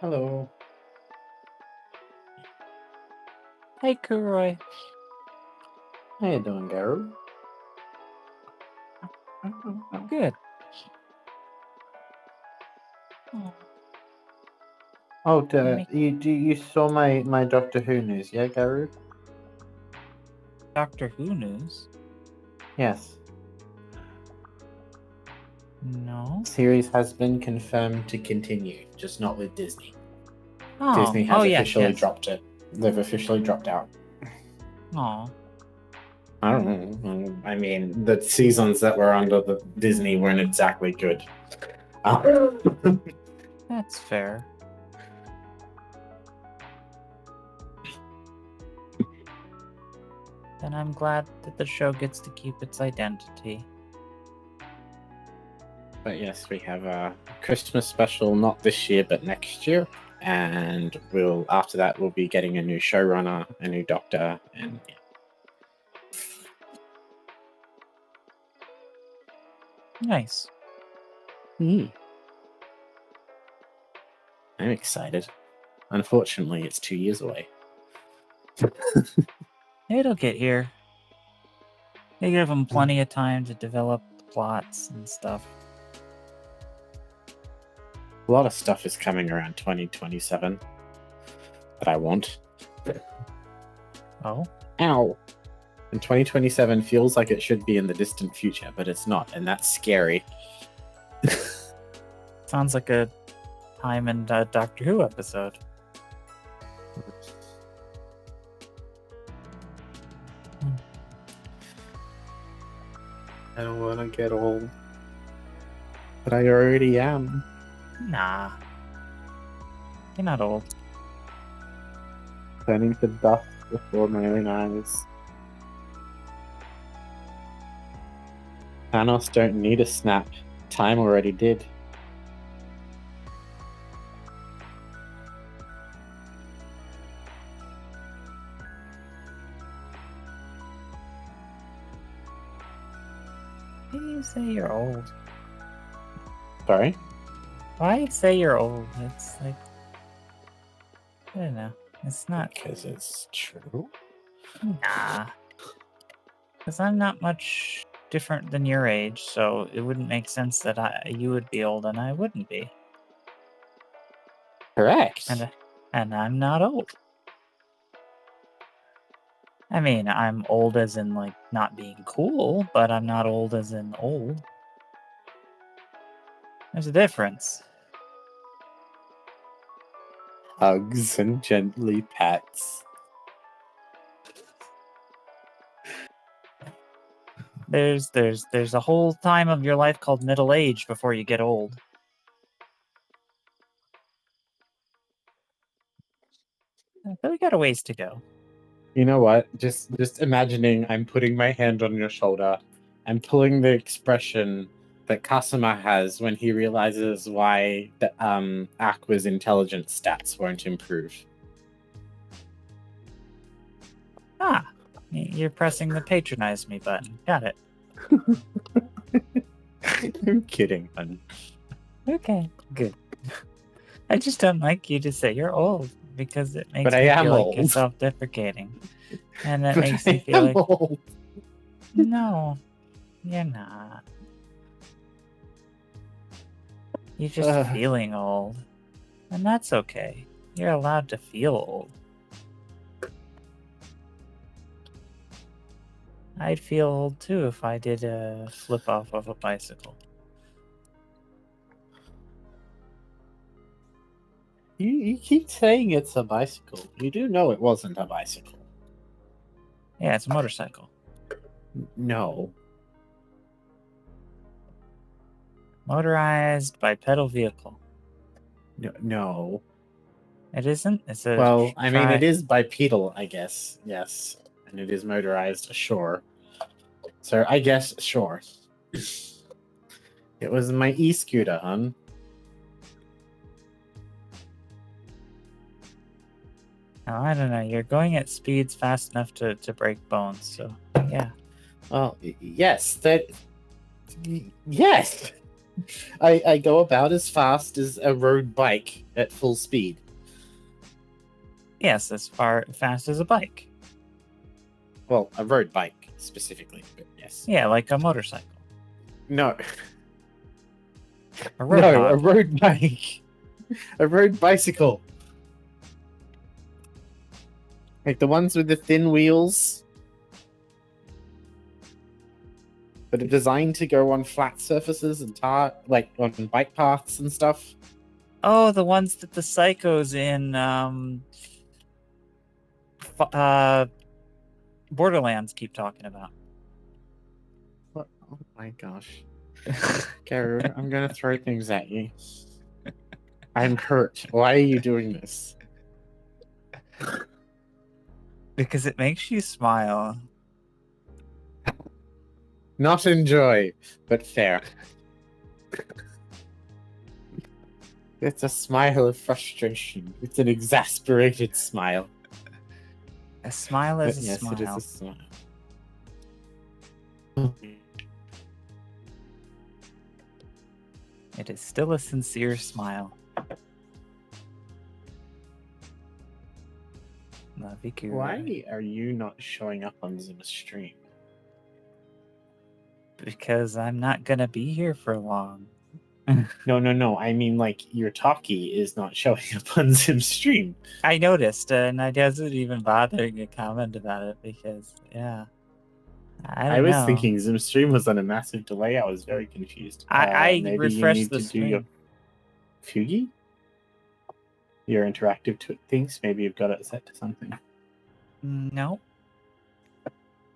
Hello. Hey, Kuroi. How you doing, Garu? Good. Oh, you saw my Doctor Who news, yeah, Garu? Doctor Who news? Yes. No. Series has been confirmed to continue, just not with Disney. Oh, Disney has yes, officially yes. dropped it. They've officially dropped out. Oh. I don't know. I mean, the seasons that were under the Disney weren't exactly good. That's fair. Then I'm glad that the show gets to keep its identity. But yes, we have a Christmas special, not this year, but next year. And after that, we'll be getting a new showrunner, a new doctor, and yeah. Nice. I'm excited. Unfortunately, it's 2 years away. It'll get here. They give them plenty of time to develop the plots and stuff. A lot of stuff is coming around 2027 that I want. Oh? Ow! And 2027 feels like it should be in the distant future, but it's not, and that's scary. Sounds like a time in a Doctor Who episode. I don't want to get old. But I already am. Nah. You're not old. Turning to dust before my own eyes. Thanos don't need a snap. Time already did. Why do you say you're old? Sorry? Why say you're old? It's like... I don't know. It's not... Because it's true? Nah. Because I'm not much different than your age, so it wouldn't make sense that you would be old and I wouldn't be. Correct. And I'm not old. I mean, I'm old as in, like, not being cool, but I'm not old as in old. There's a difference. Hugs and gently pats. There's a whole time of your life called middle age before you get old. But we got a ways to go. You know what? Just imagining I'm putting my hand on your shoulder and pulling the expression that Kasuma has when he realizes why the Aqua's intelligence stats won't improve. Ah, you're pressing the patronize me button. Got it. I'm kidding, hon. Okay, good. I just don't like you to say you're old because it makes But I me am feel like you're old. self-deprecating, and that But makes I me feel am like old. no, you're not. You're just feeling old, and that's okay. You're allowed to feel old. I'd feel old too if I did a flip off of a bicycle. You keep saying it's a bicycle. You do know it wasn't a bicycle. Yeah, it's a motorcycle. No. Motorized bipedal vehicle. No. It isn't? It's a Well, I mean, it is bipedal, I guess. Yes. And it is motorized, sure. So I guess, sure. It was my e-scooter, hon. Oh, I don't know. You're going at speeds fast enough to break bones, so yeah. Well, yes. Yes! I go about as fast as a road bike at full speed. Yes, as fast as a bike. Well, a road bike specifically, but yes. Yeah, like a motorcycle. No. A road No, a hog. road bike. A road bicycle. Like the ones with the thin wheels that are designed to go on flat surfaces and like on bike paths and stuff. Oh, the ones that the psychos in Borderlands keep talking about. What? Oh my gosh. Garu, I'm gonna throw things at you. I'm hurt. Why are you doing this? Because it makes you smile. Not enjoy, but fair. It's a smile of frustration. It's an exasperated smile. A smile is But a yes, smile. it is a smile. It is still a sincere smile. Love you, Kira. Why are you not showing up on Zim's stream? Because I'm not gonna be here for long. No. I mean, like, your talkie is not showing up on Zim's stream. I noticed, and I wasn't even bothering to comment about it because, yeah. I was know. thinking Zim's stream was on a massive delay. I was very confused. I maybe refreshed you need the to do your Fugi? Your interactive things? Maybe you've got it set to something. No,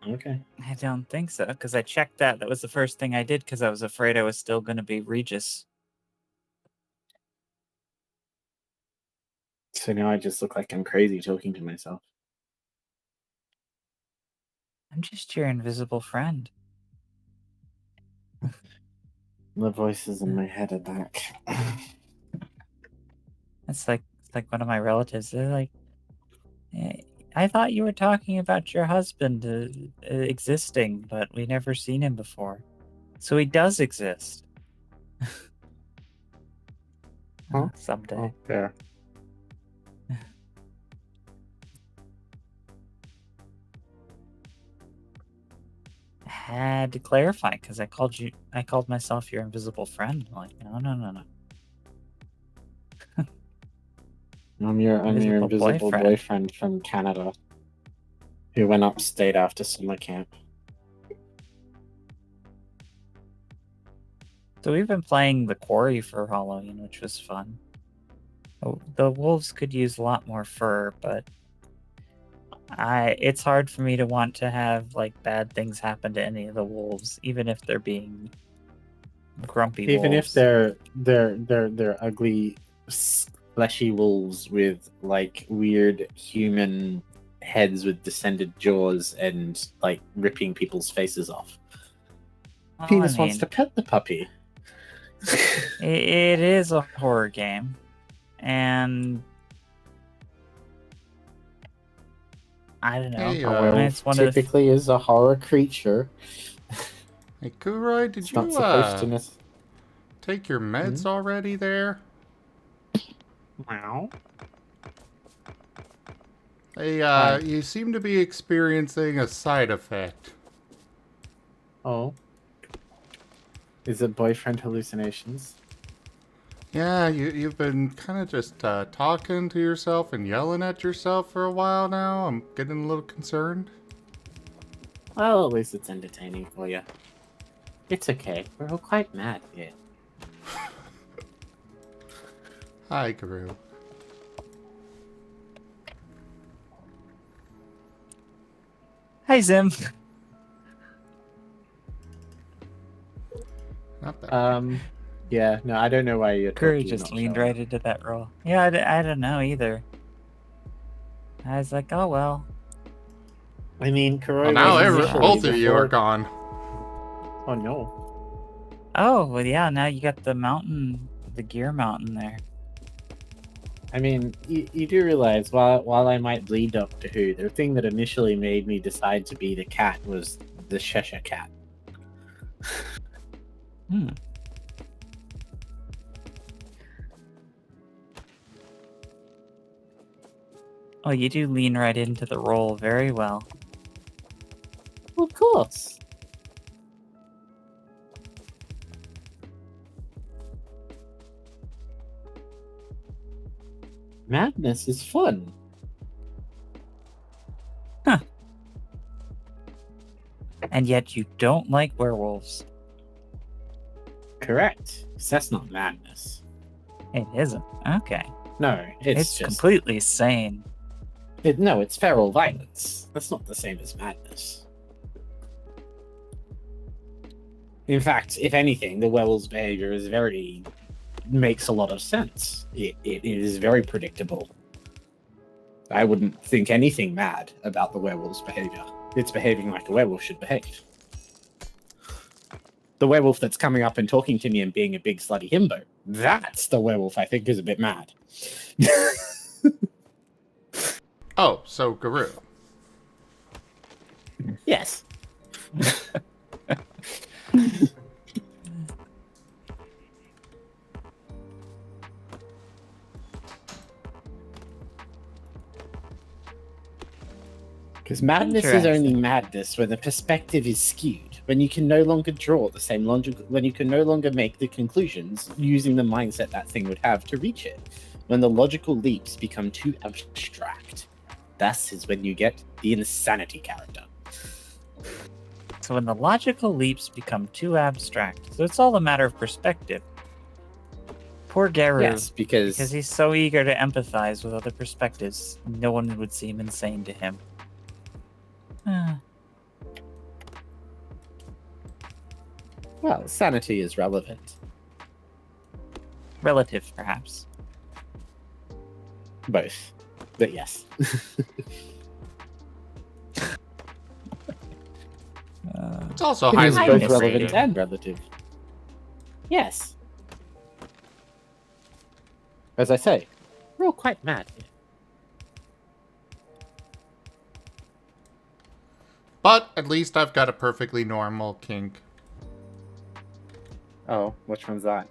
Okay. I don't think so, because I checked that. That was the first thing I did because I was afraid I was still going to be Regis. So now I just look like I'm crazy talking to myself. I'm just your invisible friend. The voices in my head are back. It's like one of my relatives. They're like, I thought you were talking about your husband existing, but we never seen him before. So he does exist. Huh? Someday. Oh, fair. Had to clarify because I called myself your invisible friend. Like, no. I'm your Invisible invisible boyfriend. boyfriend from Canada who went upstate after summer camp. So we've been playing the quarry for Halloween, which was fun. Oh, the wolves could use a lot more fur, but it's hard for me to want to have like bad things happen to any of the wolves, even if they're being grumpy Even wolves. if they're ugly, fleshy wolves with like weird human heads with descended jaws and like ripping people's faces off. Well, Penis I wants mean, to pet the puppy. it is a horror game, and I don't know. Hey, A werewolf it's one of the typically is a horror creature. Hey, Kuroi, did It's you not supposed to take your meds already there? Wow. Hey, Hi. you seem to be experiencing a side effect. Oh. Is it boyfriend hallucinations? Yeah, you've been kind of just talking to yourself and yelling at yourself for a while now. I'm getting a little concerned. Well, at least it's entertaining for you. It's okay. We're all quite mad here. Hi, Guru. Hi, Zim. Not bad. Yeah, no, I don't know why you're Curry talking, just not leaned showing right into that role. Yeah, I don't know either. I was like, oh well. I mean, Kuroi Well, now was initially both of you are before- gone. Oh no. Oh well, yeah. Now you got the mountain, the gear mountain there. I mean, you do realize while I might bleed Doctor Who, the thing that initially made me decide to be the cat was the Cheshire cat. Oh, you do lean right into the role very well. Of course. Madness is fun. And yet you don't like werewolves. Correct. 'Cause that's not madness. It isn't. Okay. No, it's just completely sane. No, it's feral violence. That's not the same as madness. In fact, if anything, the werewolf's behavior is makes a lot of sense. It is very predictable. I wouldn't think anything mad about the werewolf's behavior. It's behaving like a werewolf should behave. The werewolf that's coming up and talking to me and being a big slutty himbo, that's the werewolf I think is a bit mad. Oh, so Guru. Yes. Because madness is only madness when the perspective is skewed, when you can no longer draw the same logical, when you can no longer make the conclusions using the mindset that thing would have to reach it, when the logical leaps become too abstract. Thus is when you get the insanity character. So when the logical leaps become too abstract, so it's all a matter of perspective. Poor Garu. Yes, because he's so eager to empathize with other perspectives, no one would seem insane to him. Well, sanity is relevant. Relative, perhaps. Both. But yes. It's also it is highly both relevant and relative. Yes. As I say, we're all quite mad here. But at least I've got a perfectly normal kink. Oh, which one's that?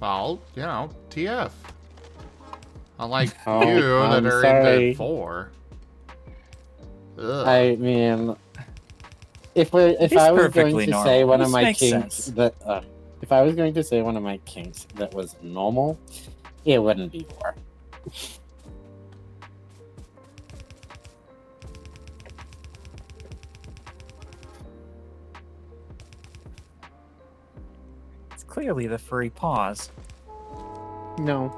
Well, you know, TF. Unlike Oh, you that I'm are sorry. into 4. Ugh. I mean, if I was going to say one of my kinks that, if I was going to say one of my kinks that was normal, it wouldn't be war. It's clearly the furry paws. No.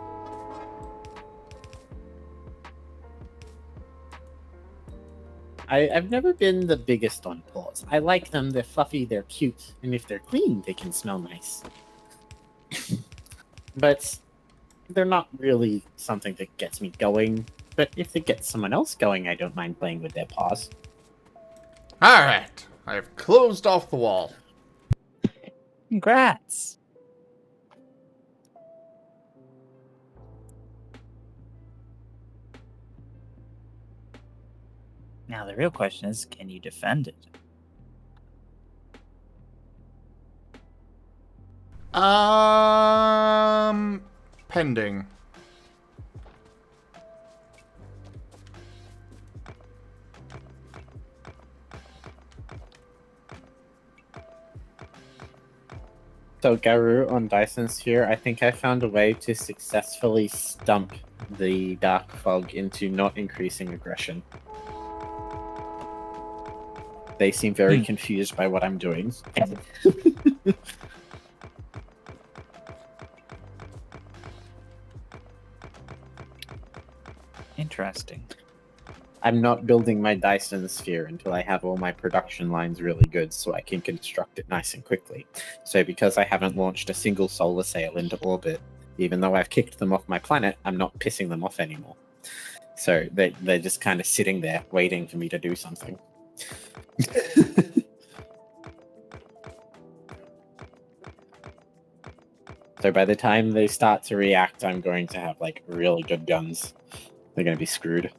I've never been the biggest on paws. I like them, they're fluffy, they're cute, and if they're clean, they can smell nice. But they're not really something that gets me going. But if they get someone else going, I don't mind playing with their paws. Alright, I've closed off the wall. Congrats! Now the real question is, can you defend it? Pending. So Garu on Dyson Sphere, I think I found a way to successfully stump the Dark Fog into not increasing aggression. They seem very confused by what I'm doing. Interesting. I'm not building my Dyson Sphere until I have all my production lines really good so I can construct it nice and quickly. So because I haven't launched a single solar sail into orbit, even though I've kicked them off my planet, I'm not pissing them off anymore. So they're just kind of sitting there waiting for me to do something. So by the time they start to react, I'm going to have like really good guns. They're going to be screwed.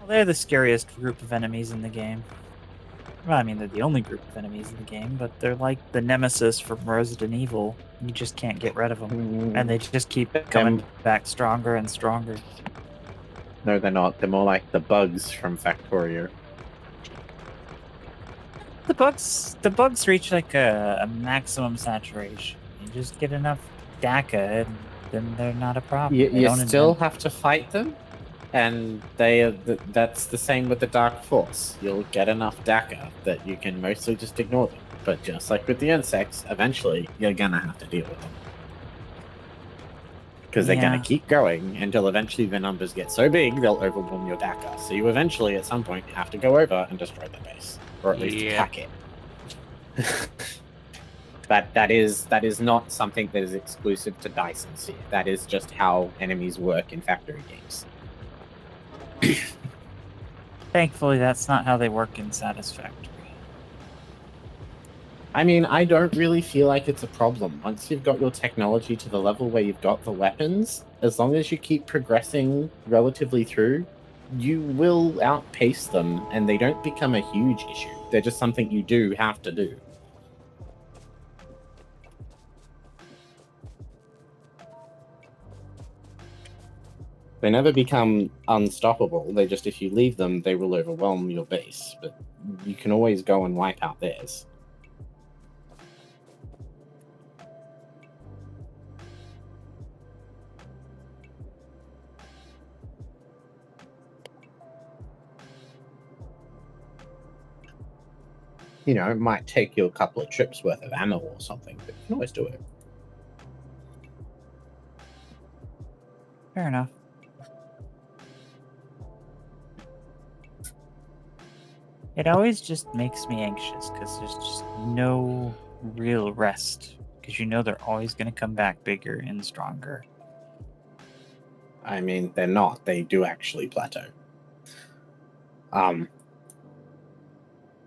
Well, they're the scariest group of enemies in the game. Well, I mean, they're the only group of enemies in the game, but they're like the nemesis from Resident Evil. You just can't get rid of them. And they just keep coming back stronger and stronger. No, they're not. They're more like the bugs from Factorio. The bugs reach like a maximum saturation. You just get enough DACA, and then they're not a problem. They You don't still invent- have to fight them, and that's the same with the Dark Force. You'll get enough DACA that you can mostly just ignore them. But just like with the insects, eventually you're gonna have to deal with them. Because they're Yeah. gonna keep going until eventually the numbers get so big they'll overwhelm your DACA. So you eventually, at some point, have to go over and destroy the base, or at least attack it. that is not something that is exclusive to Dyson Sphere. That is just how enemies work in Factory games. Thankfully, that's not how they work in Satisfactory. I mean, I don't really feel like it's a problem. Once you've got your technology to the level where you've got the weapons, as long as you keep progressing relatively through, you will outpace them, and they don't become a huge issue. They're just something you do have to do. They never become unstoppable. They just, if you leave them, they will overwhelm your base. But you can always go and wipe out theirs. You know, it might take you a couple of trips worth of ammo or something, but you can always do it. Fair enough. It always just makes me anxious because there's just no real rest. Because you know they're always going to come back bigger and stronger. I mean, they're not. They do actually plateau.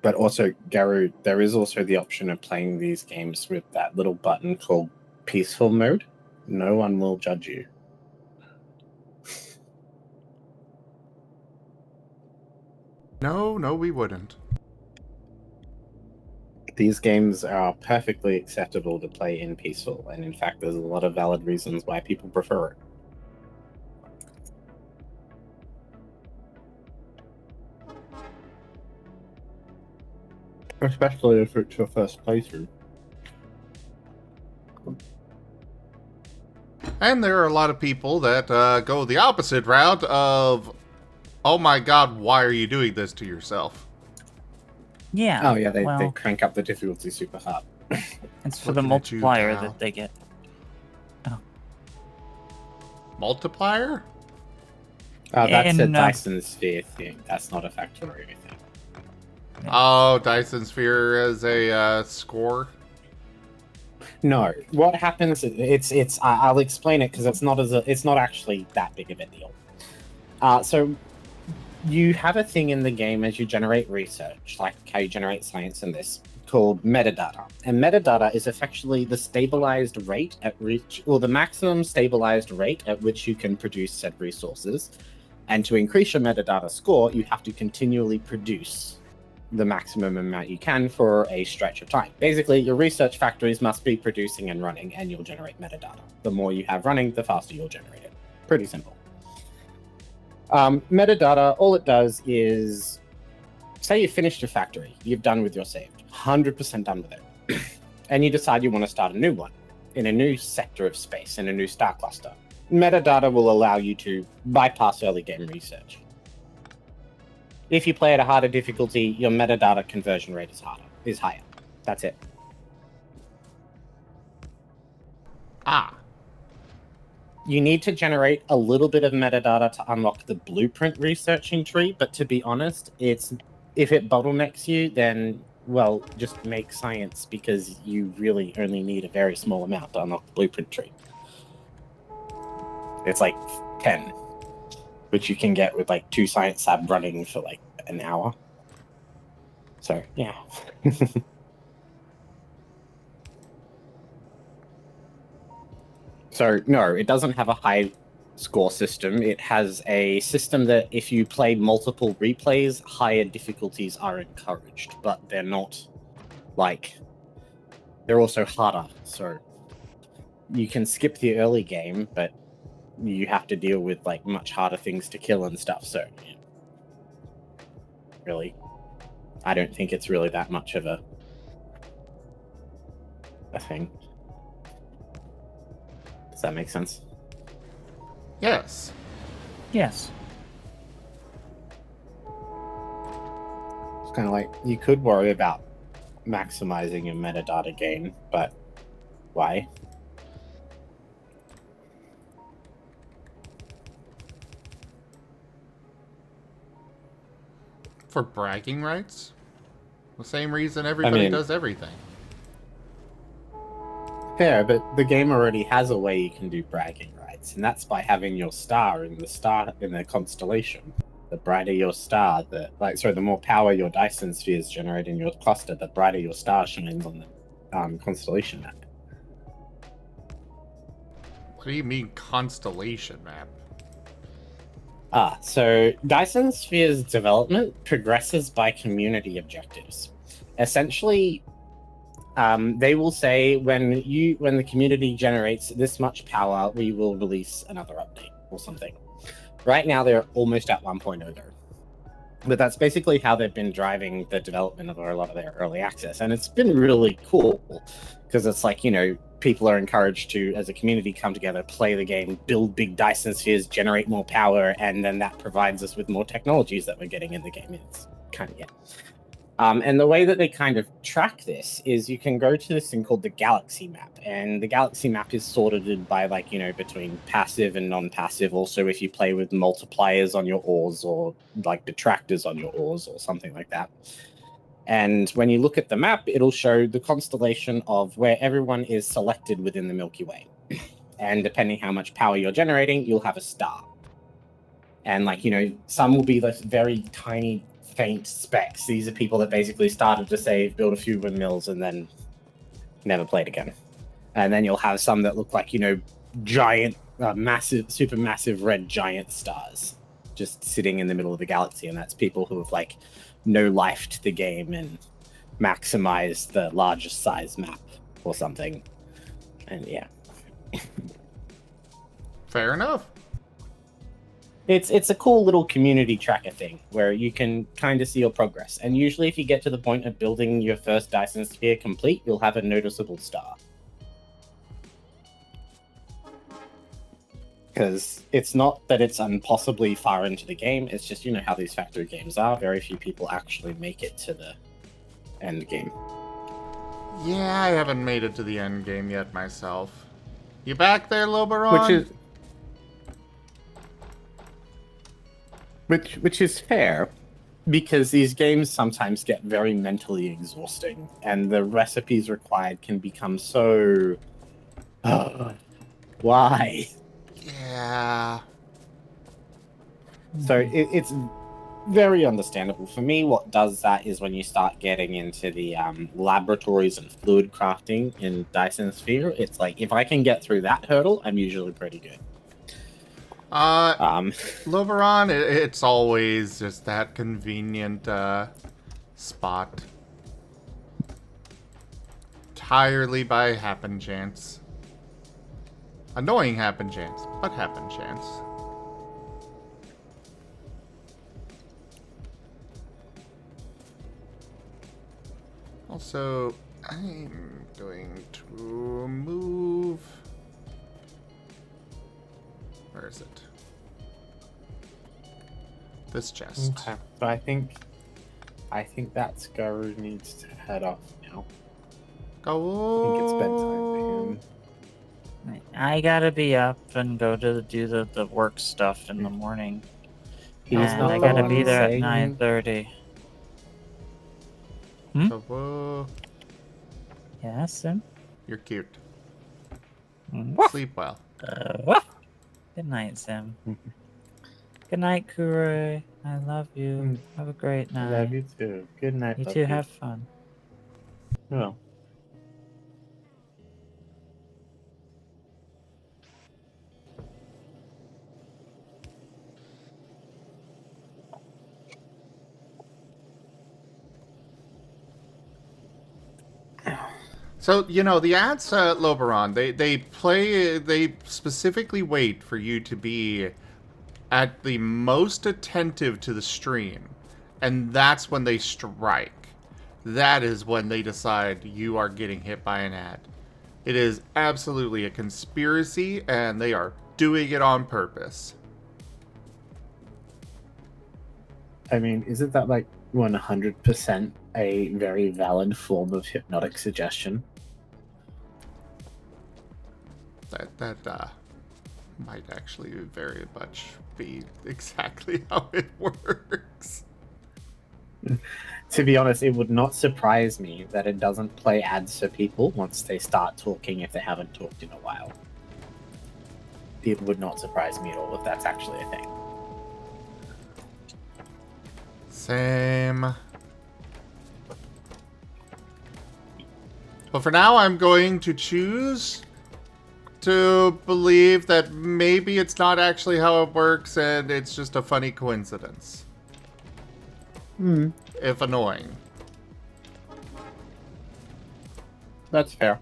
But also, Garu, there is also the option of playing these games with that little button called Peaceful Mode. No one will judge you. No, we wouldn't. These games are perfectly acceptable to play in peaceful, and in fact, there's a lot of valid reasons why people prefer it. Especially if it's your first playthrough. And there are a lot of people that go the opposite route of, oh my god, why are you doing this to yourself? Yeah. Oh yeah, they well, crank up the difficulty super hard. it's for the Looking at you, multiplier pal. that they get. Multiplier? That's a And, Dyson Sphere thing. That's not a Factorio thing. Oh, Dyson Sphere as a score? No, what happens? I'll explain it because it's not actually that big of a deal. So you have a thing in the game as you generate research, like how you generate science in this, called metadata. And metadata is effectively the stabilized rate at which, or the maximum stabilized rate at which you can produce said resources. And to increase your metadata score, you have to continually produce the maximum amount you can for a stretch of time. Basically, your research factories must be producing and running, and you'll generate metadata. The more you have running, the faster you'll generate it. Pretty simple. Metadata, all it does is, say you finished your factory, you've done with your save, 100% done with it, and you decide you want to start a new one in a new sector of space, in a new star cluster. Metadata will allow you to bypass early game research. If you play at a harder difficulty, your metadata conversion rate is higher. That's it. You need to generate a little bit of metadata to unlock the blueprint researching tree, but to be honest, if it bottlenecks you, then, well, just make science, because you really only need a very small amount to unlock the blueprint tree. It's like 10, which you can get with like 2 science lab running for like an hour. So, yeah. So, no, it doesn't have a high score system. It has a system that if you play multiple replays, higher difficulties are encouraged, but they're not like they're also harder. So you can skip the early game, but you have to deal with like much harder things to kill and stuff. So yeah. Really, I don't think it's really that much of a thing. Does that make sense? Yes. Yes. It's kind of like you could worry about maximizing your metadata gain, but why? For bragging rights? The same reason everybody does everything. Fair, but the game already has a way you can do bragging rights, and that's by having your star in the constellation. The brighter your star, the more power your Dyson spheres generate in your cluster, the brighter your star shines on the constellation map. What do you mean constellation map? So Dyson Sphere's development progresses by community objectives. Essentially, they will say when the community generates this much power, we will release another update or something. Right now, they're almost at 1.0 though. But that's basically how they've been driving the development of a lot of their early access. And it's been really cool because it's like, people are encouraged to, as a community, come together, play the game, build big Dyson spheres, generate more power, and then that provides us with more technologies that we're getting in the game. It's kind of, yeah. And the way that they kind of track this is you can go to this thing called the galaxy map, and the galaxy map is sorted by between passive and non-passive. Also, if you play with multipliers on your ores or like detractors on your ores or something like that. And when you look at the map, it'll show the constellation of where everyone is selected within the Milky Way. And depending how much power you're generating, you'll have a star. And some will be like very tiny faint specks. These are people that basically started to save, build a few windmills, and then never played again. And then you'll have some that look like, giant, massive, supermassive red giant stars just sitting in the middle of the galaxy. And that's people who have no-lifed the game and maximized the largest size map or something. And yeah. Fair enough. It's a cool little community tracker thing where you can kind of see your progress. And usually if you get to the point of building your first Dyson sphere complete, you'll have a noticeable star. Because it's not that it's impossibly far into the game, it's just, how these factory games are. Very few people actually make it to the end game. Yeah, I haven't made it to the end game yet myself. You back there, Loberon? Which is fair, because these games sometimes get very mentally exhausting, and the recipes required can become so... why? Yeah. So it's very understandable. For me, what does that is when you start getting into the laboratories and fluid crafting in Dyson Sphere, it's like, if I can get through that hurdle, I'm usually pretty good. Loberon, it's always just that convenient spot. Entirely by happen chance. Annoying happen chance, but happen chance. Also, I'm going to move... Where is it? This chest. Okay. So I think that Scaru needs to head off now. Go. I think it's bedtime for him. I gotta be up and go to do the work stuff in the morning. He's And not I the gotta one be there at saying- 9:30. Whoa. Yes, Sim? You're cute. Woof. Sleep well. Woof. Good night, Sim. Good night, Kure. I love you. Have a great night. I love you too. Good night. You puppy. too. Have fun. Well. So, you know, the ads, Loberon, they specifically wait for you to be at the most attentive to the stream. And that's when they strike. That is when they decide you are getting hit by an ad. It is absolutely a conspiracy, and they are doing it on purpose. I mean, isn't that like 100% a very valid form of hypnotic suggestion? That might actually very much be exactly how it works. To be honest, it would not surprise me that it doesn't play ads for people once they start talking if they haven't talked in a while. It would not surprise me at all if that's actually a thing. Same. But for now, I'm going to choose to believe that maybe it's not actually how it works and it's just a funny coincidence. If annoying. That's fair.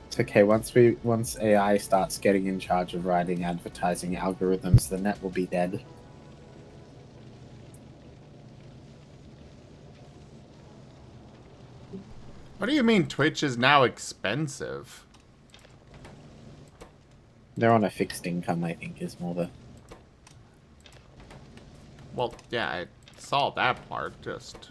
It's okay. Once AI starts getting in charge of writing advertising algorithms, the net will be dead. What do you mean Twitch is now expensive? They're on a fixed income, I think, is more the... Well, yeah, I saw that part, just...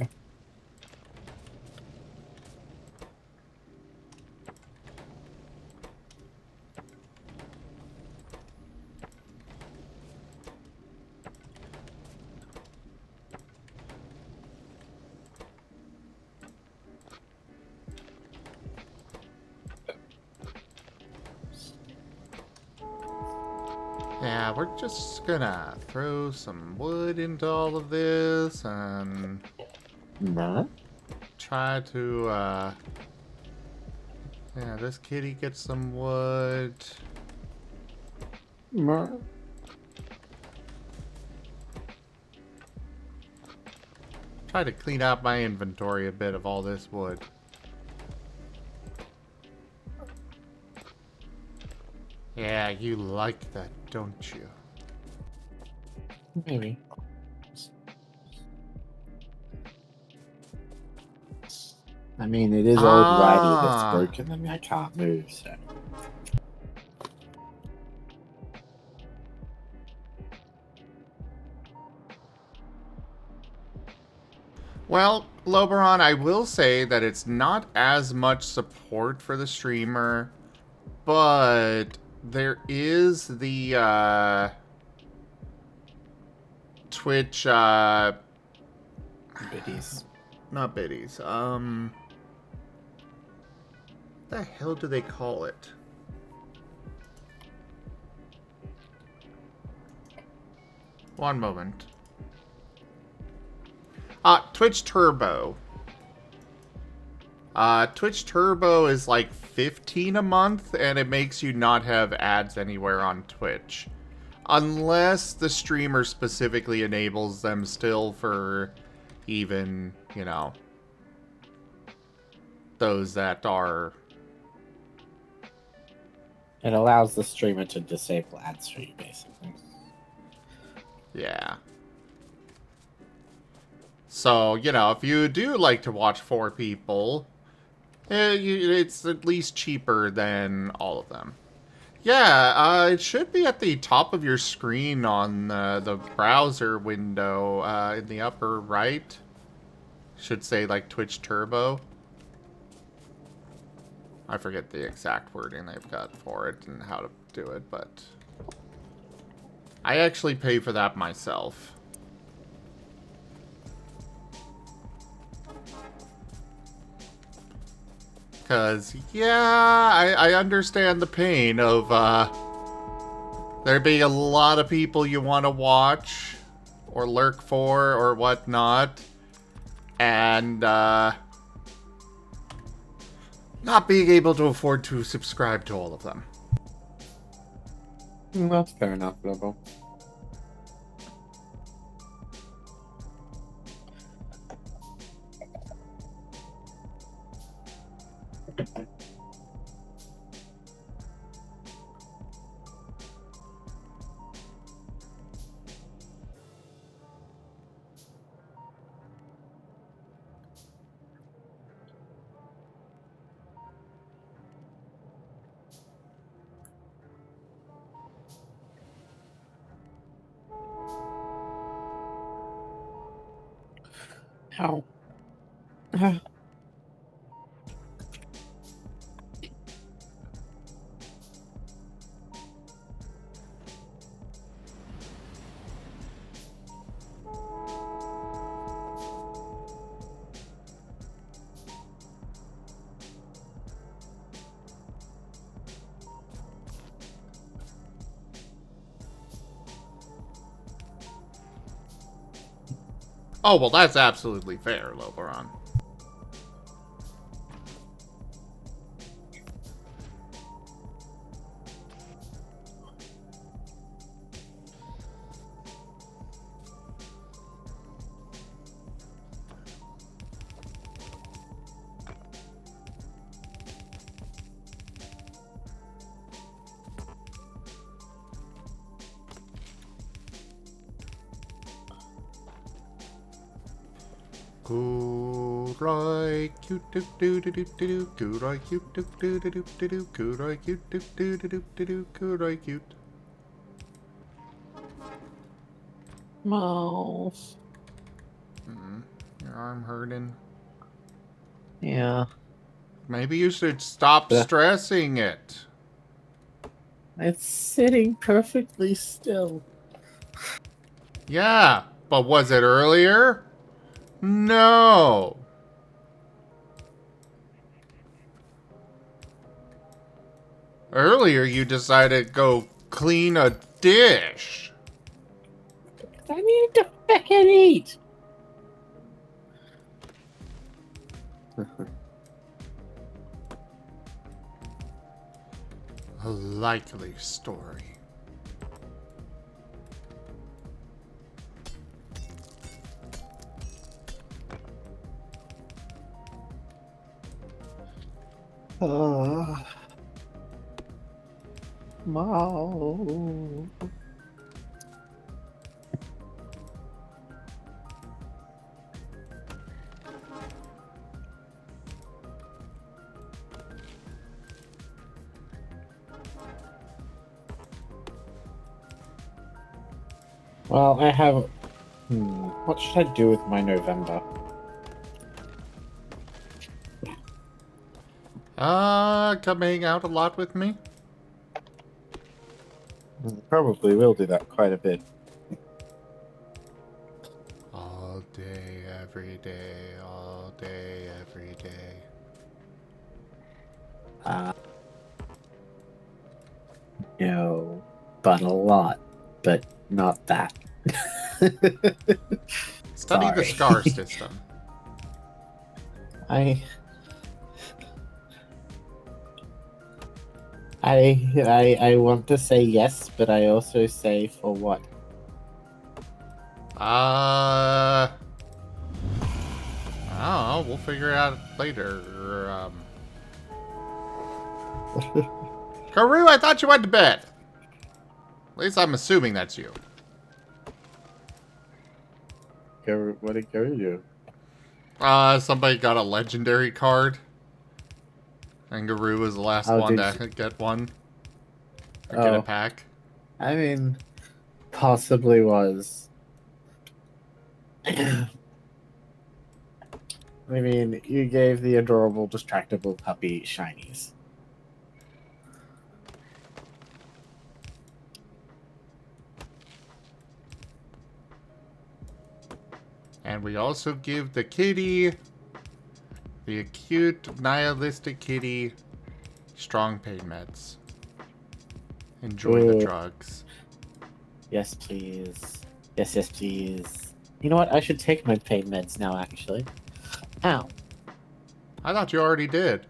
Yeah, we're just gonna throw some wood into all of this and try to, yeah, this kitty gets some wood. Try to clean out my inventory a bit of all this wood. Yeah, you like that, don't you? Maybe. I mean, it is old righty that's broken and I can't move, so... Well, Loberon, I will say that it's not as much support for the streamer, but there is the Twitch biddies. Not biddies. What the hell do they call it? One moment. Twitch Turbo. Twitch Turbo is like $15 a month, and it makes you not have ads anywhere on Twitch. Unless the streamer specifically enables them still for even, you know, those that are... It allows the streamer to disable ads for you, basically. Yeah. So, you know, if you do like to watch 4 people, it's at least cheaper than all of them. Yeah, it should be at the top of your screen on the browser window in the upper right. Should say, like, Twitch Turbo. I forget the exact wording they've got for it and how to do it, but... I actually pay for that myself. Because, yeah, I understand the pain of there being a lot of people you want to watch or lurk for or whatnot, and not being able to afford to subscribe to all of them. That's fair enough, Lobo. Ow. Oh, well, that's absolutely fair, Loberon. Kurai cute doo doo doo doo doo Kurai cute doo doo doo doo doo Kurai cute doo doo doo doo doo Kurai cute. Mouse. Your arm hurting. Yeah. Maybe you should stop stressing it. It's sitting perfectly still. Yeah, but was it earlier? No. Earlier you decided to go clean a dish. I needed to fucking eat. A likely story. Mouse. Well, I have... what should I do with my November? Come hang out a lot with me? Probably will do that quite a bit. All day, every day, all day, every day. No, but a lot, but not that. Study the SCAR system. I want to say yes, but I also say for what? I don't know. We'll figure it out later. Karu, I thought you went to bed. At least I'm assuming that's you. What did Gary do? Somebody got a legendary card. And Garu was the last one to get one. Or get a pack. I mean, possibly was. I mean, you gave the adorable, distractible puppy shinies. And we also give the kitty, the acute nihilistic kitty, strong pain meds. Enjoy the drugs. Yes, please. Yes, yes, please. You know what? I should take my pain meds now, actually. Ow. I thought you already did.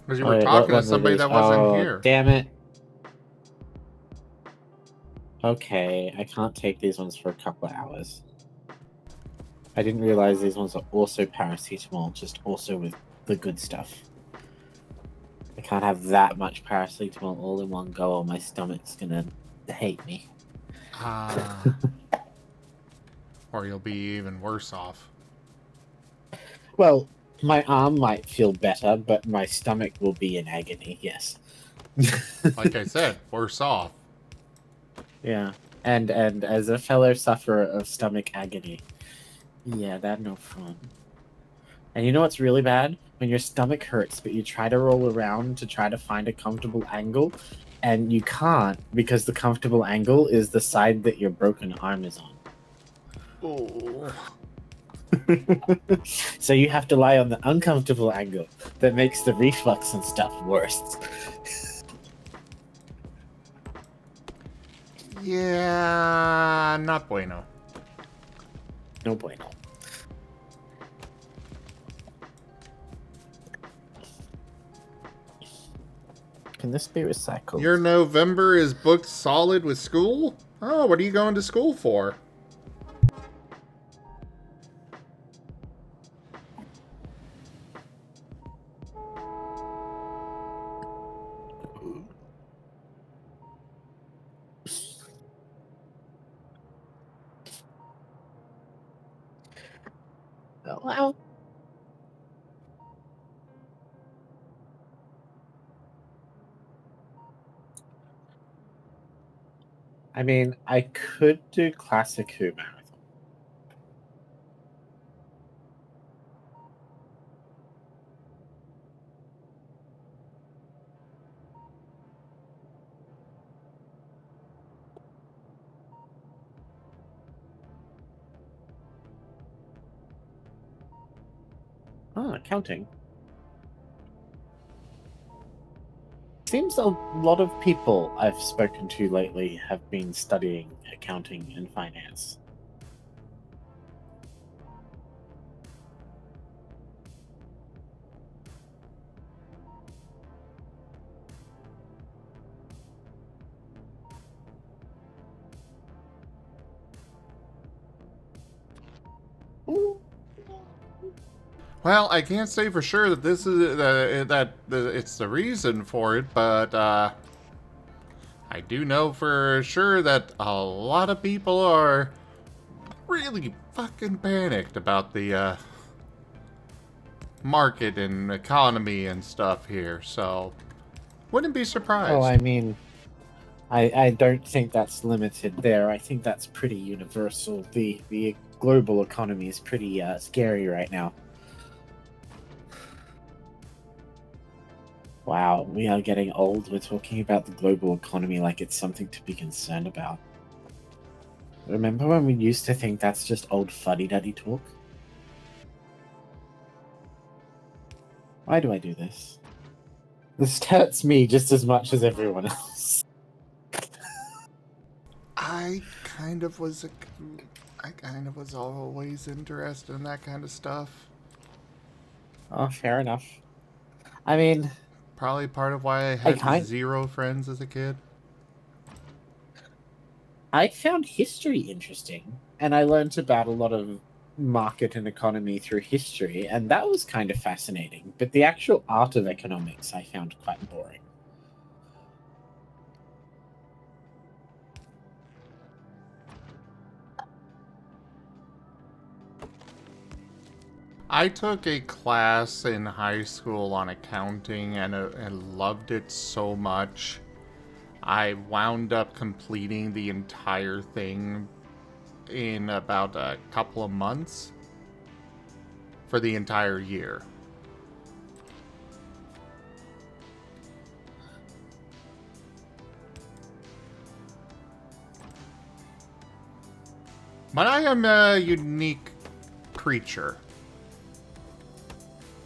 Because you were talking to somebody that wasn't here. Damn it. Okay, I can't take these ones for a couple of hours. I didn't realize these ones are also paracetamol, just also with the good stuff. I can't have that much paracetamol all in one go, or my stomach's gonna hate me. Or you'll be even worse off. Well, my arm might feel better, but my stomach will be in agony, yes. Like I said, worse off. Yeah. And as a fellow sufferer of stomach agony, yeah, that's no fun. And you know what's really bad? When your stomach hurts, but you try to roll around to try to find a comfortable angle, and you can't because the comfortable angle is the side that your broken arm is on. Oh. So you have to lie on the uncomfortable angle that makes the reflux and stuff worse. Yeah, not bueno. No bueno. Can this be recycled? Your November is booked solid with school? Oh, what are you going to school for? Well, I mean, I could do classic Who marathon. Oh, accounting. Seems a lot of people I've spoken to lately have been studying accounting and finance. Well, I can't say for sure that this is that it's the reason for it, but I do know for sure that a lot of people are really fucking panicked about the market and economy and stuff here. So, wouldn't be surprised. Oh, I mean, I don't think that's limited there. I think that's pretty universal. The global economy is pretty scary right now. Wow, we are getting old. We're talking about the global economy like it's something to be concerned about. Remember when we used to think that's just old fuddy-duddy talk? Why do I do this? This hurts me just as much as everyone else. I kind of was always interested in that kind of stuff. Oh, fair enough. I mean, probably part of why I had zero friends as a kid. I found history interesting, and I learned about a lot of market and economy through history, and that was kind of fascinating. But the actual art of economics I found quite boring. I took a class in high school on accounting and loved it so much. I wound up completing the entire thing in about a couple of months for the entire year. But I am a unique creature.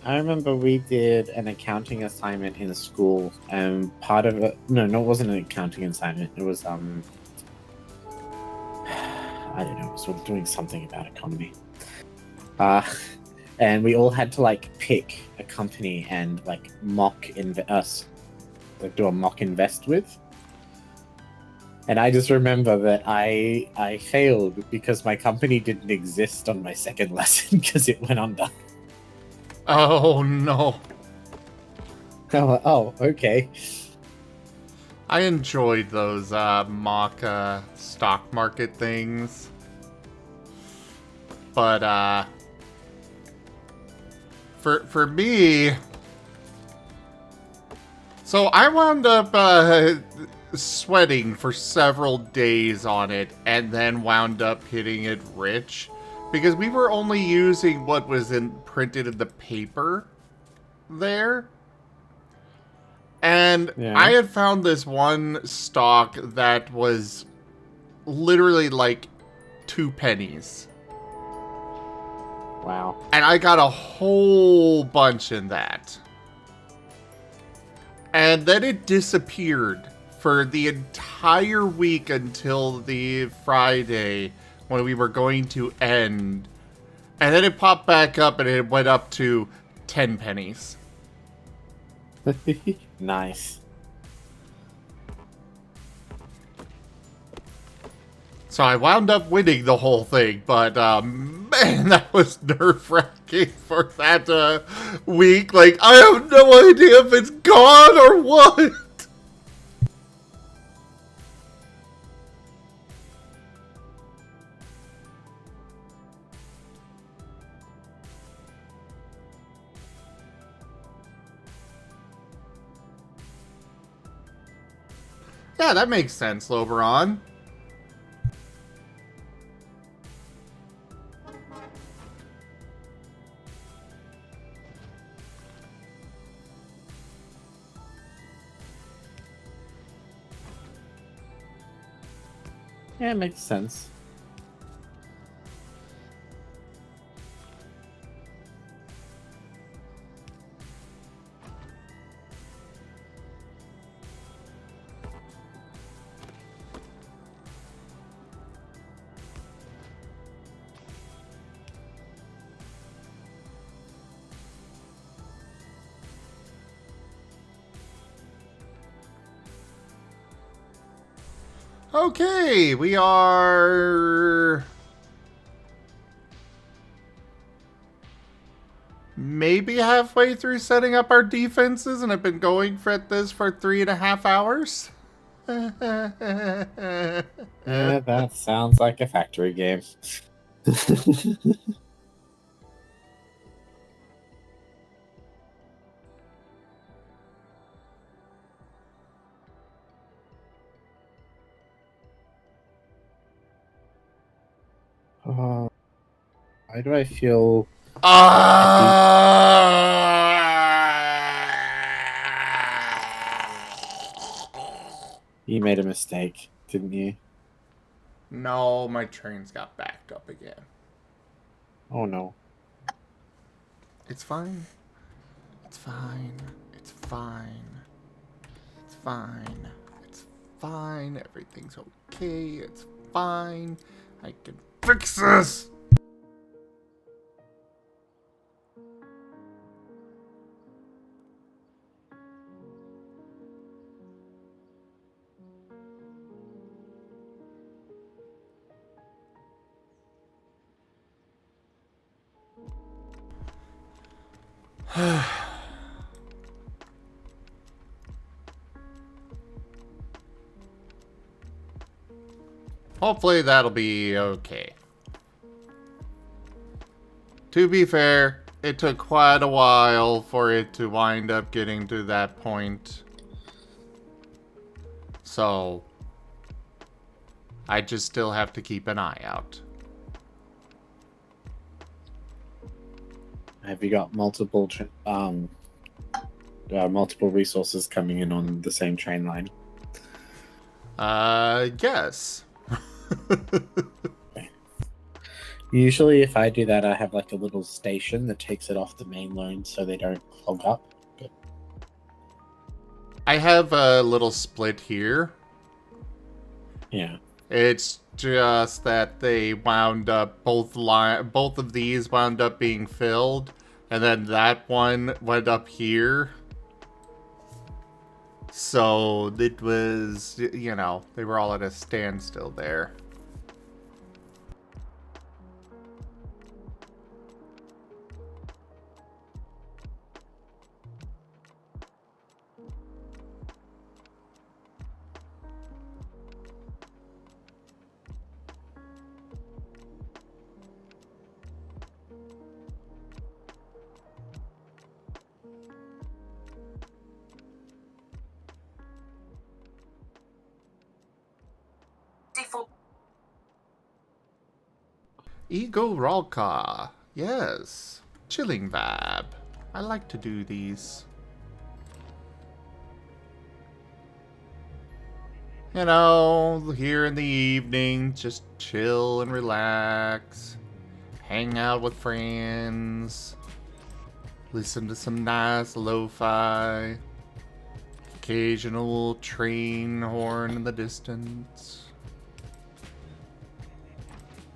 I remember we did an accounting assignment in school, and part of it... No, it wasn't an accounting assignment. It was, I don't know, sort of doing something about economy. And we all had to, like, pick a company and, like, do a mock invest with. And I just remember that I failed because my company didn't exist on my second lesson because it went under. Oh no. Oh, okay. I enjoyed those mock stock market things. But for me, so I wound up sweating for several days on it and then wound up hitting it rich because we were only using what was printed in the paper there. And I had found this one stock that was literally like 2 pennies. Wow. And I got a whole bunch in that. And then it disappeared for the entire week until the Friday when we were going to end. And then it popped back up and it went up to 10 pennies. Nice. So I wound up winning the whole thing, but man, that was nerve-wracking for that week. Like, I have no idea if it's gone or what. Yeah, that makes sense, Loberon. Yeah, it makes sense. Okay, we are maybe halfway through setting up our defenses, and I've been going at this for 3.5 hours. Yeah, that sounds like a factory game. Why do I feel... You made a mistake, didn't you? No, my trains got backed up again. Oh no. It's fine. It's fine. It's fine. It's fine. It's fine. Everything's okay. It's fine. I can fix this! Hopefully that'll be okay. To be fair, it took quite a while for it to wind up getting to that point. So, I just still have to keep an eye out. Have you got multiple resources coming in on the same train line? Yes. Usually if I do that, I have like a little station that takes it off the main line so they don't clog up. But... I have a little split here. Yeah. It's just that they wound up, both of these wound up being filled, and then that one went up here. So it was, you know, they were all at a standstill there. Ego Ralka. Yes. Chilling vibe. I like to do these. You know, here in the evening, just chill and relax. Hang out with friends. Listen to some nice lo-fi. Occasional train horn in the distance.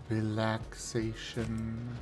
Relaxation.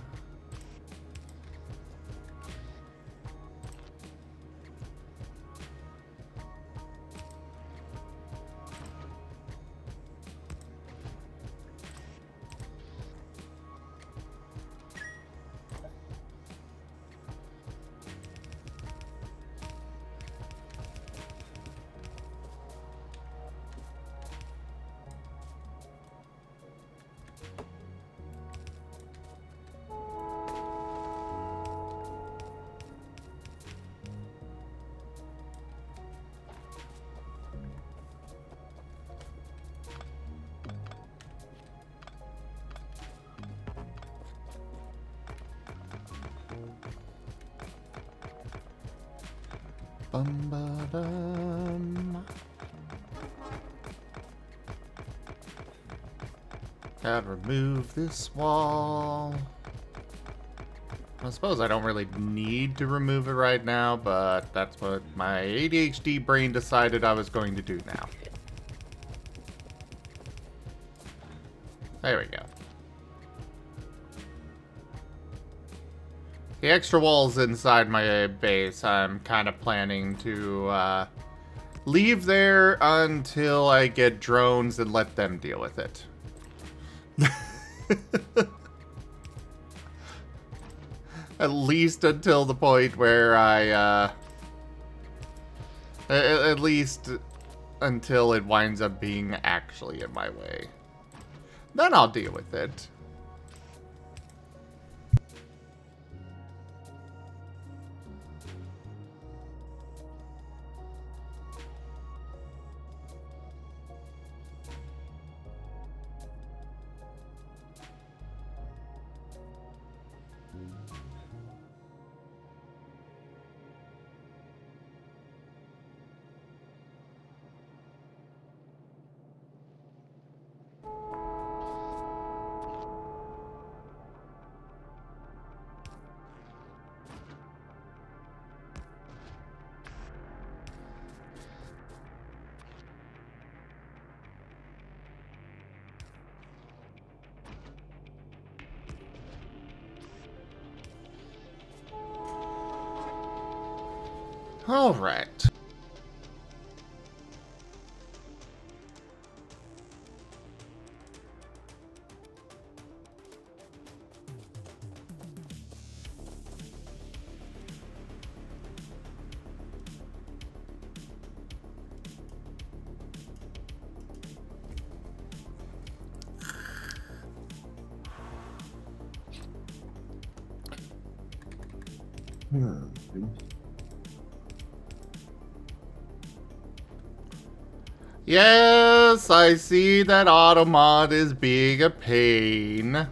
Bum ba dum. Gotta remove this wall. I suppose I don't really need to remove it right now, but that's what my ADHD brain decided I was going to do now. There we go. The extra walls inside my base, I'm kind of planning to leave there until I get drones and let them deal with it. At least until the point where I, at least until it winds up being actually in my way. Then I'll deal with it. All right. Yes, I see that Automod is being a pain.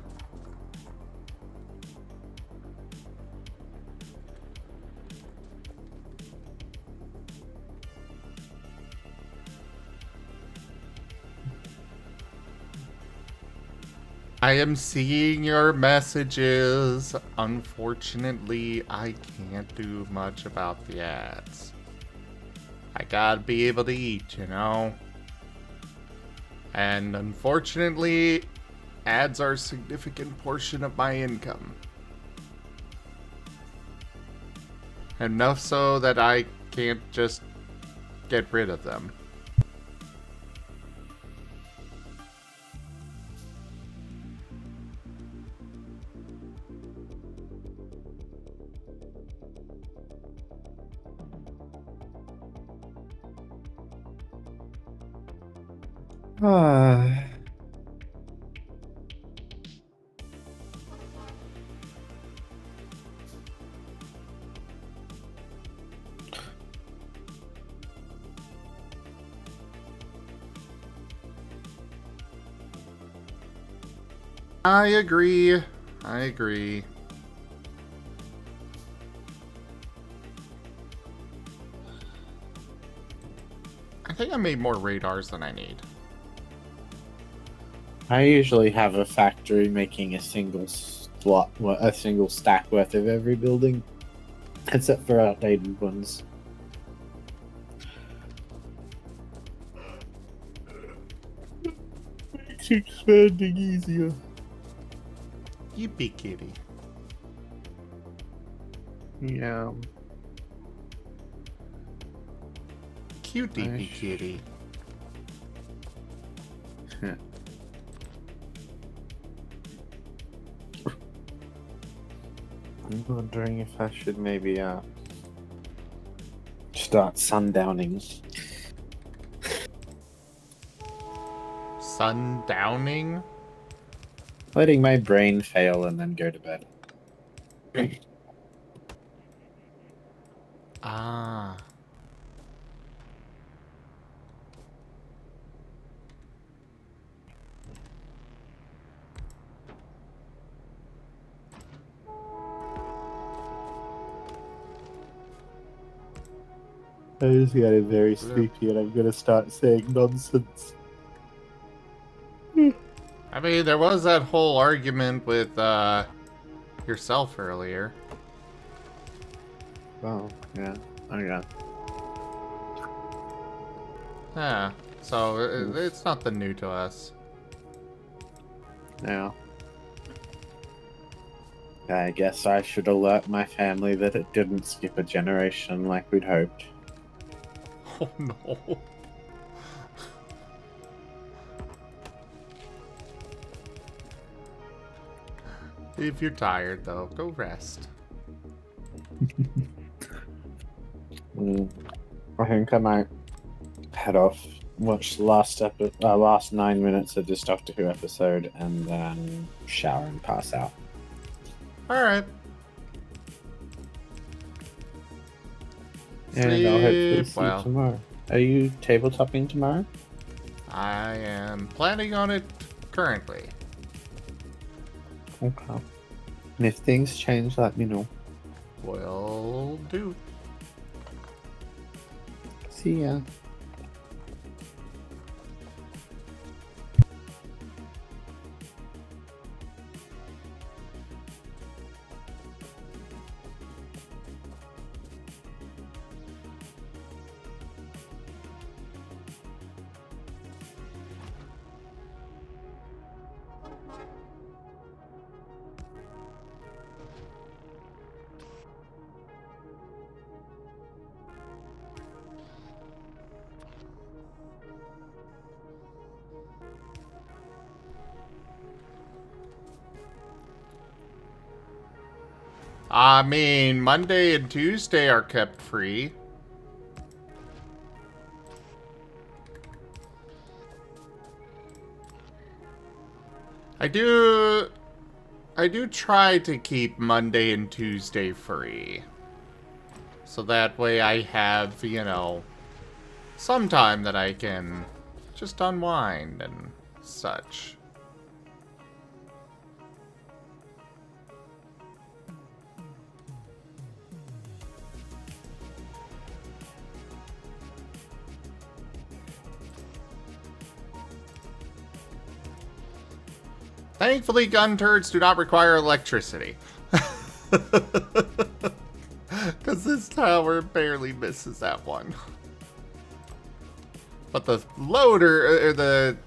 I am seeing your messages. Unfortunately, I can't do much about the ads. I gotta be able to eat, you know? And unfortunately, ads are a significant portion of my income. Enough so that I can't just get rid of them. I agree. I agree. I think I made more radars than I need. I usually have a factory making a single stack worth of every building, except for outdated ones. Makes expanding easier. Yippee kitty. Yeah. Cutie kitty. I'm wondering if I should maybe start sundowning. Sundowning? Letting my brain fail and then go to bed. Ah. I just getting very sleepy and I'm gonna start saying nonsense. I mean, there was that whole argument with, yourself earlier. Oh, yeah. Oh, yeah. Yeah, so it's nothing new to us. Yeah. I guess I should alert my family that it didn't skip a generation like we'd hoped. Oh no. If you're tired, though, go rest. I think I might head off, watch the last 9 minutes of this Doctor Who episode, and then shower and pass out. Alright. And I'll hopefully see well. you tomorrow. Are you tabletopping tomorrow? I am planning on it currently. Okay. And if things change, let me know. Will do. See ya. I mean, Monday and Tuesday are kept free. I do try to keep Monday and Tuesday free. So that way I have, you know, some time that I can just unwind and such. Thankfully, gun turrets do not require electricity. Because this tower barely misses that one. But the loader, or the,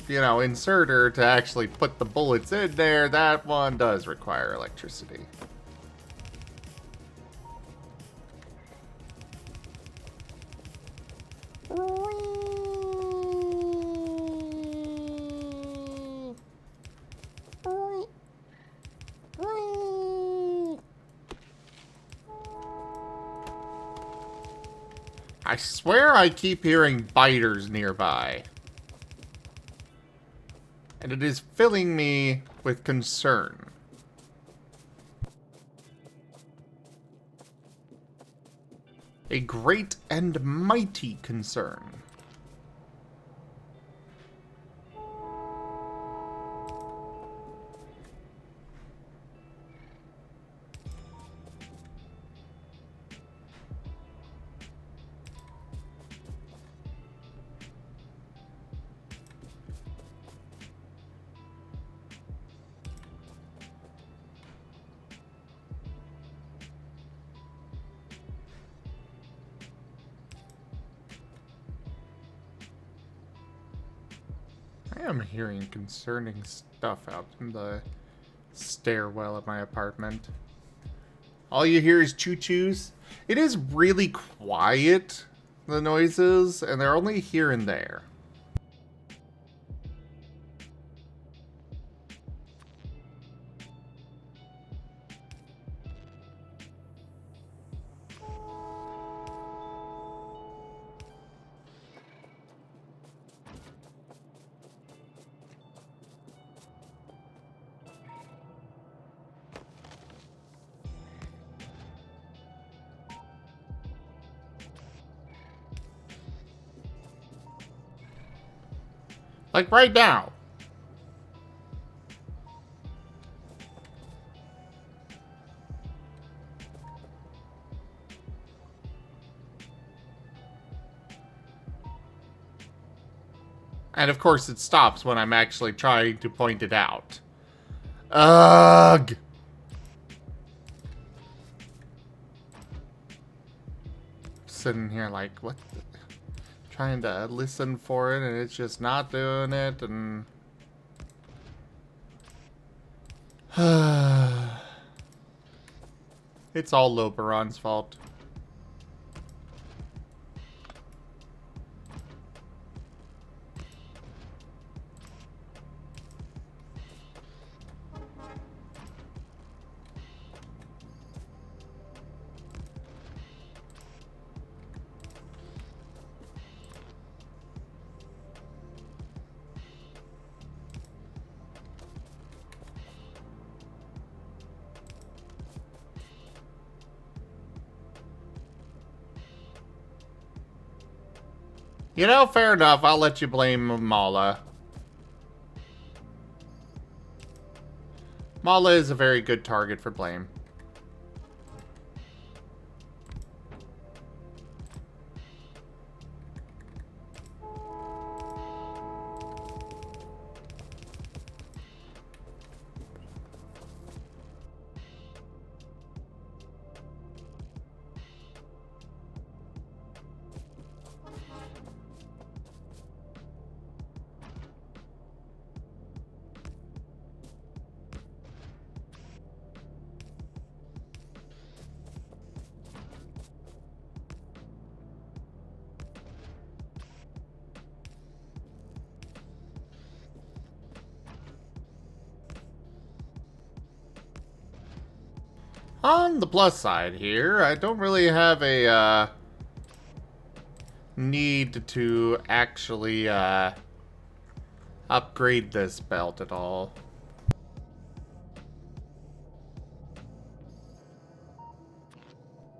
you know, inserter to actually put the bullets in there, that one does require electricity. I swear I keep hearing biters nearby. And it is filling me with concern. A great and mighty concern. I am hearing concerning stuff out in the stairwell of my apartment. All you hear is choo-choos. It is really quiet, the noises, and they're only here and there. Like right now. And of course it stops when I'm actually trying to point it out. Ugh! Sitting here like, what the... Trying to listen for it, and it's just not doing it, and... It's all Loberon's fault. You know, fair enough. I'll let you blame Mala. Mala is a very good target for blame. On the plus side here, I don't really have a need to actually upgrade this belt at all.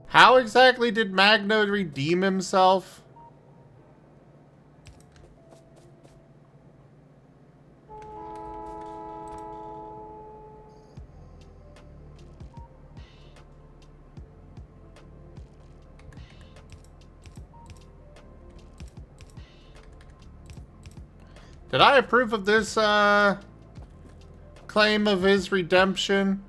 How exactly did Magna redeem himself? Did I approve of this, claim of his redemption?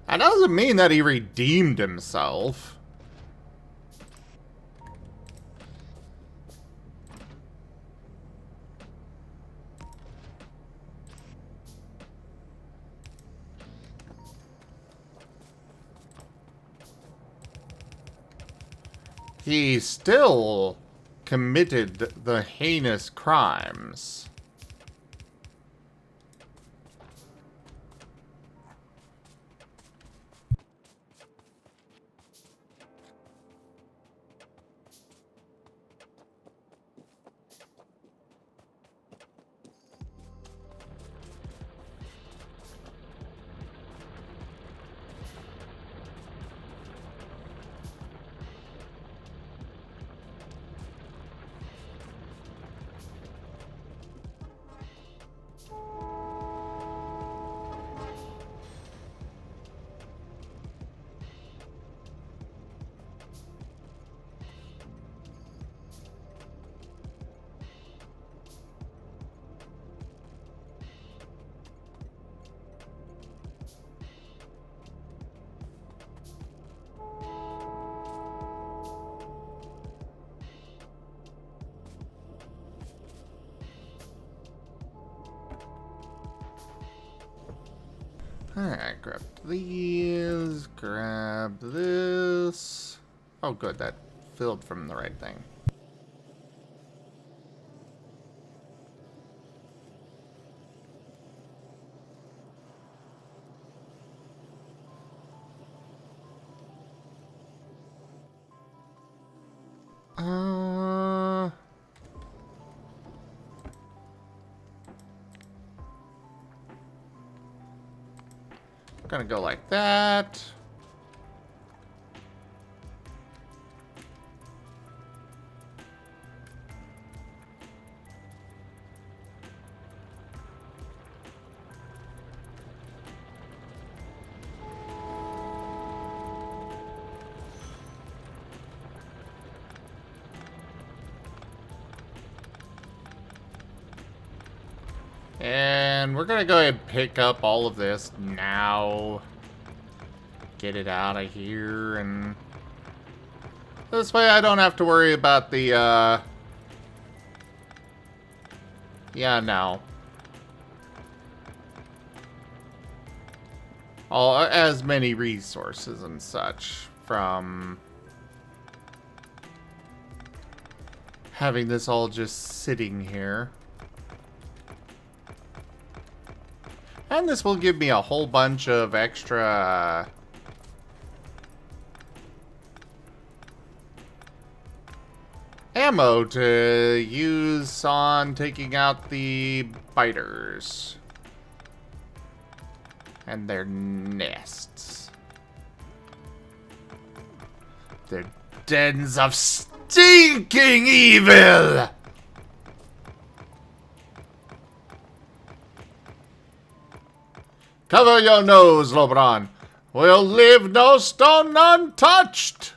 That doesn't mean that he redeemed himself. He still committed the heinous crimes. Alright, grab these, grab this. Oh good, that filled from the right thing. Gonna go like that. And we're gonna go ahead and pick up all of this now. Get it out of here, and this way I don't have to worry about the, yeah, no. As many resources and such from having this all just sitting here. And this will give me a whole bunch of extra ammo to use on taking out the biters and their nests. Their dens of stinking evil! Cover your nose, Lobran. We'll leave no stone untouched.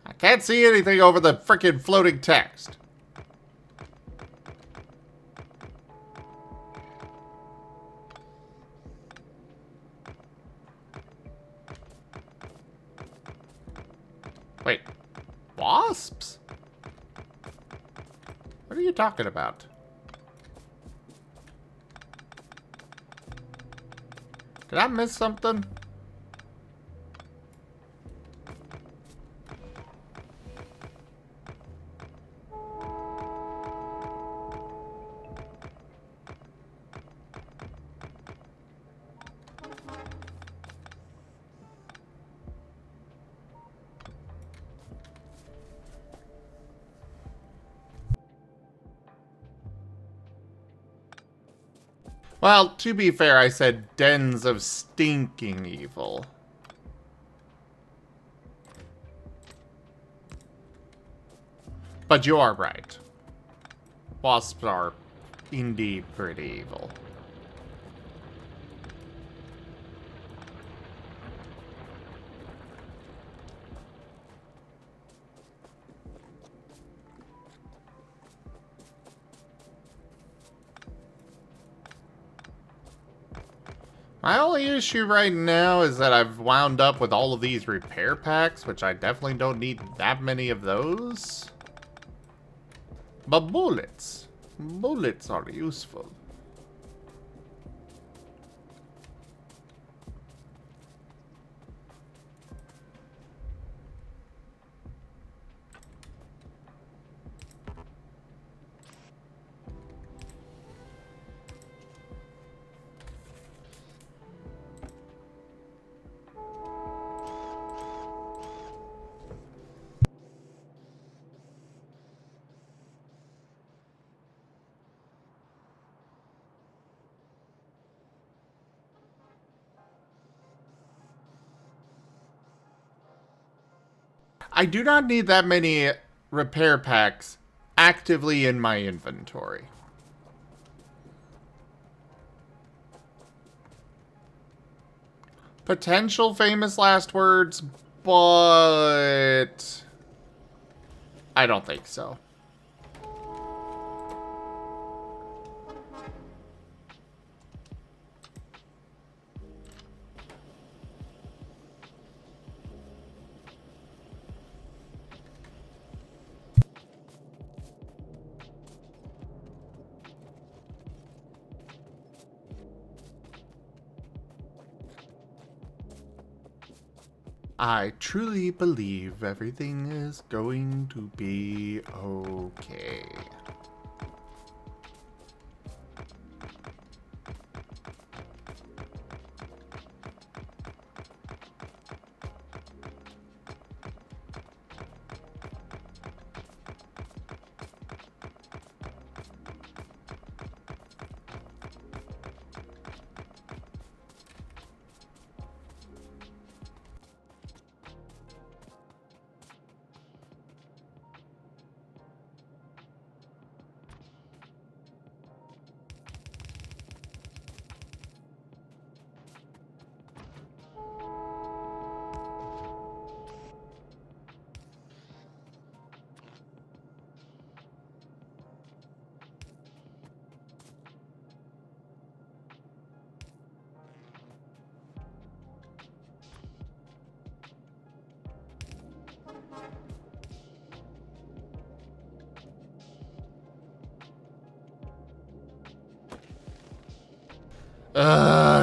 I can't see anything over the frickin' floating text. Wait, wasps? What are you talking about? Did I miss something? Well, to be fair, I said dens of stinking evil. But you are right. Wasps are indeed pretty evil. My only issue right now is that I've wound up with all of these repair packs, which I definitely don't need that many of those. But bullets. Bullets are useful. I do not need that many repair packs actively in my inventory. Potential famous last words, but I don't think so. I truly believe everything is going to be okay.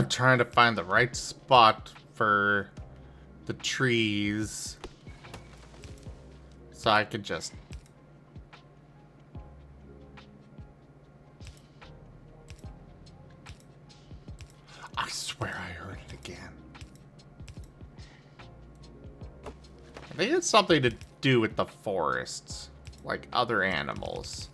Trying to find the right spot for the trees so I could just... I swear I heard it again. I think it's something to do with the forests, like other animals.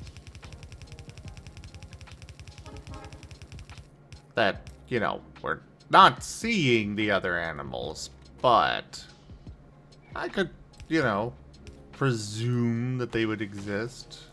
That, you know, we're not seeing the other animals, but I could, you know, presume that they would exist.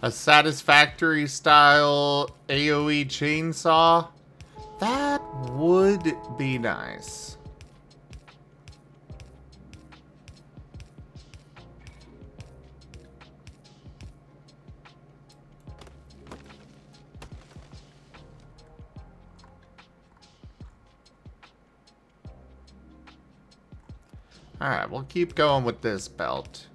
A satisfactory style AoE chainsaw? That would be nice. Alright, we'll keep going with this belt.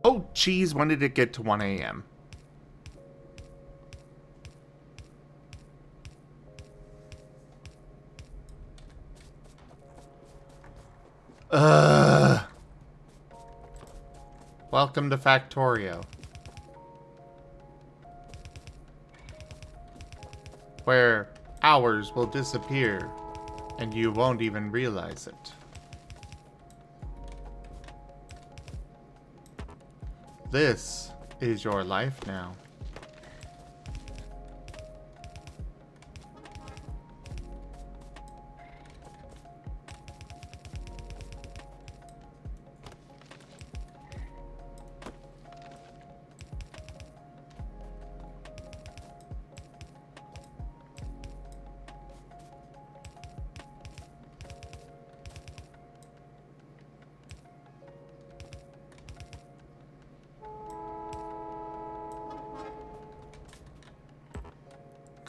Oh, geez, when did it get to 1 a.m.? Welcome to Factorio. Where hours will disappear and you won't even realize it. This is your life now.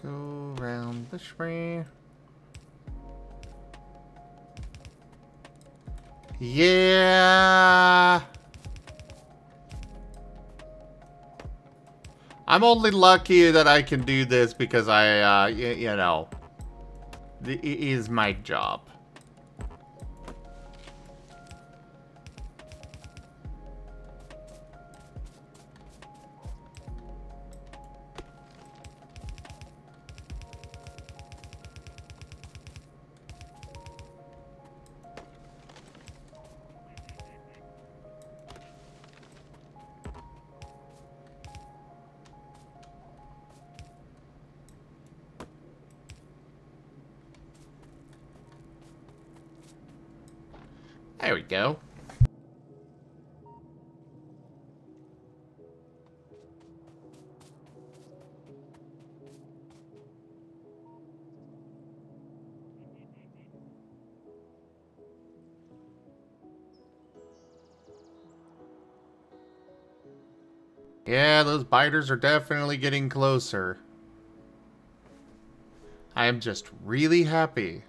Go around the tree. Yeah. I'm only lucky that I can do this because you know, it is my job. There we go. Yeah, those biters are definitely getting closer. I am just really happy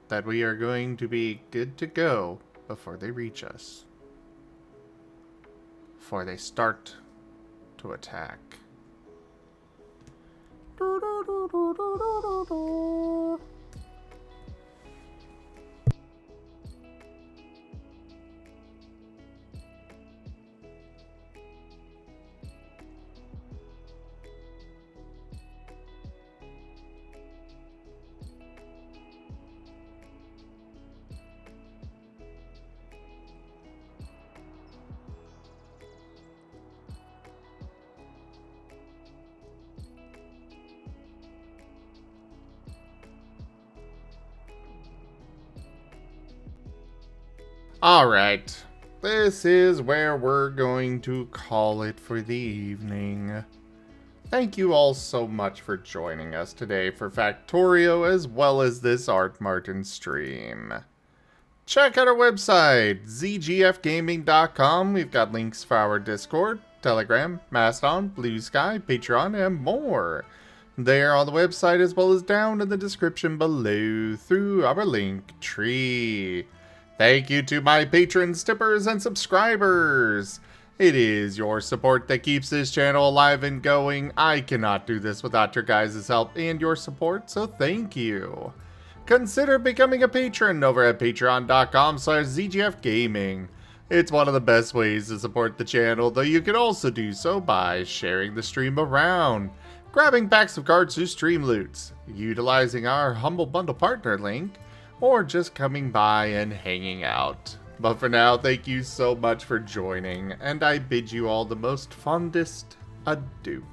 that we are going to be good to go before they reach us. Before they start to attack. Alright, this is where we're going to call it for the evening. Thank you all so much for joining us today for Factorio as well as this Art Marten stream. Check out our website, zgfgaming.com. We've got links for our Discord, Telegram, Mastodon, Blue Sky, Patreon, and more. They are on the website as well as down in the description below through our link tree. Thank you to my patrons, tippers, and subscribers. It is your support that keeps this channel alive and going. I cannot do this without your guys' help and your support, so thank you. Consider becoming a patron over at patreon.com/zgfgaming. It's one of the best ways to support the channel, though you can also do so by sharing the stream around, grabbing packs of cards to stream loots, utilizing our Humble Bundle partner link, or just coming by and hanging out. But for now, thank you so much for joining, and I bid you all the most fondest adieu.